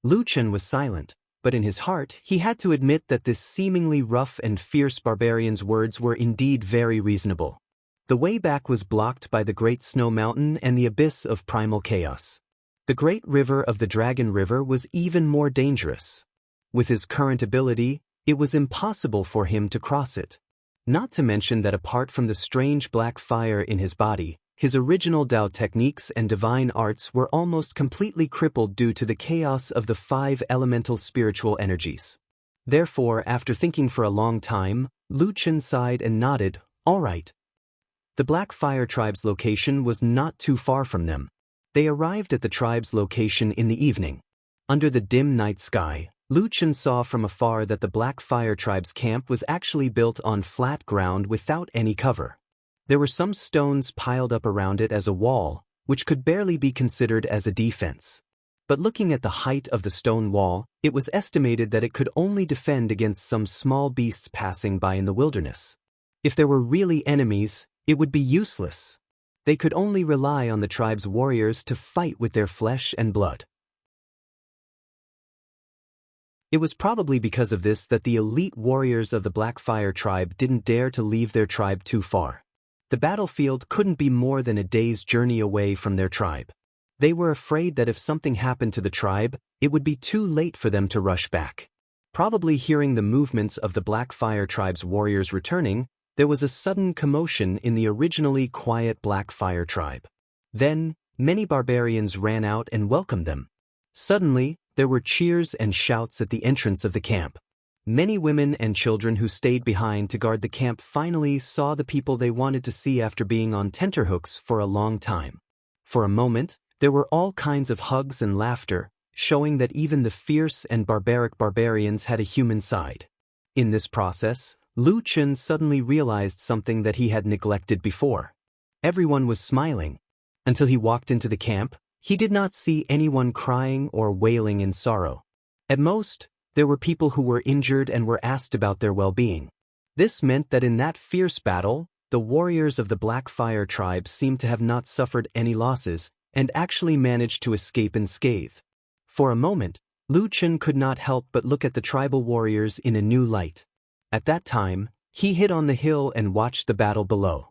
[SPEAKER 1] Wuxia was silent. but in his heart he had to admit that this seemingly rough and fierce barbarian's words were indeed very reasonable. The way back was blocked by the Great Snow Mountain and the abyss of primal chaos. The great river of the Dragon River was even more dangerous. With his current ability, it was impossible for him to cross it. Not to mention that apart from the strange black fire in his body, his original Dao techniques and divine arts were almost completely crippled due to the chaos of the 5 elemental spiritual energies. Therefore, after thinking for a long time, Lu Chen sighed and nodded, "All right." The Black Fire Tribe's location was not too far from them. They arrived at the tribe's location in the evening. Under the dim night sky, Lu Chen saw from afar that the Black Fire Tribe's camp was actually built on flat ground without any cover. There were some stones piled up around it as a wall, which could barely be considered as a defense. But looking at the height of the stone wall, it was estimated that it could only defend against some small beasts passing by in the wilderness. If there were really enemies, it would be useless. They could only rely on the tribe's warriors to fight with their flesh and blood. It was probably because of this that the elite warriors of the Black Fire Tribe didn't dare to leave their tribe too far. The battlefield couldn't be more than a day's journey away from their tribe. They were afraid that if something happened to the tribe, it would be too late for them to rush back. Probably hearing the movements of the Black Fire Tribe's warriors returning, there was a sudden commotion in the originally quiet Black Fire Tribe. Then, many barbarians ran out and welcomed them. Suddenly, there were cheers and shouts at the entrance of the camp. Many women and children who stayed behind to guard the camp finally saw the people they wanted to see after being on tenterhooks for a long time. For a moment, there were all kinds of hugs and laughter, showing that even the fierce and barbaric barbarians had a human side. In this process, Lu Chen suddenly realized something that he had neglected before. Everyone was smiling. Until he walked into the camp, he did not see anyone crying or wailing in sorrow. At most, there were people who were injured and were asked about their well-being. This meant that in that fierce battle, the warriors of the Black Fire Tribe seemed to have not suffered any losses and actually managed to escape unscathed. For a moment, Lu Chen could not help but look at the tribal warriors in a new light. At that time, he hid on the hill and watched the battle below.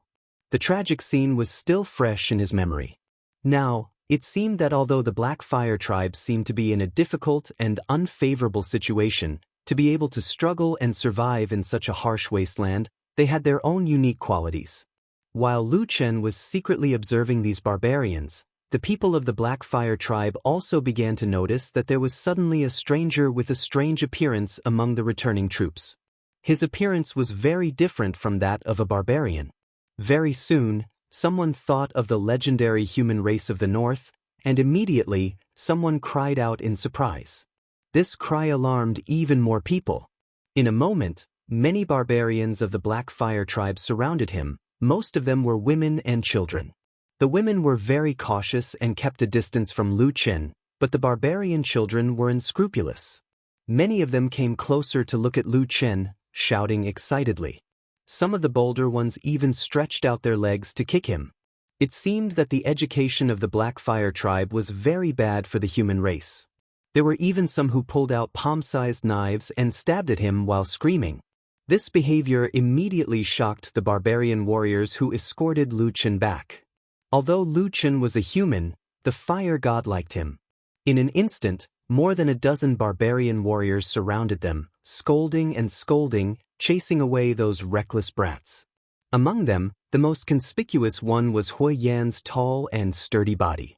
[SPEAKER 1] The tragic scene was still fresh in his memory. Now, it seemed that although the Black Fire Tribe seemed to be in a difficult and unfavorable situation, to be able to struggle and survive in such a harsh wasteland, they had their own unique qualities. While Lu Chen was secretly observing these barbarians, the people of the Black Fire Tribe also began to notice that there was suddenly a stranger with a strange appearance among the returning troops. His appearance was very different from that of a barbarian. Very soon, someone thought of the legendary human race of the North, and immediately, someone cried out in surprise. This cry alarmed even more people. In a moment, many barbarians of the Black Fire Tribe surrounded him. Most of them were women and children. The women were very cautious and kept a distance from Lu Chen, but the barbarian children were unscrupulous. Many of them came closer to look at Lu Chen, shouting excitedly. Some of the bolder ones even stretched out their legs to kick him. It seemed that the education of the Black Fire Tribe was very bad for the human race. There were even some who pulled out palm-sized knives and stabbed at him while screaming. This behavior immediately shocked the barbarian warriors who escorted Lu Chen back. Although Lu Chen was a human, the fire god liked him. In an instant, more than a dozen barbarian warriors surrounded them, scolding and scolding, chasing away those reckless brats. Among them, the most conspicuous one was Hui Yan's tall and sturdy body.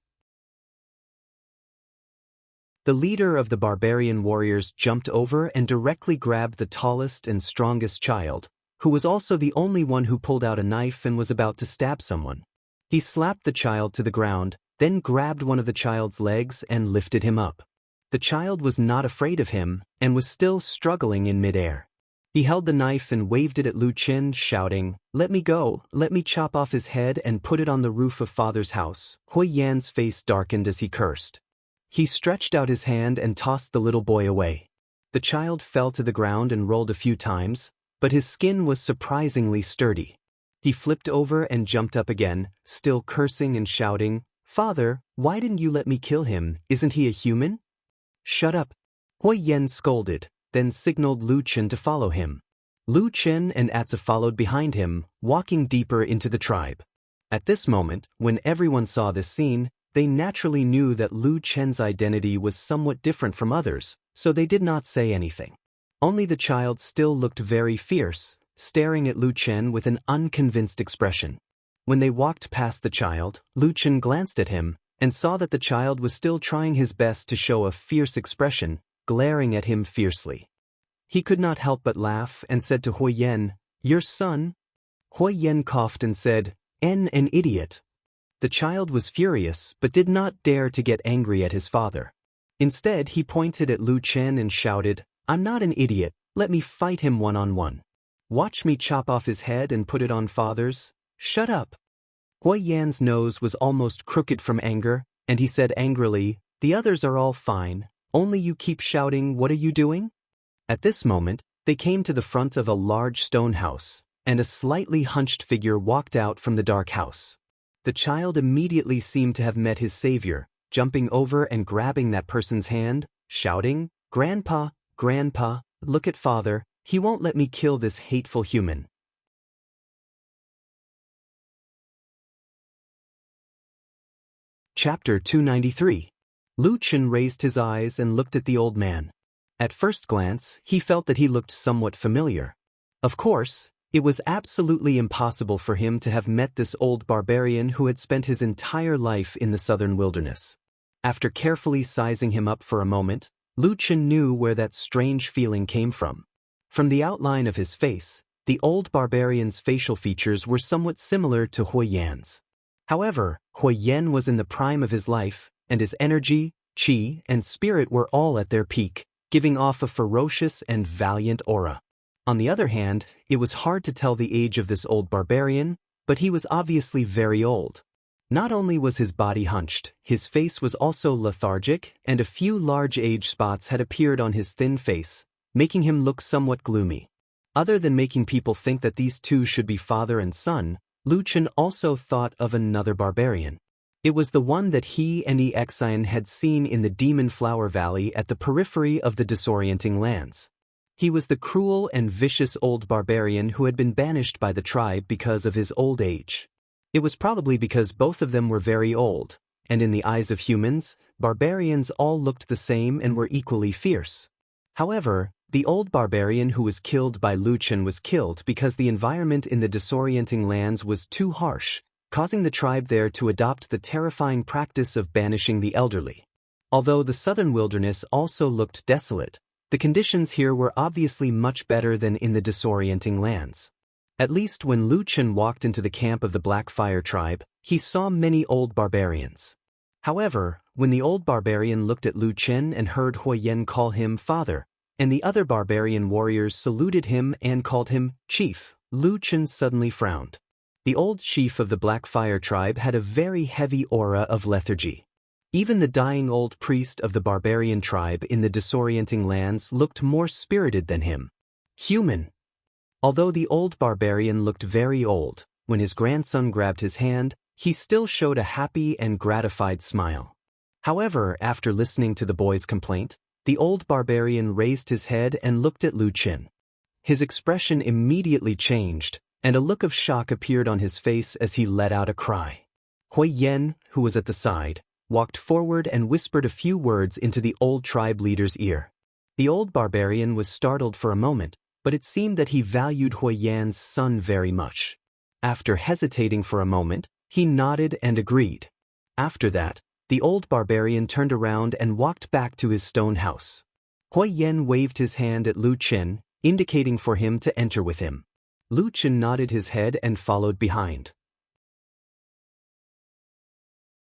[SPEAKER 1] The leader of the barbarian warriors jumped over and directly grabbed the tallest and strongest child, who was also the only one who pulled out a knife and was about to stab someone. He slapped the child to the ground, then grabbed one of the child's legs and lifted him up. The child was not afraid of him and was still struggling in midair. He held the knife and waved it at Lu Chen, shouting, "Let me go, let me chop off his head and put it on the roof of father's house." Hui Yan's face darkened as he cursed. He stretched out his hand and tossed the little boy away. The child fell to the ground and rolled a few times, but his skin was surprisingly sturdy. He flipped over and jumped up again, still cursing and shouting, "Father, why didn't you let me kill him? Isn't he a human?" "Shut up." Hui Yen scolded, then signaled Lu Chen to follow him. Lu Chen and Atsu followed behind him, walking deeper into the tribe. At this moment, when everyone saw this scene, they naturally knew that Lu Chen's identity was somewhat different from others, so they did not say anything. Only the child still looked very fierce, staring at Lu Chen with an unconvinced expression. When they walked past the child, Lu Chen glanced at him and saw that the child was still trying his best to show a fierce expression, glaring at him fiercely. He could not help but laugh and said to Hui Yen, "Your son?" Hui Yen coughed and said, "An idiot." The child was furious but did not dare to get angry at his father. Instead, he pointed at Lu Chen and shouted, "I'm not an idiot, let me fight him one-on-one. Watch me chop off his head and put it on father's. Shut up." Hui Yan's nose was almost crooked from anger, and he said angrily, "The others are all fine, only you keep shouting, 'What are you doing?'" At this moment, they came to the front of a large stone house, and a slightly hunched figure walked out from the dark house. The child immediately seemed to have met his savior, jumping over and grabbing that person's hand, shouting, "Grandpa, Grandpa, look at father, he won't let me kill this hateful human." Chapter 293. Lu Chen raised his eyes and looked at the old man. At first glance, he felt that he looked somewhat familiar. Of course, it was absolutely impossible for him to have met this old barbarian who had spent his entire life in the southern wilderness. After carefully sizing him up for a moment, Lu Chen knew where that strange feeling came from. From the outline of his face, the old barbarian's facial features were somewhat similar to Hui Yan's. However, Hui Yan was in the prime of his life, and his energy, qi, and spirit were all at their peak, giving off a ferocious and valiant aura. On the other hand, it was hard to tell the age of this old barbarian, but he was obviously very old. Not only was his body hunched, his face was also lethargic, and a few large age spots had appeared on his thin face, making him look somewhat gloomy. Other than making people think that these two should be father and son, Lu Chen also thought of another barbarian. It was the one that he and Xianxia had seen in the Demon Flower Valley at the periphery of the disorienting lands. He was the cruel and vicious old barbarian who had been banished by the tribe because of his old age. It was probably because both of them were very old, and in the eyes of humans, barbarians all looked the same and were equally fierce. However, the old barbarian who was killed by Lu Chen was killed because the environment in the disorienting lands was too harsh, causing the tribe there to adopt the terrifying practice of banishing the elderly. Although the southern wilderness also looked desolate, the conditions here were obviously much better than in the disorienting lands. At least when Lu Chen walked into the camp of the Black Fire tribe, he saw many old barbarians. However, when the old barbarian looked at Lu Chen and heard Hui Yan call him father, and the other barbarian warriors saluted him and called him chief, Lu Chen suddenly frowned. The old chief of the Black Fire tribe had a very heavy aura of lethargy. Even the dying old priest of the barbarian tribe in the disorienting lands looked more spirited than him. Human. Although the old barbarian looked very old, when his grandson grabbed his hand, he still showed a happy and gratified smile. However, after listening to the boy's complaint, the old barbarian raised his head and looked at Lu Chen. His expression immediately changed, and a look of shock appeared on his face as he let out a cry. Hui Yan, who was at the side, walked forward and whispered a few words into the old tribe leader's ear. The old barbarian was startled for a moment, but it seemed that he valued Hui Yan's son very much. After hesitating for a moment, he nodded and agreed. After that, the old barbarian turned around and walked back to his stone house. Hui Yan waved his hand at Lu Chen, indicating for him to enter with him. Lu Chen nodded his head and followed behind.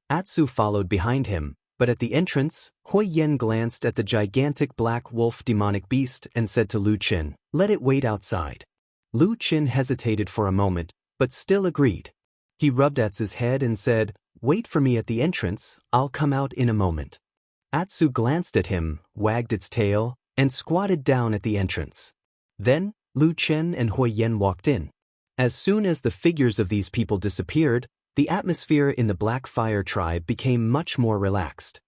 [SPEAKER 1] Atsu followed behind him, but at the entrance, Hui Yan glanced at the gigantic black wolf demonic beast and said to Lu Chen, "Let it wait outside." Lu Chen hesitated for a moment, but still agreed. He rubbed Atsu's head and said, "Wait for me at the entrance, I'll come out in a moment." Atsu glanced at him, wagged its tail, and squatted down at the entrance. Then, Lu Chen and Hui Yan walked in. As soon as the figures of these people disappeared, the atmosphere in the Black Fire tribe became much more relaxed.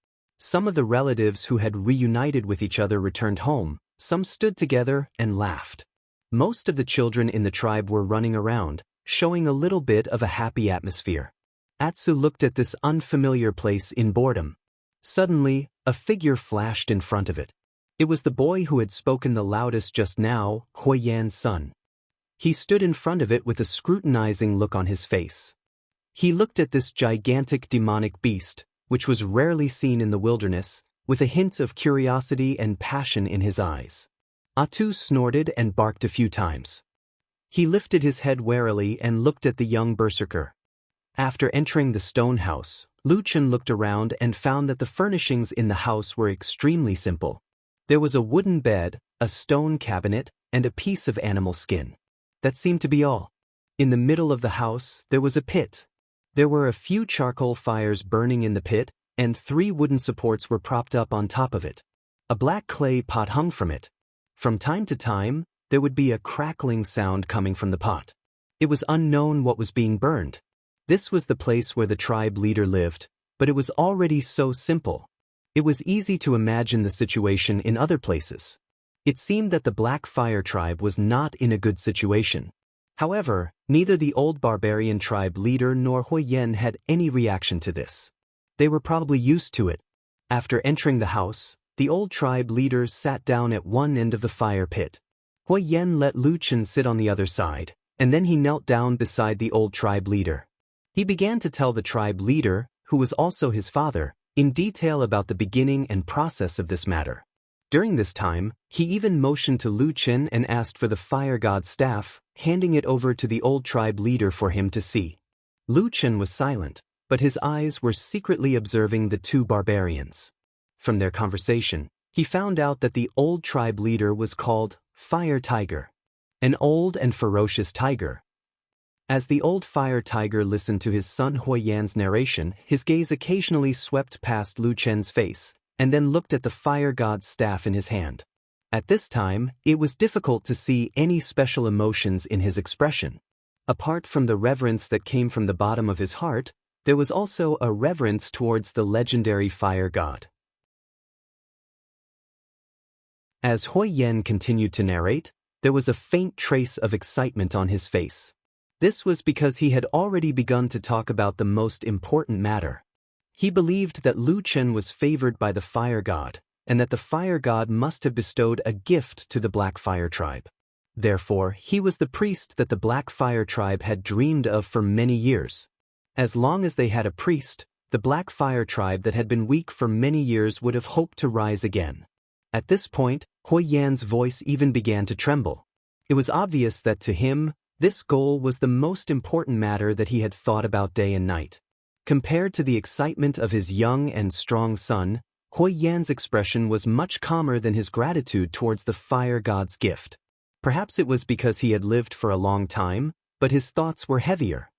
[SPEAKER 1] Some of the relatives who had reunited with each other returned home, some stood together and laughed. Most of the children in the tribe were running around, showing a little bit of a happy atmosphere. Atsu looked at this unfamiliar place in boredom. Suddenly, a figure flashed in front of it. It was the boy who had spoken the loudest just now, Huiyan's son. He stood in front of it with a scrutinizing look on his face. He looked at this gigantic demonic beast, which was rarely seen in the wilderness, with a hint of curiosity and passion in his eyes. Atu snorted and barked a few times. He lifted his head warily and looked at the young berserker. After entering the stone house, Lu Chen looked around and found that the furnishings in the house were extremely simple. There was a wooden bed, a stone cabinet, and a piece of animal skin. That seemed to be all. In the middle of the house, there was a pit. There were a few charcoal fires burning in the pit, and 3 wooden supports were propped up on top of it. A black clay pot hung from it. From time to time, there would be a crackling sound coming from the pot. It was unknown what was being burned. This was the place where the tribe leader lived, but it was already so simple. It was easy to imagine the situation in other places. It seemed that the Black Fire tribe was not in a good situation. However, neither the old barbarian tribe leader nor Huiyan had any reaction to this. They were probably used to it. After entering the house, the old tribe leader sat down at one end of the fire pit. Huiyan let Lu Chen sit on the other side, and then he knelt down beside the old tribe leader. He began to tell the tribe leader, who was also his father, in detail about the beginning and process of this matter. During this time, he even motioned to Lu Chen and asked for the fire god's staff, handing it over to the old tribe leader for him to see. Lu Chen was silent, but his eyes were secretly observing the 2 barbarians. From their conversation, he found out that the old tribe leader was called Fire Tiger, an old and ferocious tiger. As the old fire tiger listened to his son Huiyan's narration, his gaze occasionally swept past Lu Chen's face, and then looked at the fire god's staff in his hand. At this time, it was difficult to see any special emotions in his expression. Apart from the reverence that came from the bottom of his heart, there was also a reverence towards the legendary fire god. As Huiyan continued to narrate, there was a faint trace of excitement on his face. This was because he had already begun to talk about the most important matter. He believed that Lu Chen was favored by the fire god, and that the fire god must have bestowed a gift to the Black Fire tribe. Therefore, he was the priest that the Black Fire tribe had dreamed of for many years. As long as they had a priest, the Black Fire tribe that had been weak for many years would have hoped to rise again. At this point, Huiyan's voice even began to tremble. It was obvious that to him, this goal was the most important matter that he had thought about day and night. Compared to the excitement of his young and strong son, Huiyan's expression was much calmer than his gratitude towards the fire god's gift. Perhaps it was because he had lived for a long time, but his thoughts were heavier.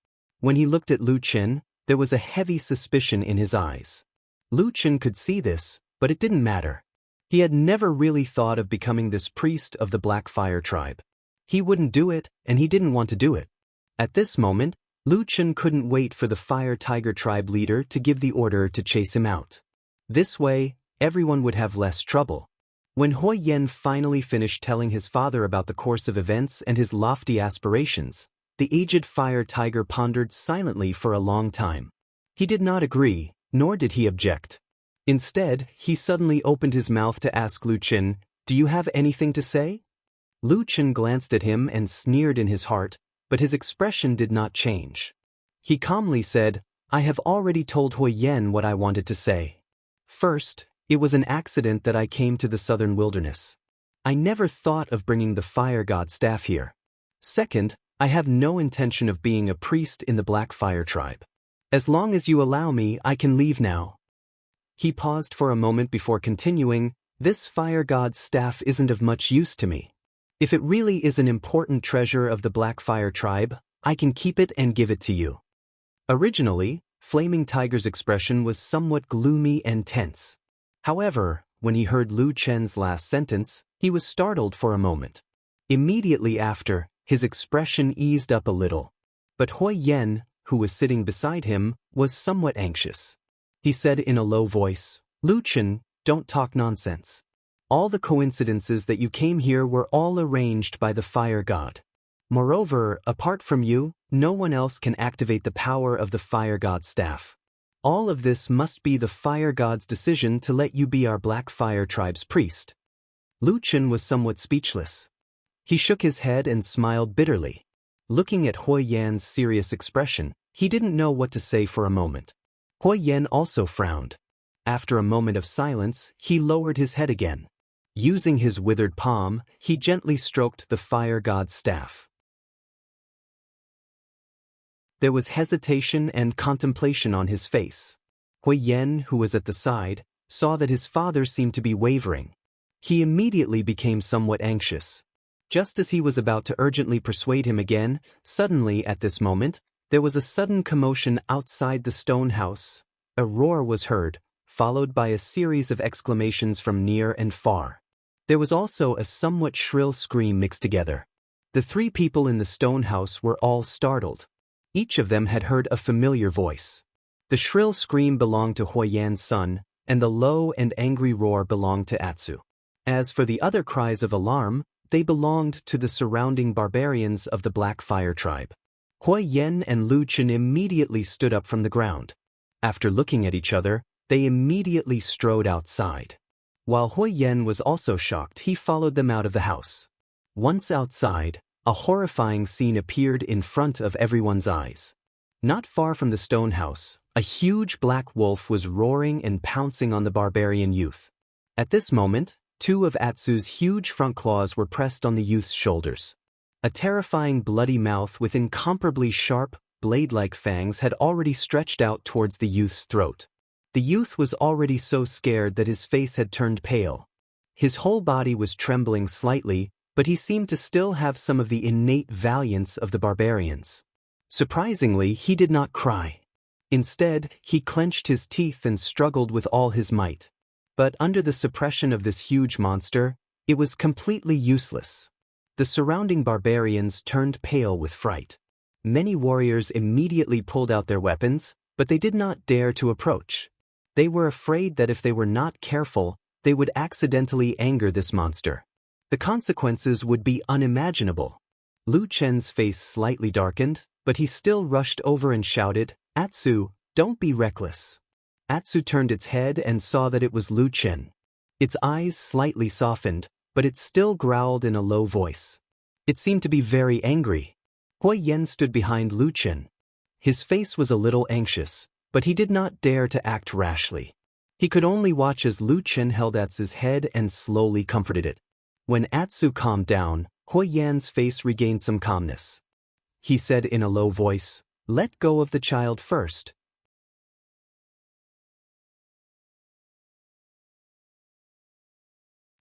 [SPEAKER 1] When he looked at Lu Chen, there was a heavy suspicion in his eyes. Lu Chen could see this, but it didn't matter. He had never really thought of becoming this priest of the Black Fire tribe. He wouldn't do it, and he didn't want to do it. At this moment, Lu Chen couldn't wait for the Fire Tiger tribe leader to give the order to chase him out. This way, everyone would have less trouble. When Huiyan finally finished telling his father about the course of events and his lofty aspirations, the aged Fire Tiger pondered silently for a long time. He did not agree, nor did he object. Instead, he suddenly opened his mouth to ask Lu Chen, "Do you have anything to say?" Lu Chen glanced at him and sneered in his heart, but his expression did not change. He calmly said, "I have already told Huiyan what I wanted to say. First, it was an accident that I came to the southern wilderness. I never thought of bringing the fire god staff here. Second, I have no intention of being a priest in the Black Fire tribe. As long as you allow me, I can leave now." He paused for a moment before continuing, "This fire god's staff isn't of much use to me. If it really is an important treasure of the Black Fire tribe, I can keep it and give it to you." Originally, Flaming Tiger's expression was somewhat gloomy and tense. However, when he heard Lu Chen's last sentence, he was startled for a moment. Immediately after, his expression eased up a little. But Huiyan, who was sitting beside him, was somewhat anxious. He said in a low voice, Lu Chen, don't talk nonsense. All the coincidences that you came here were all arranged by the fire god. Moreover, apart from you, no one else can activate the power of the fire god's staff. All of this must be the fire god's decision to let you be our Black Fire tribe's priest. Lu Chen was somewhat speechless. He shook his head and smiled bitterly. Looking at Hui Yan's serious expression, he didn't know what to say for a moment. Hui Yan also frowned. After a moment of silence, he lowered his head again. Using his withered palm, he gently stroked the fire god's staff. There was hesitation and contemplation on his face. Hui Yan, who was at the side, saw that his father seemed to be wavering. He immediately became somewhat anxious. Just as he was about to urgently persuade him again, suddenly at this moment, there was a sudden commotion outside the stone house. A roar was heard, followed by a series of exclamations from near and far. There was also a somewhat shrill scream mixed together. The three people in the stone house were all startled. Each of them had heard a familiar voice. The shrill scream belonged to Hui Yan's son, and the low and angry roar belonged to Atsu. As for the other cries of alarm, they belonged to the surrounding barbarians of the Black Fire tribe. Hui Yan and Lu Chen immediately stood up from the ground. After looking at each other, they immediately strode outside. While Hui Yan was also shocked, he followed them out of the house. Once outside, a horrifying scene appeared in front of everyone's eyes. Not far from the stone house, a huge black wolf was roaring and pouncing on the barbarian youth. At this moment, two of Atsu's huge front claws were pressed on the youth's shoulders. A terrifying bloody mouth with incomparably sharp, blade-like fangs had already stretched out towards the youth's throat. The youth was already so scared that his face had turned pale. His whole body was trembling slightly, but he seemed to still have some of the innate valiance of the barbarians. Surprisingly, he did not cry. Instead, he clenched his teeth and struggled with all his might. But under the suppression of this huge monster, it was completely useless. The surrounding barbarians turned pale with fright. Many warriors immediately pulled out their weapons, but they did not dare to approach. They were afraid that if they were not careful, they would accidentally anger this monster. The consequences would be unimaginable. Lu Chen's face slightly darkened, but he still rushed over and shouted, "Atsu, don't be reckless." Atsu turned its head and saw that it was Lu Chen. Its eyes slightly softened, but it still growled in a low voice. It seemed to be very angry. Hui Yan stood behind Lu Chen. His face was a little anxious, but he did not dare to act rashly. He could only watch as Lu Chen held Atsu's head and slowly comforted it. When Atsu calmed down, Hui Yan's face regained some calmness. He said in a low voice, "Let go of the child first."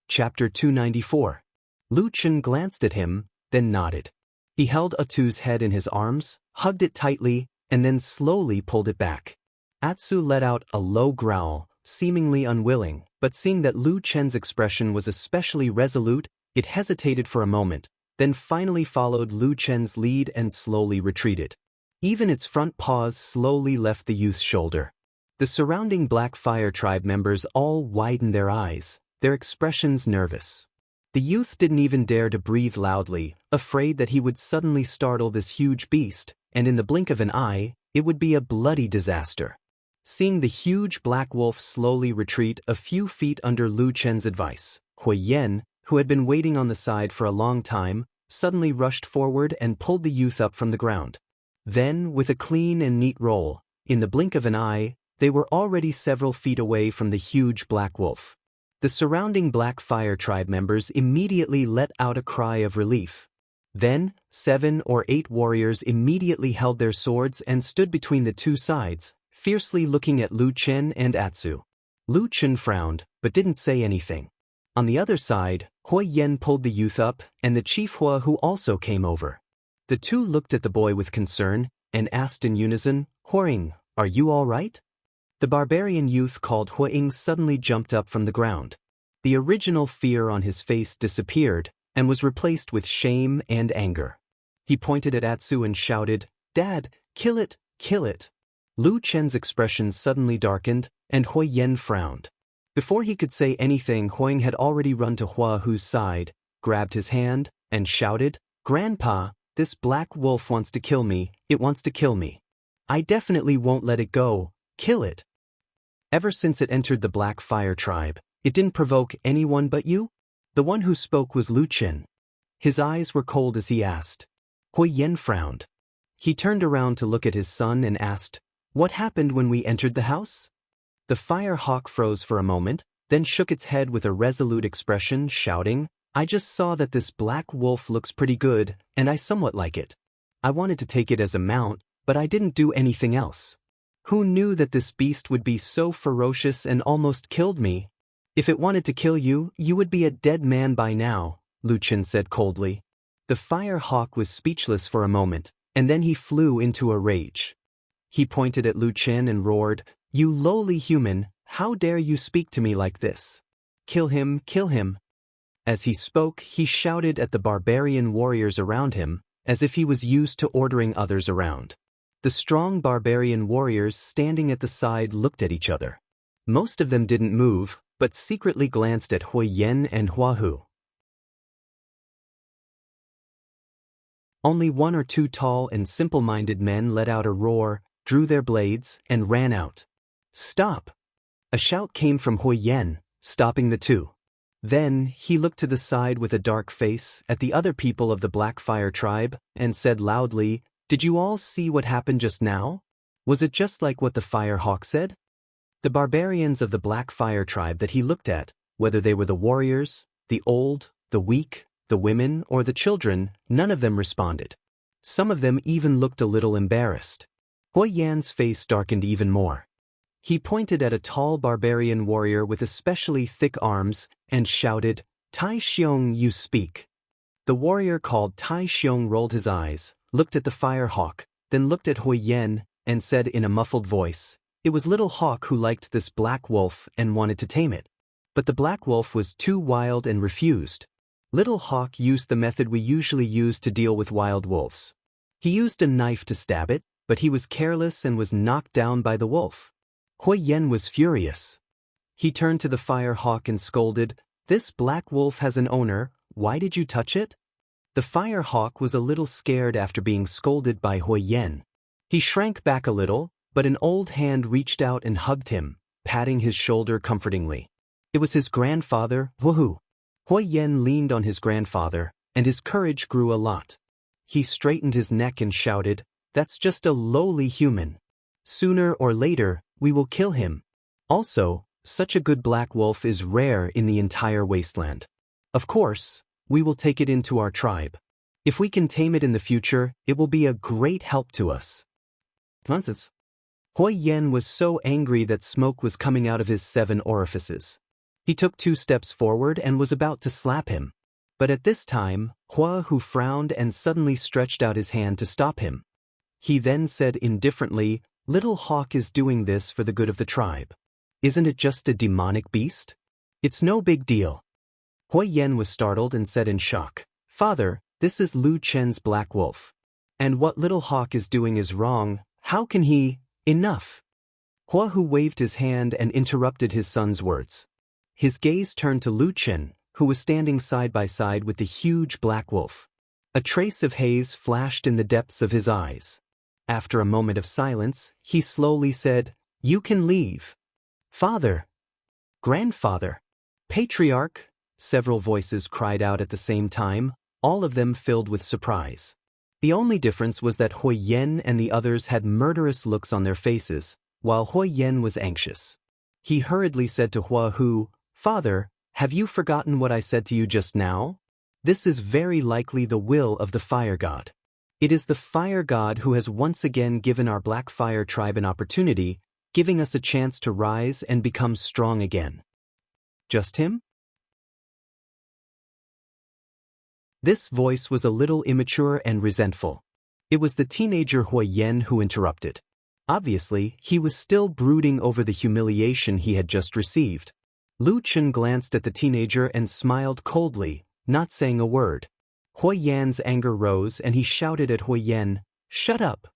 [SPEAKER 1] Chapter 294. Lu Chen glanced at him, then nodded. He held Atsu's head in his arms, hugged it tightly, and then slowly pulled it back. Atsu let out a low growl, seemingly unwilling, but seeing that Lu Chen's expression was especially resolute, it hesitated for a moment, then finally followed Lu Chen's lead and slowly retreated. Even its front paws slowly left the youth's shoulder. The surrounding Black Fire tribe members all widened their eyes, their expressions nervous. The youth didn't even dare to breathe loudly, afraid that he would suddenly startle this huge beast, and in the blink of an eye, it would be a bloody disaster. Seeing the huge black wolf slowly retreat a few feet under Lu Chen's advice, Hui Yan, who had been waiting on the side for a long time, suddenly rushed forward and pulled the youth up from the ground. Then, with a clean and neat roll, in the blink of an eye, they were already several feet away from the huge black wolf. The surrounding Black Fire tribe members immediately let out a cry of relief. Then, 7 or 8 warriors immediately held their swords and stood between the two sides, fiercely looking at Lu Chen and Atsu. Lu Chen frowned, but didn't say anything. On the other side, Hui Yan pulled the youth up, and the chief Hua who also came over. The two looked at the boy with concern, and asked in unison, "Huing, are you all right?" The barbarian youth called Huing suddenly jumped up from the ground. The original fear on his face disappeared, and was replaced with shame and anger. He pointed at Atsu and shouted, "Dad, kill it, kill it." Lu Chen's expression suddenly darkened, and Hui Yan frowned. Before he could say anything, Huang had already run to Hua Hu's side, grabbed his hand, and shouted, "Grandpa, this black wolf wants to kill me, it wants to kill me. I definitely won't let it go, kill it." Ever since it entered the Black Fire tribe, it didn't provoke anyone but you? The one who spoke was Lu Chen. His eyes were cold as he asked. Hui Yen frowned. He turned around to look at his son and asked, "What happened when we entered the house?" The fire hawk froze for a moment, then shook its head with a resolute expression, shouting, "I just saw that this black wolf looks pretty good, and I somewhat like it. I wanted to take it as a mount, but I didn't do anything else. Who knew that this beast would be so ferocious and almost killed me? If it wanted to kill you, you would be a dead man by now," Lu Chen said coldly. The fire hawk was speechless for a moment, and then he flew into a rage. He pointed at Lu Chen and roared, "You lowly human, how dare you speak to me like this? Kill him, kill him." As he spoke, he shouted at the barbarian warriors around him, as if he was used to ordering others around. The strong barbarian warriors standing at the side looked at each other. Most of them didn't move, but secretly glanced at Hui Yen and Hua Hu. Only one or two tall and simple-minded men let out a roar, drew their blades, and ran out. "Stop!" A shout came from Hui Yen, stopping the two. Then, he looked to the side with a dark face, at the other people of the Black Fire tribe, and said loudly, "Did you all see what happened just now? Was it just like what the Fire Hawk said?" The barbarians of the Black Fire tribe that he looked at, whether they were the warriors, the old, the weak, the women, or the children, none of them responded. Some of them even looked a little embarrassed. Hui Yan's face darkened even more. He pointed at a tall barbarian warrior with especially thick arms and shouted, "Tai Xiong, you speak." The warrior called Tai Xiong rolled his eyes, looked at the fire hawk, then looked at Hui Yen, and said in a muffled voice, "It was Little Hawk who liked this black wolf and wanted to tame it. But the black wolf was too wild and refused. Little Hawk used the method we usually use to deal with wild wolves. He used a knife to stab it, but he was careless and was knocked down by the wolf." Hui Yen was furious. He turned to the fire hawk and scolded, "This black wolf has an owner, why did you touch it?" The fire hawk was a little scared after being scolded by Hui Yen. He shrank back a little, but an old hand reached out and hugged him, patting his shoulder comfortingly. It was his grandfather, Hu. Hui Yen leaned on his grandfather, and his courage grew a lot. He straightened his neck and shouted, "That's just a lowly human. Sooner or later, we will kill him. Also, such a good black wolf is rare in the entire wasteland. Of course, we will take it into our tribe. If we can tame it in the future, it will be a great help to us." Nonsense. Hui Yen was so angry that smoke was coming out of his 7 orifices. He took 2 steps forward and was about to slap him. But at this time, Hua Hu frowned and suddenly stretched out his hand to stop him. He then said indifferently, "Little Hawk is doing this for the good of the tribe. Isn't it just a demonic beast? It's no big deal." Hui Yen was startled and said in shock, "Father, this is Lu Chen's black wolf. And what Little Hawk is doing is wrong, how can he—" "Enough!" Hua Hu waved his hand and interrupted his son's words. His gaze turned to Lu Chen, who was standing side by side with the huge black wolf. A trace of haze flashed in the depths of his eyes. After a moment of silence, he slowly said, "You can leave." "Father! Grandfather! Patriarch!" several voices cried out at the same time, all of them filled with surprise. The only difference was that Hui Yen and the others had murderous looks on their faces, while Hui Yen was anxious. He hurriedly said to Hua Hu, "Father, have you forgotten what I said to you just now? This is very likely the will of the fire god. It is the fire god who has once again given our Black Fire tribe an opportunity, giving us a chance to rise and become strong again." "Just him?" This voice was a little immature and resentful. It was the teenager Hui Yen who interrupted. Obviously, he was still brooding over the humiliation he had just received. Lu Chen glanced at the teenager and smiled coldly, not saying a word. Hui Yan's anger rose and he shouted at Hui Yen, "Shut up!"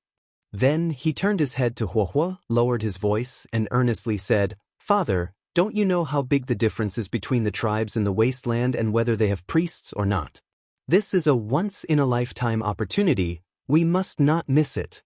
[SPEAKER 1] Then he turned his head to Hua Hua, lowered his voice, and earnestly said, "Father, Don't you know how big the difference is between the tribes in the wasteland and whether they have priests or not? This is a once-in-a-lifetime opportunity. We must not miss it.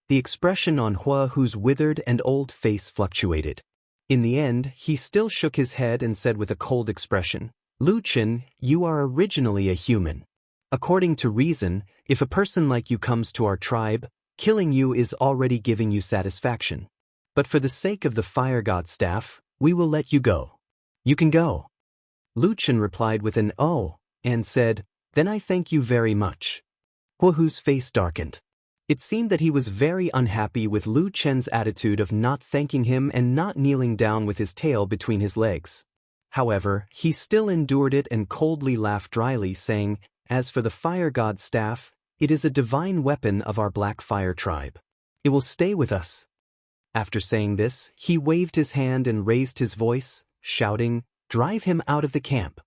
[SPEAKER 1] The expression on Hua Hu's withered and old face fluctuated. In the end, he still shook his head and said with a cold expression, Lu Chen, you are originally a human. According to reason, if a person like you comes to our tribe, killing you is already giving you satisfaction. But for the sake of the fire god staff, we will let you go. You can go. Lu Chen replied with an oh, and said, Then I thank you very much. Hua Hu's face darkened. It seemed that he was very unhappy with Lu Chen's attitude of not thanking him and not kneeling down with his tail between his legs. However, he still endured it and coldly laughed dryly, saying, As for the fire god staff, it is a divine weapon of our black fire tribe. It will stay with us. After saying this, he waved his hand and raised his voice, shouting, Drive him out of the camp.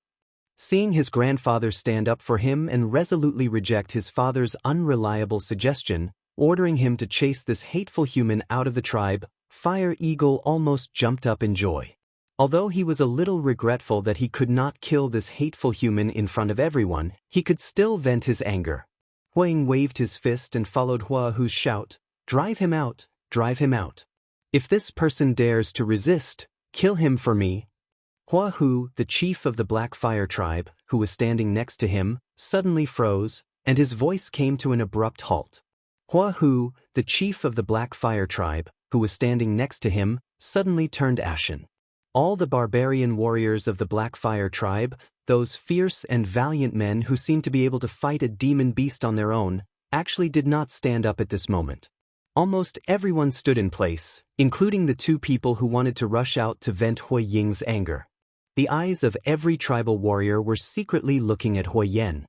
[SPEAKER 1] Seeing his grandfather stand up for him and resolutely reject his father's unreliable suggestion, ordering him to chase this hateful human out of the tribe, Fire Eagle almost jumped up in joy. Although he was a little regretful that he could not kill this hateful human in front of everyone, he could still vent his anger. Huang waved his fist and followed Hua Hu's shout, Drive him out, drive him out. If this person dares to resist, kill him for me. Hua Hu, the chief of the Black Fire tribe, who was standing next to him, suddenly froze, and his voice came to an abrupt halt. Hua Hu, the chief of the Black Fire tribe, who was standing next to him, suddenly turned ashen. All the barbarian warriors of the Black Fire tribe, those fierce and valiant men who seemed to be able to fight a demon beast on their own, actually did not stand up at this moment. Almost everyone stood in place, including the two people who wanted to rush out to vent Hui Ying's anger. The eyes of every tribal warrior were secretly looking at Hui Yen.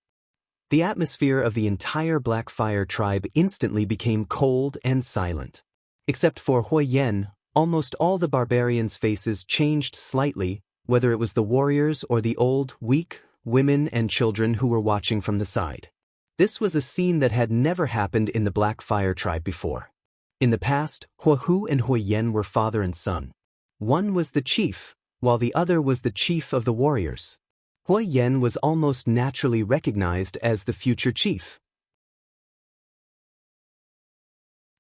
[SPEAKER 1] The atmosphere of the entire Black Fire tribe instantly became cold and silent. Except for Hui Yen, almost all the barbarians' faces changed slightly, whether it was the warriors or the old, weak, women and children who were watching from the side. This was a scene that had never happened in the Black Fire tribe before. In the past, Hua Hu and Hui Yen were father and son. One was the chief, while the other was the chief of the warriors. Hui Yen was almost naturally recognized as the future chief.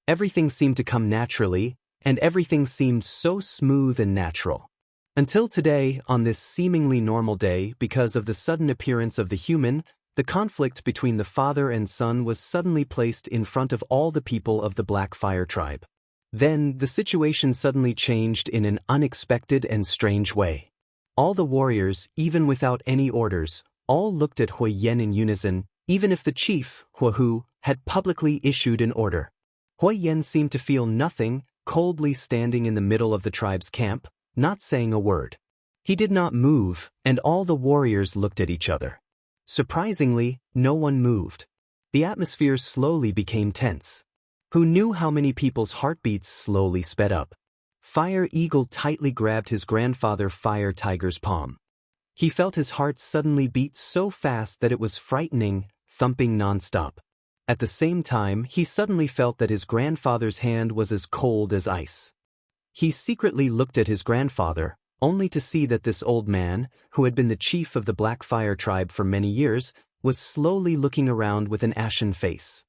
[SPEAKER 1] Everything seemed to come naturally, and everything seemed so smooth and natural. Until today, on this seemingly normal day, because of the sudden appearance of the human, the conflict between the father and son was suddenly placed in front of all the people of the Black Fire tribe. Then, the situation suddenly changed in an unexpected and strange way. All the warriors, even without any orders, all looked at Hui Yen in unison, even if the chief, Hua Hu, had publicly issued an order. Hui Yen seemed to feel nothing, coldly standing in the middle of the tribe's camp, not saying a word. He did not move, and all the warriors looked at each other. Surprisingly, no one moved. The atmosphere slowly became tense. Who knew how many people's heartbeats slowly sped up? Fire Eagle tightly grabbed his grandfather Fire Tiger's palm. He felt his heart suddenly beat so fast that it was frightening, thumping nonstop. At the same time, he suddenly felt that his grandfather's hand was as cold as ice. He secretly looked at his grandfather, only to see that this old man, who had been the chief of the Black Fire tribe for many years, was slowly looking around with an ashen face.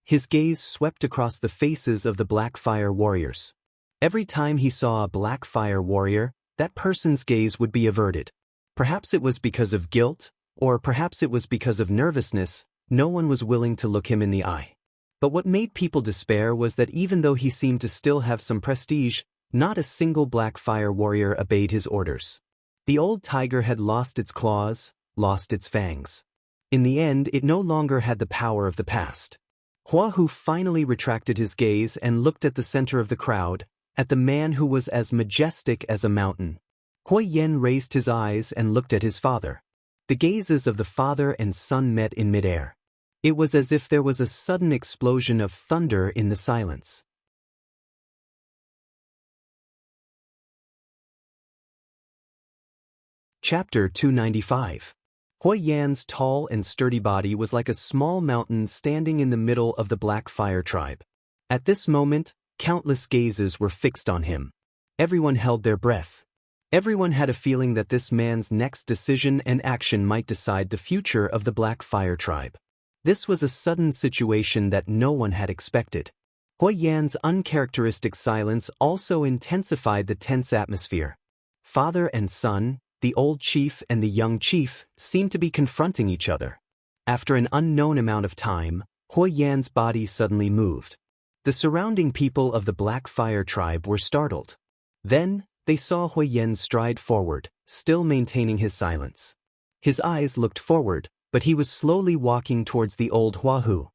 [SPEAKER 1] His gaze swept across the faces of the Black Fire warriors. Every time he saw a Black Fire warrior, that person's gaze would be averted. Perhaps it was because of guilt, or perhaps it was because of nervousness. No one was willing to look him in the eye. But what made people despair was that even though he seemed to still have some prestige, not a single Black Fire warrior obeyed his orders. The old tiger had lost its claws, lost its fangs. In the end, it no longer had the power of the past. Hua Hu finally retracted his gaze and looked at the center of the crowd, at the man who was as majestic as a mountain. Hui Yen raised his eyes and looked at his father. The gazes of the father and son met in midair. It was as if there was a sudden explosion of thunder in the silence. Chapter 295. Hui Yan's tall and sturdy body was like a small mountain standing in the middle of the Black Fire tribe. At this moment, countless gazes were fixed on him. Everyone held their breath. Everyone had a feeling that this man's next decision and action might decide the future of the Black Fire tribe. This was a sudden situation that no one had expected. Hui Yan's uncharacteristic silence also intensified the tense atmosphere. Father and son, the old chief and the young chief, seemed to be confronting each other. After an unknown amount of time, Hui Yan's body suddenly moved. The surrounding people of the Black Fire tribe were startled. Then, they saw Hui Yan stride forward, still maintaining his silence. His eyes looked forward, but he was slowly walking towards the old Huahu.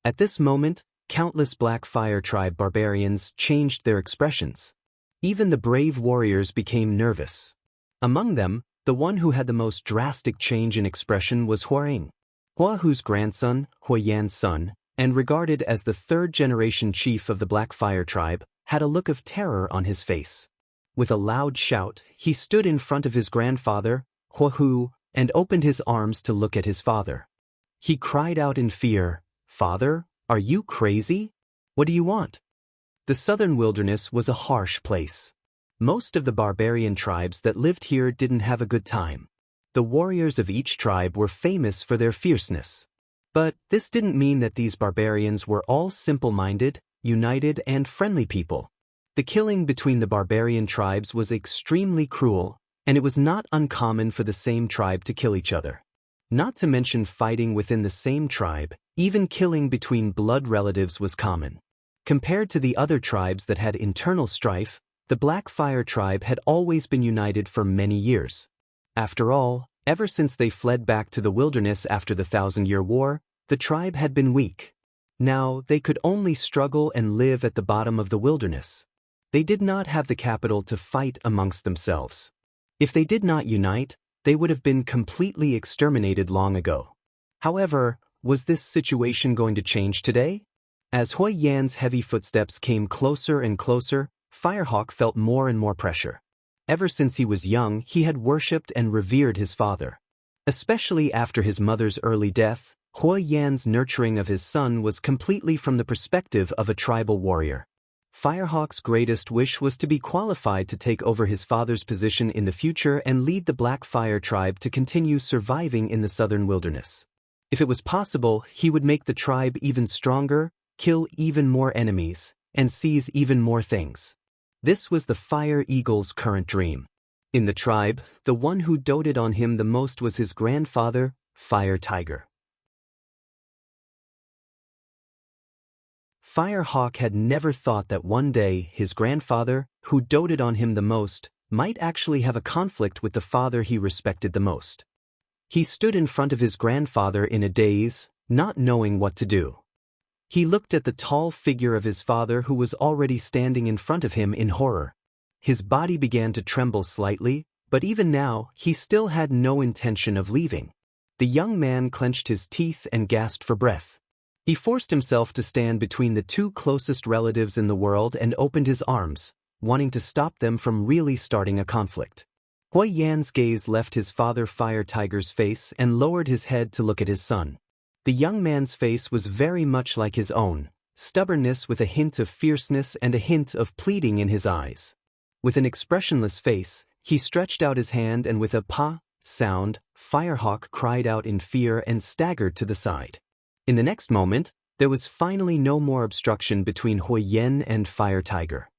[SPEAKER 1] At this moment, countless Black Fire tribe barbarians changed their expressions. Even the brave warriors became nervous. Among them, the one who had the most drastic change in expression was Huareng, Huahu's grandson, Hui Yan's son, and regarded as the third-generation chief of the Black Fire tribe, had a look of terror on his face. With a loud shout, he stood in front of his grandfather, Huahu, and opened his arms to look at his father. He cried out in fear, "Father, are you crazy? What do you want?" The southern wilderness was a harsh place. Most of the barbarian tribes that lived here didn't have a good time. The warriors of each tribe were famous for their fierceness. But this didn't mean that these barbarians were all simple-minded, united, and friendly people. The killing between the barbarian tribes was extremely cruel, and it was not uncommon for the same tribe to kill each other. Not to mention fighting within the same tribe, even killing between blood relatives was common. Compared to the other tribes that had internal strife, the Black Fire tribe had always been united for many years. After all, ever since they fled back to the wilderness after the 1,000-Year War, the tribe had been weak. Now they could only struggle and live at the bottom of the wilderness. They did not have the capital to fight amongst themselves. If they did not unite, they would have been completely exterminated long ago. However, was this situation going to change today? As Hui Yan's heavy footsteps came closer and closer, Firehawk felt more and more pressure. Ever since he was young, he had worshipped and revered his father. Especially after his mother's early death, Hui Yan's nurturing of his son was completely from the perspective of a tribal warrior. Firehawk's greatest wish was to be qualified to take over his father's position in the future and lead the Black Fire tribe to continue surviving in the southern wilderness. If it was possible, he would make the tribe even stronger, kill even more enemies, and seize even more things. This was the Fire Eagle's current dream. In the tribe, the one who doted on him the most was his grandfather, Fire Tiger. Firehawk had never thought that one day his grandfather, who doted on him the most, might actually have a conflict with the father he respected the most. He stood in front of his grandfather in a daze, not knowing what to do. He looked at the tall figure of his father who was already standing in front of him in horror. His body began to tremble slightly, but even now, he still had no intention of leaving. The young man clenched his teeth and gasped for breath. He forced himself to stand between the two closest relatives in the world and opened his arms, wanting to stop them from really starting a conflict. Hui Yan's gaze left his father Fire Tiger's face and lowered his head to look at his son. The young man's face was very much like his own, stubbornness with a hint of fierceness and a hint of pleading in his eyes. With an expressionless face, he stretched out his hand and with a "pa" sound, Firehawk cried out in fear and staggered to the side. In the next moment, there was finally no more obstruction between Hui Yan and Fire Tiger.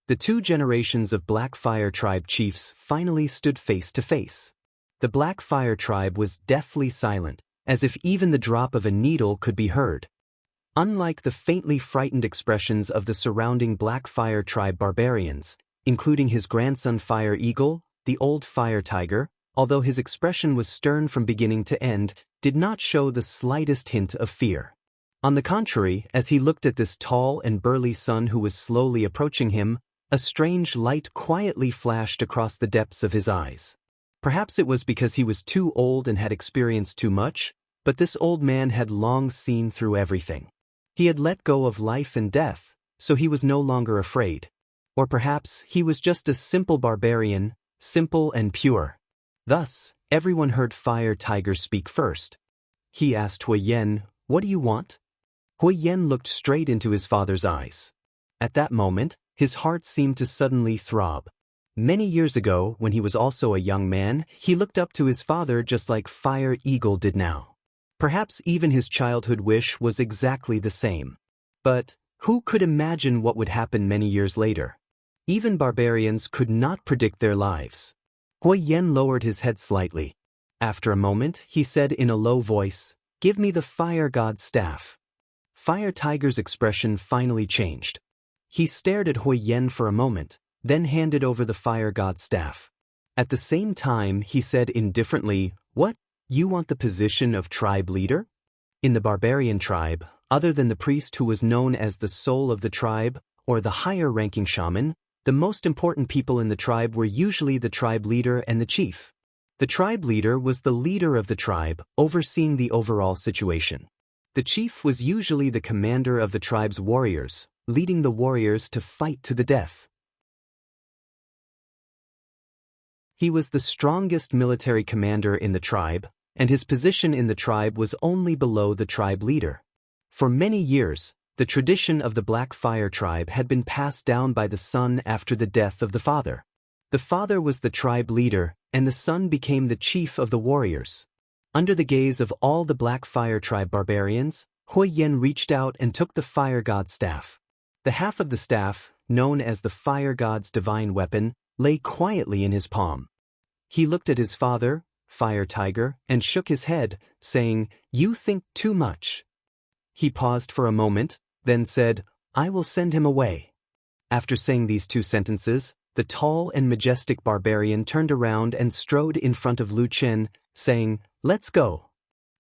[SPEAKER 1] The two generations of Black Fire tribe chiefs finally stood face to face. The Black Fire tribe was deathly silent, as if even the drop of a needle could be heard. Unlike the faintly frightened expressions of the surrounding Black Fire tribe barbarians, including his grandson Fire Eagle, the old Fire Tiger, although his expression was stern from beginning to end, did not show the slightest hint of fear. On the contrary, as he looked at this tall and burly son who was slowly approaching him, a strange light quietly flashed across the depths of his eyes. Perhaps it was because he was too old and had experienced too much, but this old man had long seen through everything. He had let go of life and death, so he was no longer afraid. Or perhaps he was just a simple barbarian, simple and pure. Thus, everyone heard Fire Tiger speak first. He asked Hui Yan, "What do you want?" Hui Yan looked straight into his father's eyes. At that moment, his heart seemed to suddenly throb. Many years ago, when he was also a young man, he looked up to his father just like Fire Eagle did now. Perhaps even his childhood wish was exactly the same. But who could imagine what would happen many years later? Even barbarians could not predict their lives. Huiyan lowered his head slightly. After a moment, he said in a low voice, "Give me the fire god's staff." Fire Tiger's expression finally changed. He stared at Huiyan for a moment, then handed over the fire god's staff. At the same time, he said indifferently, "What? You want the position of tribe leader?" In the barbarian tribe, other than the priest who was known as the soul of the tribe, or the higher-ranking shaman, the most important people in the tribe were usually the tribe leader and the chief. The tribe leader was the leader of the tribe, overseeing the overall situation. The chief was usually the commander of the tribe's warriors, leading the warriors to fight to the death. He was the strongest military commander in the tribe, and his position in the tribe was only below the tribe leader. For many years, the tradition of the Black Fire tribe had been passed down by the son after the death of the father. The father was the tribe leader, and the son became the chief of the warriors. Under the gaze of all the Black Fire tribe barbarians, Huiyan reached out and took the fire god's staff. The half of the staff, known as the fire god's divine weapon, lay quietly in his palm. He looked at his father, Fire Tiger, and shook his head, saying, "You think too much." He paused for a moment, then said, "I will send him away." After saying these two sentences, the tall and majestic barbarian turned around and strode in front of Lu Chen, saying, "Let's go."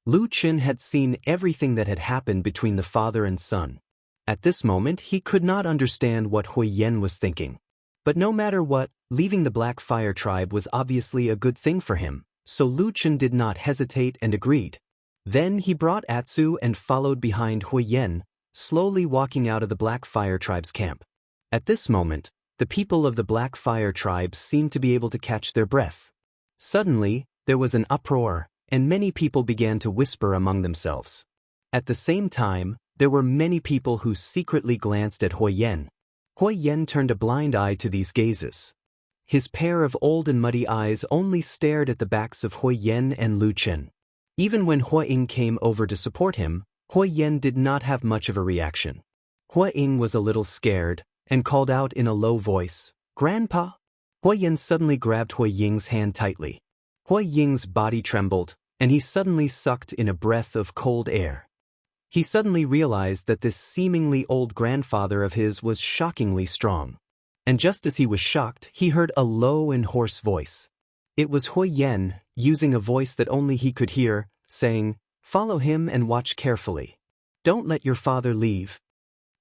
[SPEAKER 1] Lu Chen had seen everything that had happened between the father and son. At this moment, he could not understand what Huiyan was thinking. But no matter what, leaving the Black Fire tribe was obviously a good thing for him, so Lu Chen did not hesitate and agreed. Then he brought Atsu and followed behind Huiyan, slowly walking out of the Black Fire tribe's camp. At this moment, the people of the Black Fire tribe seemed to be able to catch their breath. Suddenly, there was an uproar, and many people began to whisper among themselves. At the same time, there were many people who secretly glanced at Huiyan. Huiyan turned a blind eye to these gazes. His pair of old and muddy eyes only stared at the backs of Huiyan and Lu Chen. Even when Huiying came over to support him, Huiyan did not have much of a reaction. Huiying was a little scared, and called out in a low voice, "Grandpa!" Huiyan suddenly grabbed Huiying's hand tightly. Huiying's body trembled, and he suddenly sucked in a breath of cold air. He suddenly realized that this seemingly old grandfather of his was shockingly strong. And just as he was shocked, he heard a low and hoarse voice. It was Huiyan, using a voice that only he could hear, saying, "Follow him and watch carefully. Don't let your father leave."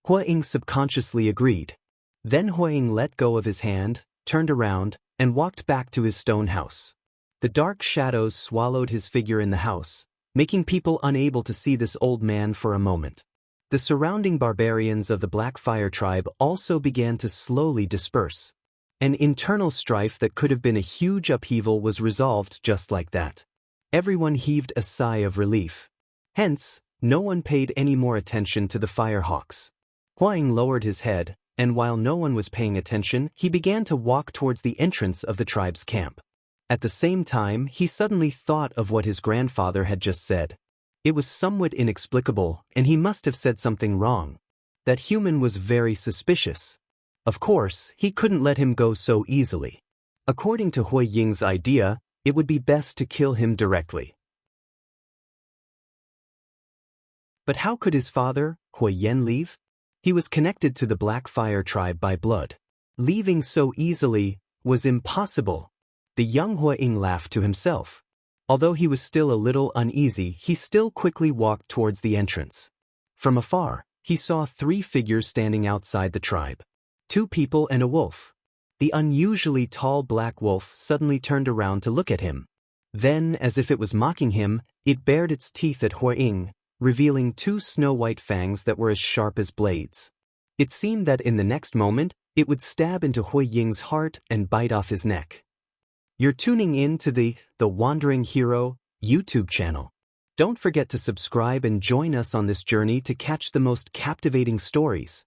[SPEAKER 1] Huiying subconsciously agreed. Then Huiying let go of his hand, turned around, and walked back to his stone house. The dark shadows swallowed his figure in the house, making people unable to see this old man for a moment. The surrounding barbarians of the Black Fire tribe also began to slowly disperse. An internal strife that could have been a huge upheaval was resolved just like that. Everyone heaved a sigh of relief. Hence, no one paid any more attention to the Firehawks. Huiying lowered his head, and while no one was paying attention, he began to walk towards the entrance of the tribe's camp. At the same time, he suddenly thought of what his grandfather had just said. It was somewhat inexplicable, and he must have said something wrong. That human was very suspicious. Of course, he couldn't let him go so easily. According to Huiying's idea, it would be best to kill him directly. But how could his father, Huiyan, leave? He was connected to the Black Fire tribe by blood. Leaving so easily was impossible. The young Huiying laughed to himself. Although he was still a little uneasy, he still quickly walked towards the entrance. From afar, he saw 3 figures standing outside the tribe. 2 people and a wolf. The unusually tall black wolf suddenly turned around to look at him. Then, as if it was mocking him, it bared its teeth at Huiying, revealing 2 snow-white fangs that were as sharp as blades. It seemed that in the next moment, it would stab into Huiying's heart and bite off his neck. You're tuning in to the Wandering Hero YouTube channel. Don't forget to subscribe and join us on this journey to catch the most captivating stories.